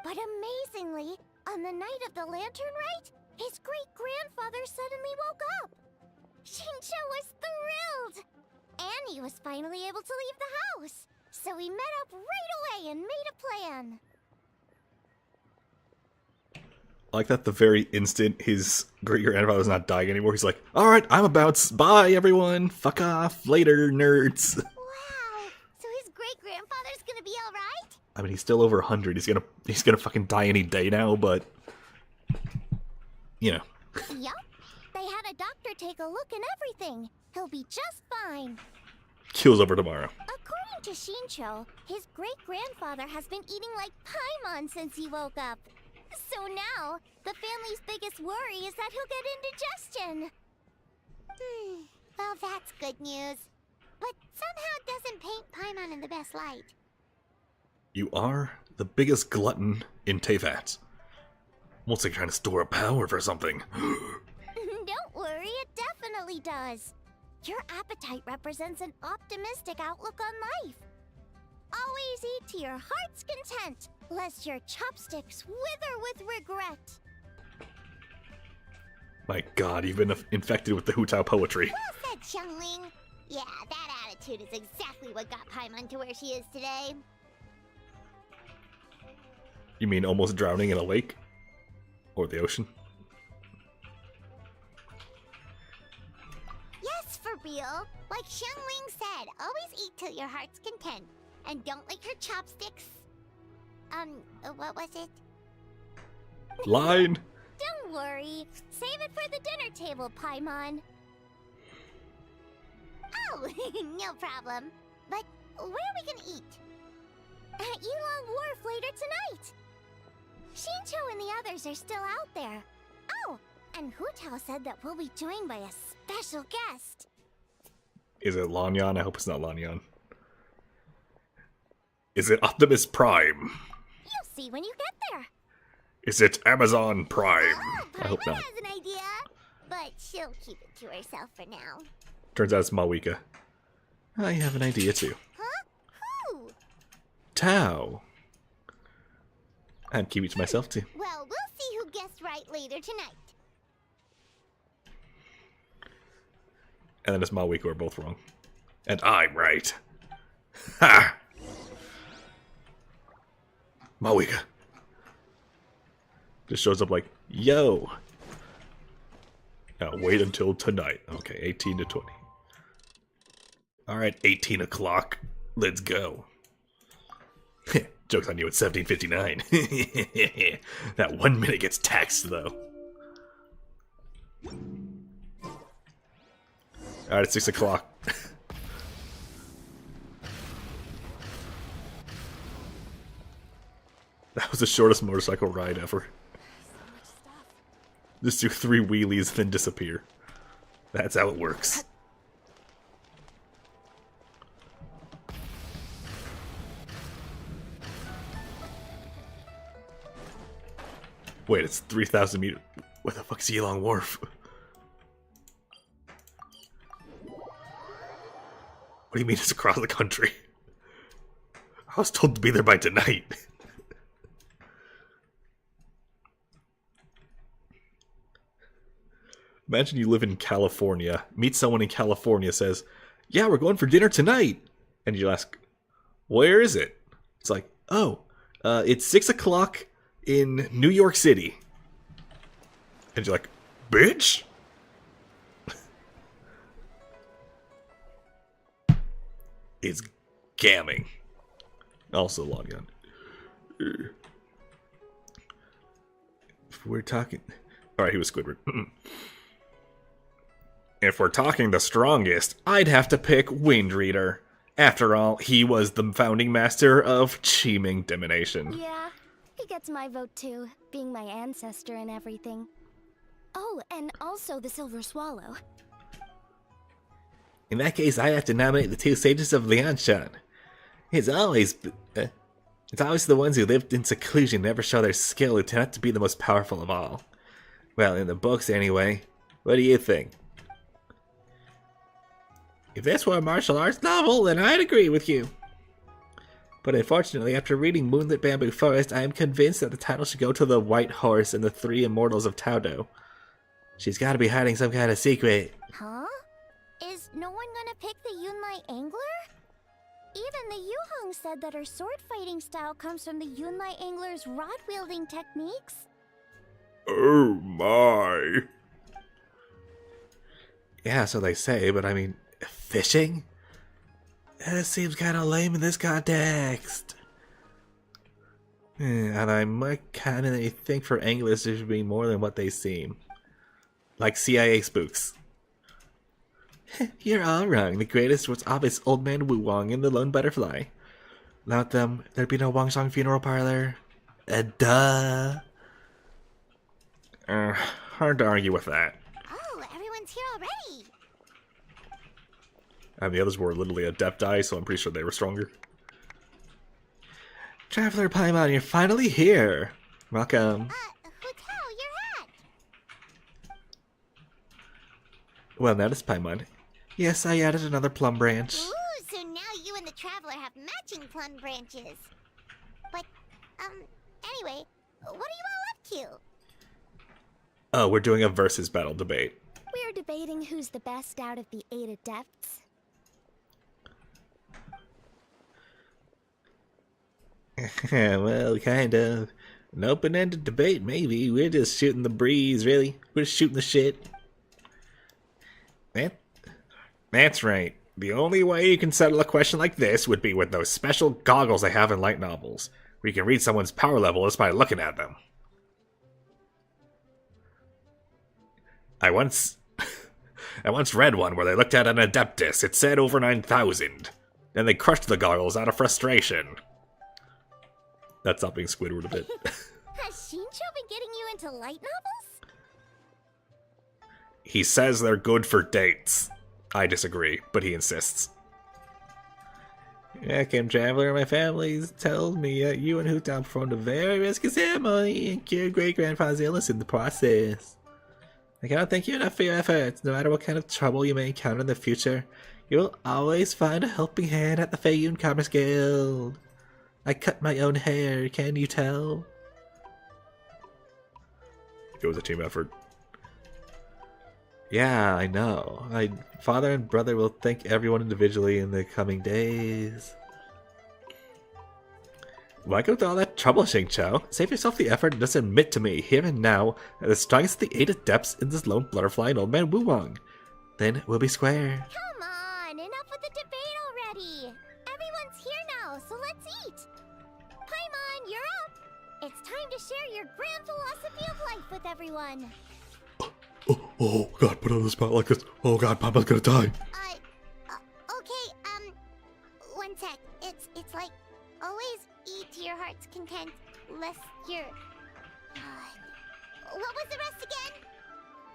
But amazingly, on the night of the lantern rite, his great-grandfather suddenly woke up. Shincho was thrilled! And he was finally able to leave the house. So we met up right away and made a plan. Like that the very instant his great-grandfather was not dying anymore, he's like, alright, I'm about, bye everyone, fuck off, later, nerds. Wow, so his great-grandfather's gonna be alright? I mean, he's still over 100, he's gonna fucking die any day now, but, you know. Yup, they had a doctor take a look and everything. He'll be just fine. Keel's over tomorrow. According to Shincho, his great-grandfather has been eating like paimon since he woke up. So now, the family's biggest worry is that he'll get indigestion. Well, that's good news. But somehow doesn't paint Paimon in the best light. You are the biggest glutton in Teyvat. Almost like trying to store up power for something. Don't worry, it definitely does. Your appetite represents an optimistic outlook on life. Always eat to your heart's content, lest your chopsticks wither with regret. My god, you've been infected with the Hu Tao poetry. Well said, Xiangling. Yeah, that attitude is exactly what got Paimon to where she is today. You mean almost drowning in a lake? Or the ocean? Yes, for real. Like Xiangling said, always eat till your heart's content. And don't lick your chopsticks. What was it? Line! Don't worry. Save it for the dinner table, Paimon. Oh, no problem. But where are we gonna eat? At Yilong Wharf later tonight. Shincho and the others are still out there. Oh, and Hu Tao said that we'll be joined by a special guest. Is it Lanyan? I hope it's not Lanyan. Is it Optimus Prime? You'll see when you get there. Is it Amazon Prime? Oh, I hope not. has an idea, but she'll keep it to herself for now. Turns out it's Malwika. I have an idea too. Huh? Who? Tao. I'd keep it to myself too. Well, we'll see who guessed right later tonight. And then it's Malwika, we're both wrong. And I'm right. Ha! Malwika. Just shows up like, yo. Now wait until tonight. Okay, 18 to 20. Alright, 18 o'clock. Let's go. Joke's on you, it's 17:59. That 1 minute gets taxed, though. Alright, it's 6 o'clock. That was the shortest motorcycle ride ever. Just do 3 wheelies, then disappear. That's how it works. Wait, it's 3,000 meters. Where the fuck's Yilong Wharf? What do you mean it's across the country? I was told to be there by tonight. Imagine you live in California, meet someone in California, says, yeah, we're going for dinner tonight. And you ask, where is it? It's like, oh, it's 6 o'clock in New York City. And you're like, bitch? It's gamming. Also log on. If we're talking... Alright, he was Squidward. If we're talking the strongest, I'd have to pick Wind Reader. After all, he was the founding master of Qiming divination. Yeah, he gets my vote too, being my ancestor and everything. Oh, and also the Silver Swallow. In that case, I have to nominate the two sages of Lianshan. It's always the ones who lived in seclusion never show their skill who turn out to be the most powerful of all. Well, in the books anyway. What do you think? If this were a martial arts novel, then I'd agree with you. But unfortunately, after reading Moonlit Bamboo Forest, I am convinced that the title should go to the White Horse and the Three Immortals of Taudo. She's gotta be hiding some kind of secret. Huh? Is no one gonna pick the Yunlai Angler? Even the Yuhong said that her sword fighting style comes from the Yunlai Angler's rod-wielding techniques. Oh my. Yeah, so they say, but I mean, fishing? That seems kinda lame in this context. And I might kinda think for anglers there should be more than what they seem. Like CIA spooks. You're all wrong. The greatest was obvious Old Man Wu Wong and the Lone Butterfly. Without them, there'd be no Wangshang funeral parlor. Duh. Hard to argue with that. Oh, everyone's here already. And the others were literally Adepti, so I'm pretty sure they were stronger. Traveler Paimon, you're finally here. Welcome. Hutao, your hat. Well, notice Paimon. Yes, I added another plum branch. Ooh, so now you and the Traveler have matching plum branches. But, anyway, what are you all up to? Oh, we're doing a versus battle debate. We're debating who's the best out of the 8 adepts. Well, kind of. An open-ended debate, maybe. We're just shooting the breeze, really. We're just shooting the shit. That's right. The only way you can settle a question like this would be with those special goggles they have in light novels, where you can read someone's power level just by looking at them. I once read one where they looked at an Adeptus. It said over 9,000. Then they crushed the goggles out of frustration. That's stopping Squidward a bit. Has Shincho been getting you into light novels? He says they're good for dates. I disagree, but he insists. Yeah, Kim Traveler, my family tells me that you and Hutao performed a very risky ceremony and cured great-grandfather's illness in the process. I cannot thank you enough for your efforts. No matter what kind of trouble you may encounter in the future, you will always find a helping hand at the Feiyun Commerce Guild. I cut my own hair, can you tell? It was a team effort. Yeah, I know. My father and brother will thank everyone individually in the coming days. Why go through all that trouble, Xingqiu? Save yourself the effort and just admit to me, here and now, that the strongest of the 8 adepts in this Lone Butterfly and Old Man Wu Wong. Then we'll be square. Come on, enough with the debate already. Everyone's here now, so let's eat. Paimon, you're up. It's time to share your grand philosophy of life with everyone. Oh god, put on the spot like this. Oh god, Papa's gonna die. Okay, one sec. It's like, always eat to your heart's content, lest your... what was the rest again?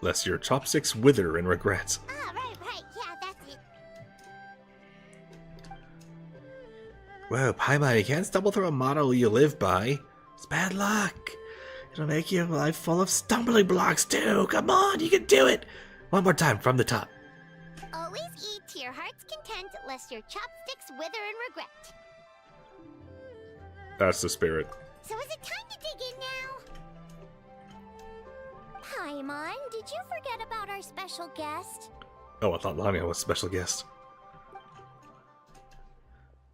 Lest your chopsticks wither in regret. Ah, right, yeah, that's it. Whoa, Paimon, you can't stumble through a motto you live by. It's bad luck. It'll make your life full of stumbling blocks, too. Come on, you can do it. One more time, from the top. Always eat to your heart's content, lest your chopsticks wither in regret. That's the spirit. So is it time to dig in now? Paimon, did you forget about our special guest? Oh, I thought Lania was a special guest.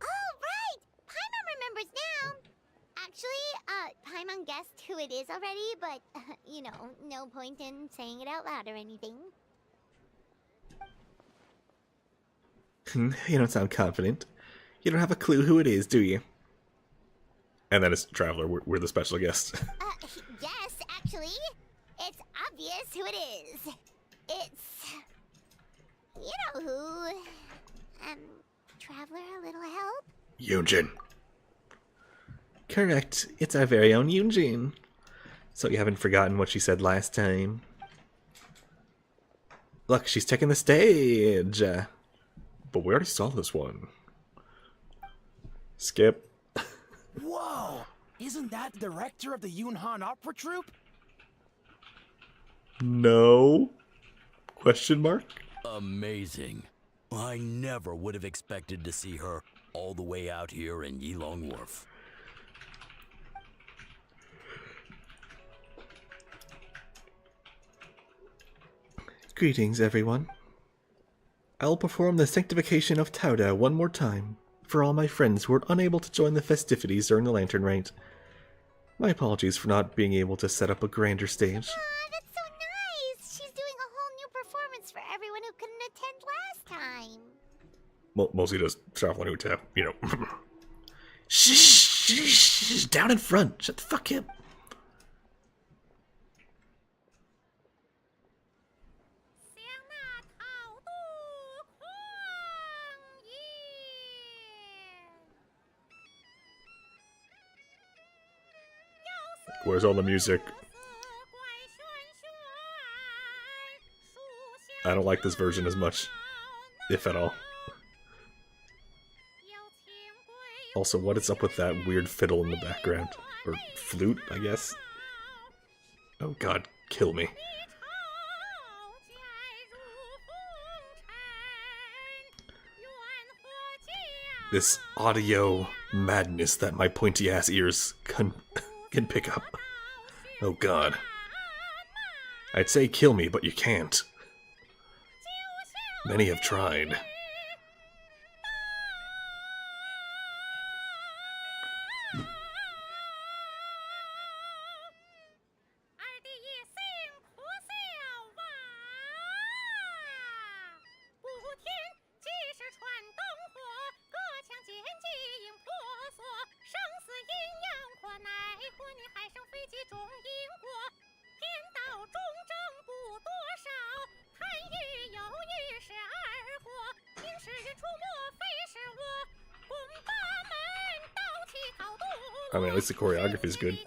Oh, right! Paimon remembers now! Actually, Paimon guessed who it is already, but, you know, no point in saying it out loud or anything. You don't sound confident. You don't have a clue who it is, do you? And then it's Traveler, we're the special guest. Yes, actually. It's obvious who it is. It's... you know who. Traveler a little help? Yunjin. Correct. It's our very own Yunjin. So you haven't forgotten what she said last time. Look, she's taking the stage. But we already saw this one. Skip. Whoa! Isn't that the director of the Yunhan Opera Troupe? No? Question mark? Amazing. I never would have expected to see her all the way out here in Yilong Wharf. Greetings, everyone. I'll perform the Sanctification of Tauda one more time for all my friends who were unable to join the festivities during the Lantern Rite. My apologies for not being able to set up a grander stage. Aw, that's so nice! She's doing a whole new performance for everyone who couldn't attend last time. Well, mostly just Traveling who tap, you know. Shh, down in front. Shut the fuck up. Where's all the music? I don't like this version as much, if at all. Also, what is up with that weird fiddle in the background? Or flute, I guess? Oh god, kill me. This audio madness that my pointy-ass ears can pick up. Oh god. I'd say kill me, but you can't. Many have tried. I mean, at least the choreography is good.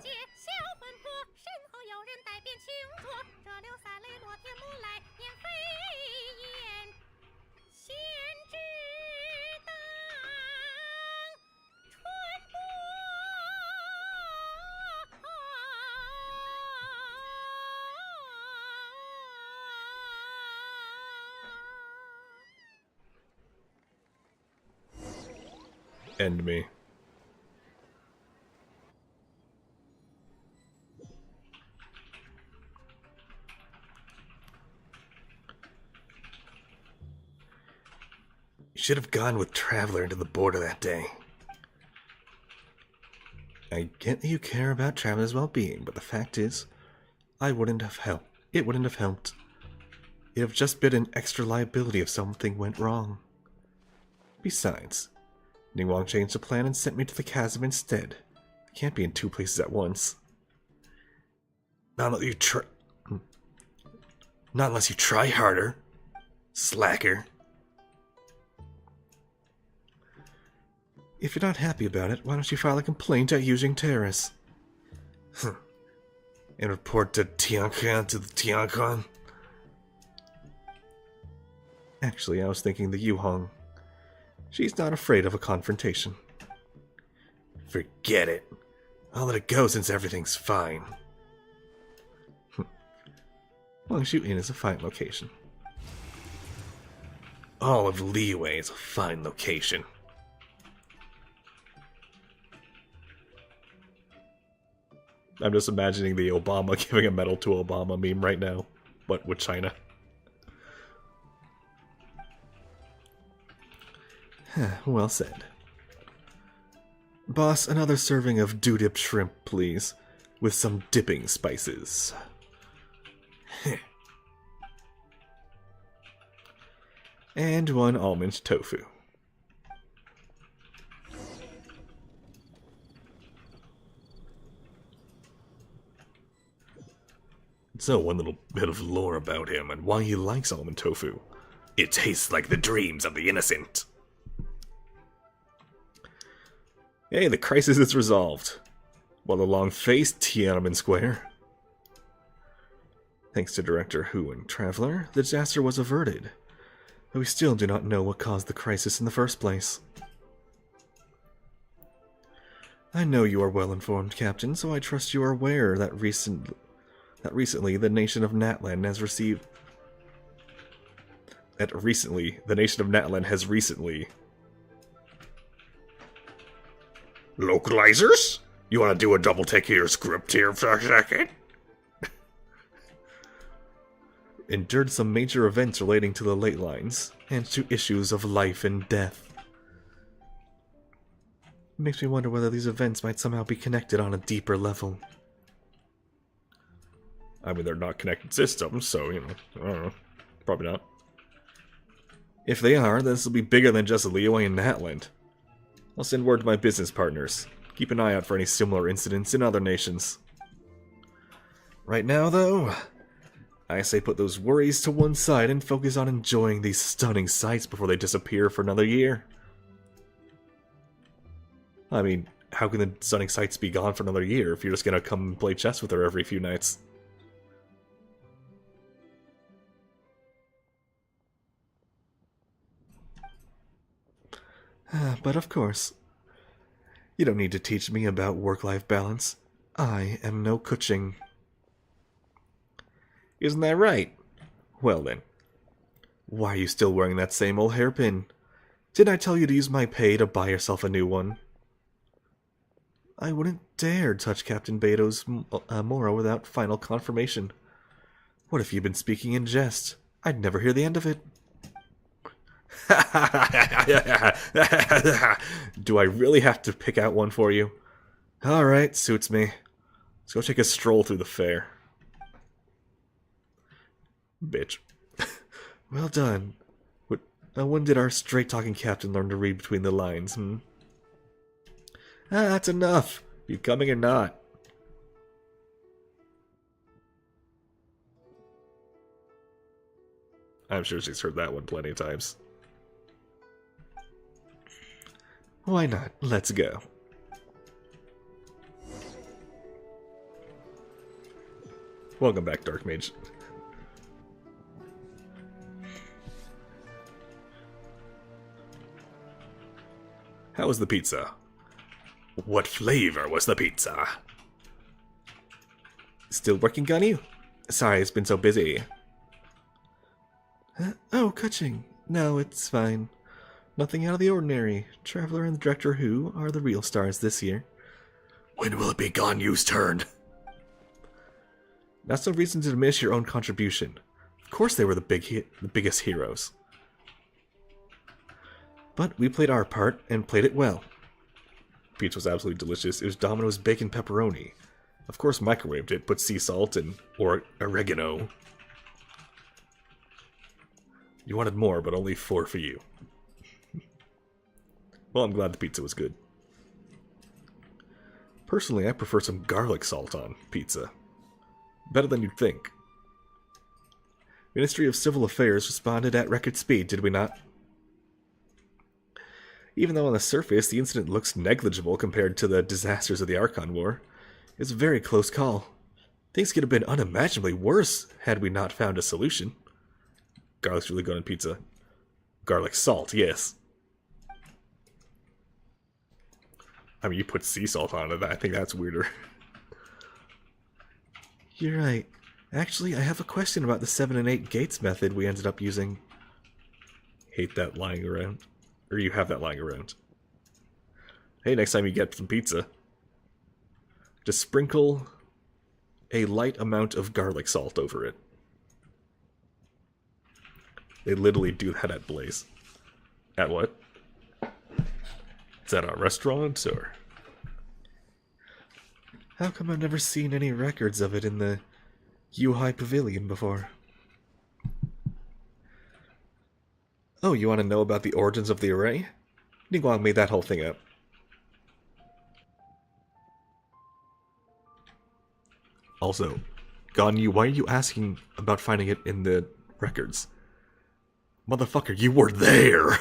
End me. You should have gone with Traveler into the border that day. I get that you care about Traveler's well-being, but the fact is, I wouldn't have helped. It wouldn't have helped. It'd have just been an extra liability if something went wrong. Besides, Ningguang changed the plan and sent me to the chasm instead. I can't be in two places at once. Not unless you try harder, slacker. If you're not happy about it, why don't you file a complaint at Yujing Terrace? And report to Tianchan to the Tianchan? Actually, I was thinking the Yuhong. She's not afraid of a confrontation. Forget it. I'll let it go since everything's fine. Wangshu Inn is a fine location. All of Liyue is a fine location. I'm just imagining the Obama giving a medal to Obama meme right now, but with China. Well said. Boss, another serving of dew-dipped shrimp, please, with some dipping spices. And one almond tofu. So, one little bit of lore about him and why he likes almond tofu. It tastes like the dreams of the innocent. Hey, the crisis is resolved. Well, the long-faced Tiananmen Square. Thanks to Director Hu and Traveler, the disaster was averted. But we still do not know what caused the crisis in the first place. I know you are well informed, Captain, so I trust you are aware that recently the nation of Natlan has received... the nation of Natlan has recently... Localizers? You want to do a double take of your script here for a second? Endured some major events relating to the late lines, and to issues of life and death. It makes me wonder whether these events might somehow be connected on a deeper level. I mean, they're not connected systems, so, you know, I don't know. Probably not. If they are, then this will be bigger than just Liyue and Natland. I'll send word to my business partners. Keep an eye out for any similar incidents in other nations. Right now, though, I say put those worries to one side and focus on enjoying these stunning sights before they disappear for another year. I mean, how can the stunning sights be gone for another year if you're just gonna come and play chess with her every few nights? But of course, you don't need to teach me about work-life balance. I am no Kuching. Isn't that right? Well then, why are you still wearing that same old hairpin? Didn't I tell you to use my pay to buy yourself a new one? I wouldn't dare touch Captain Beto's Mora without final confirmation. What if you've been speaking in jest? I'd never hear the end of it. Do I really have to pick out one for you? Alright, suits me. Let's go take a stroll through the fair. Bitch. Well done. When did our straight-talking captain learn to read between the lines, that's enough. You coming or not? I'm sure she's heard that one plenty of times. Why not? Let's go. Welcome back, Dark Mage. How was the pizza? What flavor was the pizza? Still working on you? Sorry, it's been so busy. Oh, Kuching. No, it's fine. Nothing out of the ordinary. Traveler and the Director Hu are the real stars this year. When will it be Ganyu's turn? That's no reason to diminish your own contribution. Of course they were the biggest heroes. But we played our part, and played it well. Pizza was absolutely delicious. It was Domino's bacon pepperoni. Of course microwaved it, put sea salt and oregano. You wanted more, but only 4 for you. Well, I'm glad the pizza was good. Personally, I prefer some garlic salt on pizza. Better than you'd think. Ministry of Civil Affairs responded at record speed, did we not? Even though on the surface the incident looks negligible compared to the disasters of the Archon War, it's a very close call. Things could have been unimaginably worse had we not found a solution. Garlic's really good on pizza. Garlic salt, yes. I mean, you put sea salt on it, I think that's weirder. You're right. Actually, I have a question about the 7 and 8 gates method we ended up using. Hate that lying around. Or you have that lying around. Hey, next time you get some pizza, just sprinkle a light amount of garlic salt over it. They literally do that at Blaze. At what? Is that a restaurant, or? How come I've never seen any records of it in the Yuhai Pavilion before? Oh, you want to know about the origins of the array? Ningguang made that whole thing up. Also, Ganyu, why are you asking about finding it in the records? Motherfucker, you were there!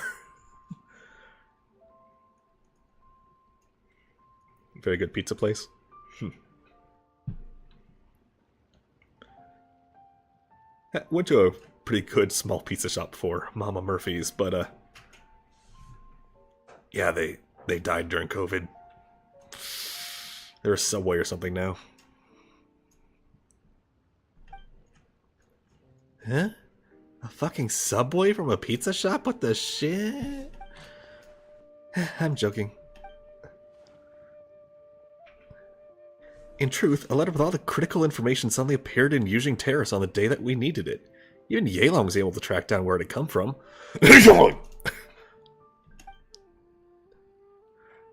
Very good pizza place. Went to a pretty good small pizza shop before, Mama Murphy's, but yeah, they died during COVID. They're a Subway or something now. Huh? A fucking Subway from a pizza shop? What the shit? I'm joking. In truth, a letter with all the critical information suddenly appeared in Yujing Terrace on the day that we needed it. Even Yeilong was able to track down where it had come from.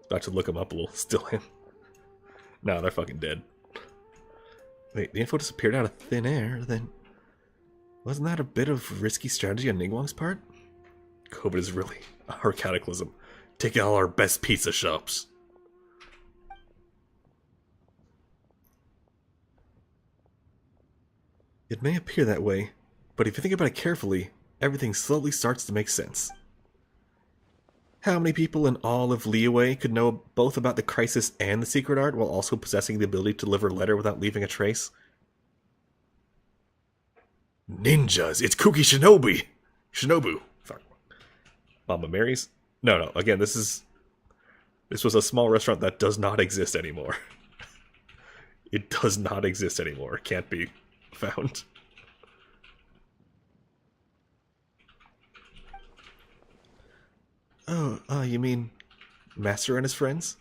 About to look him up a little. Still him. No, they're fucking dead. Wait, the info disappeared out of thin air, then... Wasn't that a bit of risky strategy on Ningguang's part? COVID is really our cataclysm. Taking all our best pizza shops. It may appear that way, but if you think about it carefully, everything slowly starts to make sense. How many people in all of Liyue could know both about the crisis and the secret art while also possessing the ability to deliver a letter without leaving a trace? Ninjas! It's Kuki Shinobi! Shinobu! Fuck. Mama Mary's? No. Again, this was a small restaurant that does not exist anymore. It does not exist anymore. It can't be found. Oh, you mean Master and his friends?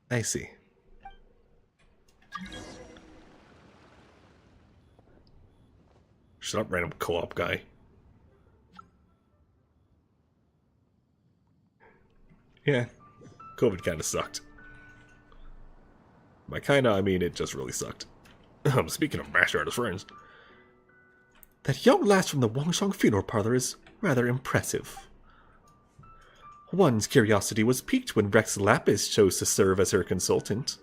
I see. Shut up, random co-op guy. Yeah, COVID kinda sucked. By kinda, I mean it just really sucked. Speaking of Master and his friends. That young lass from the Wangshang funeral parlor is rather impressive. One's curiosity was piqued when Rex Lapis chose to serve as her consultant.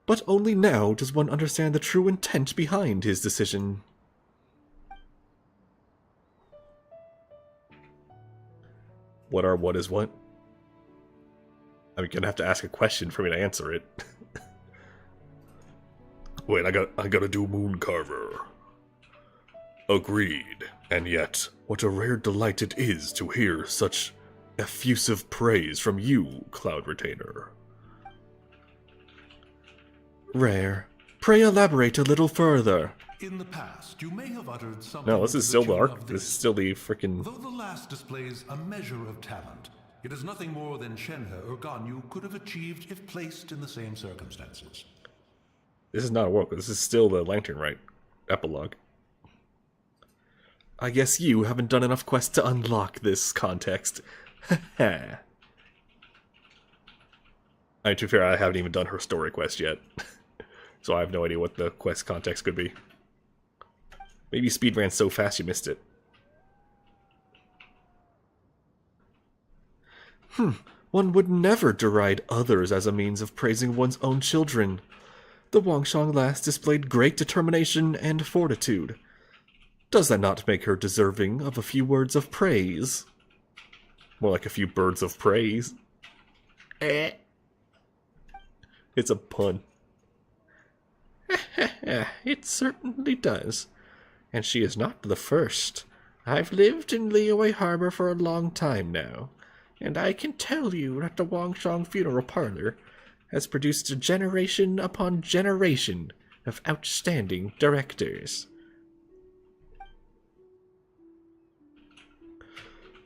But only now does one understand the true intent behind his decision. What is what? I'm gonna have to ask a question for me to answer it. Wait, I gotta do Moon Carver. Agreed. And yet, what a rare delight it is to hear such effusive praise from you, Cloud Retainer. Rare. Pray elaborate a little further. In the past, you may have uttered something. No, this is still the arc. This is still the frickin'. Though the last displays a measure of talent, it is nothing more than Shenhe or Ganyu could have achieved if placed in the same circumstances. This is not a work. This is still the Lantern Rite epilogue. I guess you haven't done enough quests to unlock this context. To be fair, I haven't even done her story quest yet. So I have no idea what the quest context could be. Maybe you speed ran so fast you missed it. One would never deride others as a means of praising one's own children. The Wangshang lass displayed great determination and fortitude. Does that not make her deserving of a few words of praise? More like a few birds of praise. It's a pun. It certainly does. And she is not the first. I've lived in Liyue Harbor for a long time now, and I can tell you that the Wangshang Funeral Parlor has produced generation upon generation of outstanding directors.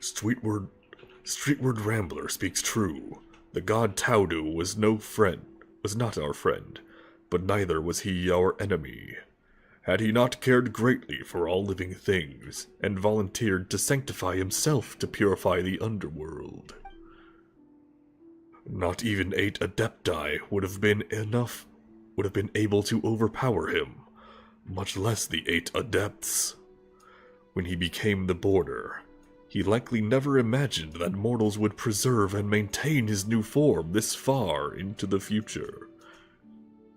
Streetward Rambler speaks true. The god Taudu was not our friend, but neither was he our enemy. Had he not cared greatly for all living things, and volunteered to sanctify himself to purify the underworld? Not even 8 Adepti would have been able to overpower him, much less the 8 Adepts. When he became the Border, he likely never imagined that mortals would preserve and maintain his new form this far into the future.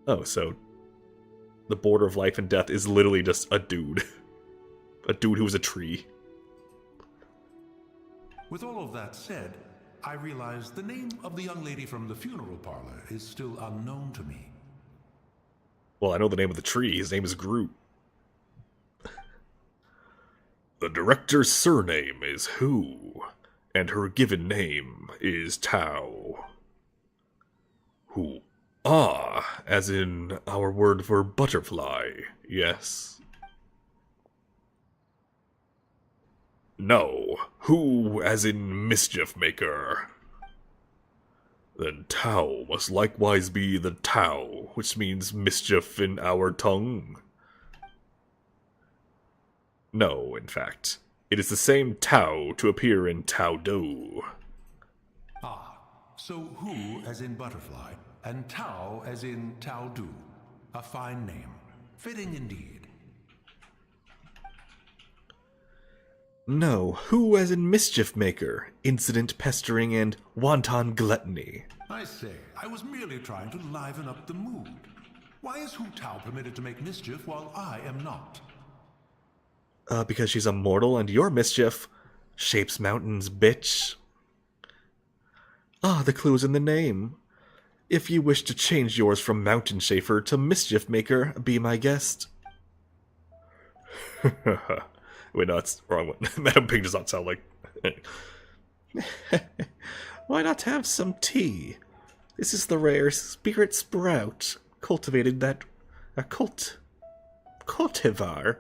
Oh, so the border of life and death is literally just a dude. A dude who's a tree. With all of that said, I realize the name of the young lady from the funeral parlor is still unknown to me. Well, I know the name of the tree. His name is Groot. The director's surname is Hu, and her given name is Tao. Hu. Ah, as in our word for butterfly, yes. No, Hu as in mischief maker. Then Tao must likewise be the Tao, which means mischief in our tongue. No, in fact, it is the same Tao to appear in Tao Do. Ah, so Hu as in butterfly, and Tao as in Tao Du. A fine name. Fitting indeed. No, Hu as in mischief maker, incident pestering, and wanton gluttony. I say, I was merely trying to liven up the mood. Why is Hu Tao permitted to make mischief while I am not? Because she's immortal and your mischief shapes mountains, bitch. Ah, the clue's in the name. If you wish to change yours from Mountain Shafer to Mischief Maker, be my guest. Wait, no, it's the wrong one. Madam Pig does not sound like... Why not have some tea? This is the rare spirit sprout, cultivated that... cultivar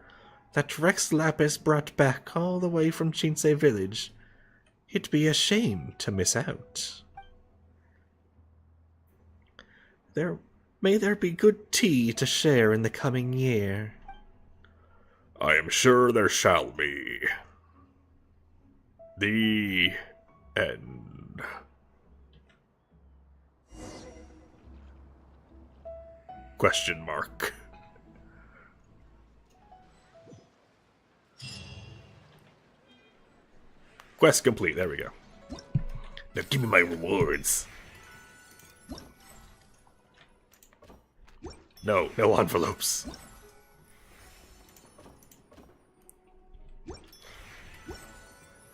that Rex Lapis brought back all the way from Chinsei Village. It'd be a shame to miss out. May there be good tea to share in the coming year. I am sure there shall be. The end. Question mark. Quest complete, there we go. Now give me my rewards. No, no envelopes.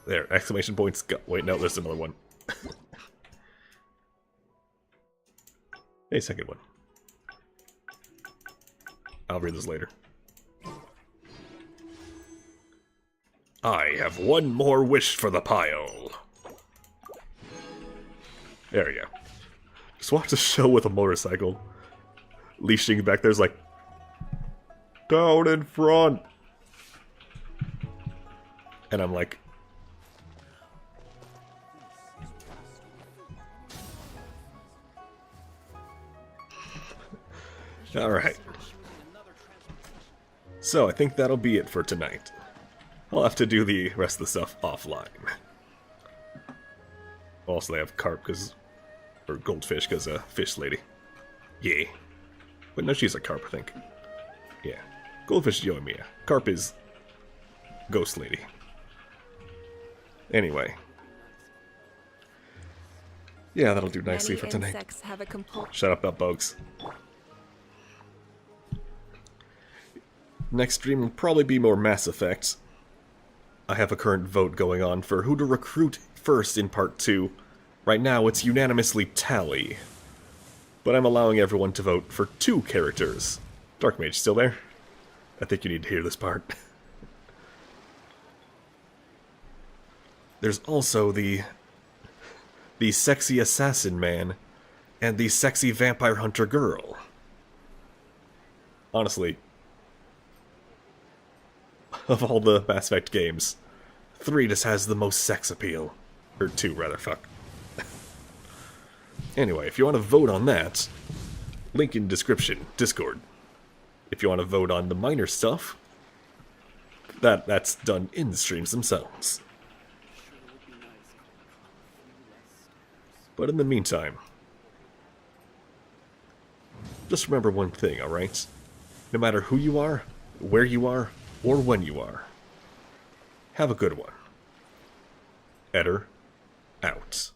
There, exclamation points. Go. Wait, no, there's another one. A second one. I'll read this later. I have one more wish for the pile. There we go. Just watch a show with a motorcycle. Leashing back there's like... down in front! And I'm like... Alright. So, I think that'll be it for tonight. I'll have to do the rest of the stuff offline. Also, they have carp, cause... or goldfish, because fish lady. Yeah. But no, she's a carp, I think. Yeah. Goldfish is Yoimiya. Carp is... Ghost Lady. Anyway. Yeah, that'll do nicely for tonight. Shut up, bugs. Next stream will probably be more Mass Effect. I have a current vote going on for who to recruit first in Part 2. Right now, it's unanimously Tally. But I'm allowing everyone to vote for 2 characters. Dark Mage still there? I think you need to hear this part. There's also the sexy assassin man and the sexy vampire hunter girl. Honestly, of all the Mass Effect games, 3 just has the most sex appeal. Or 2, rather, fuck. Anyway, if you want to vote on that, link in description, Discord. If you want to vote on the minor stuff, that's done in the streams themselves. But in the meantime, just remember one thing, alright? No matter who you are, where you are, or when you are, have a good one. Eder, out.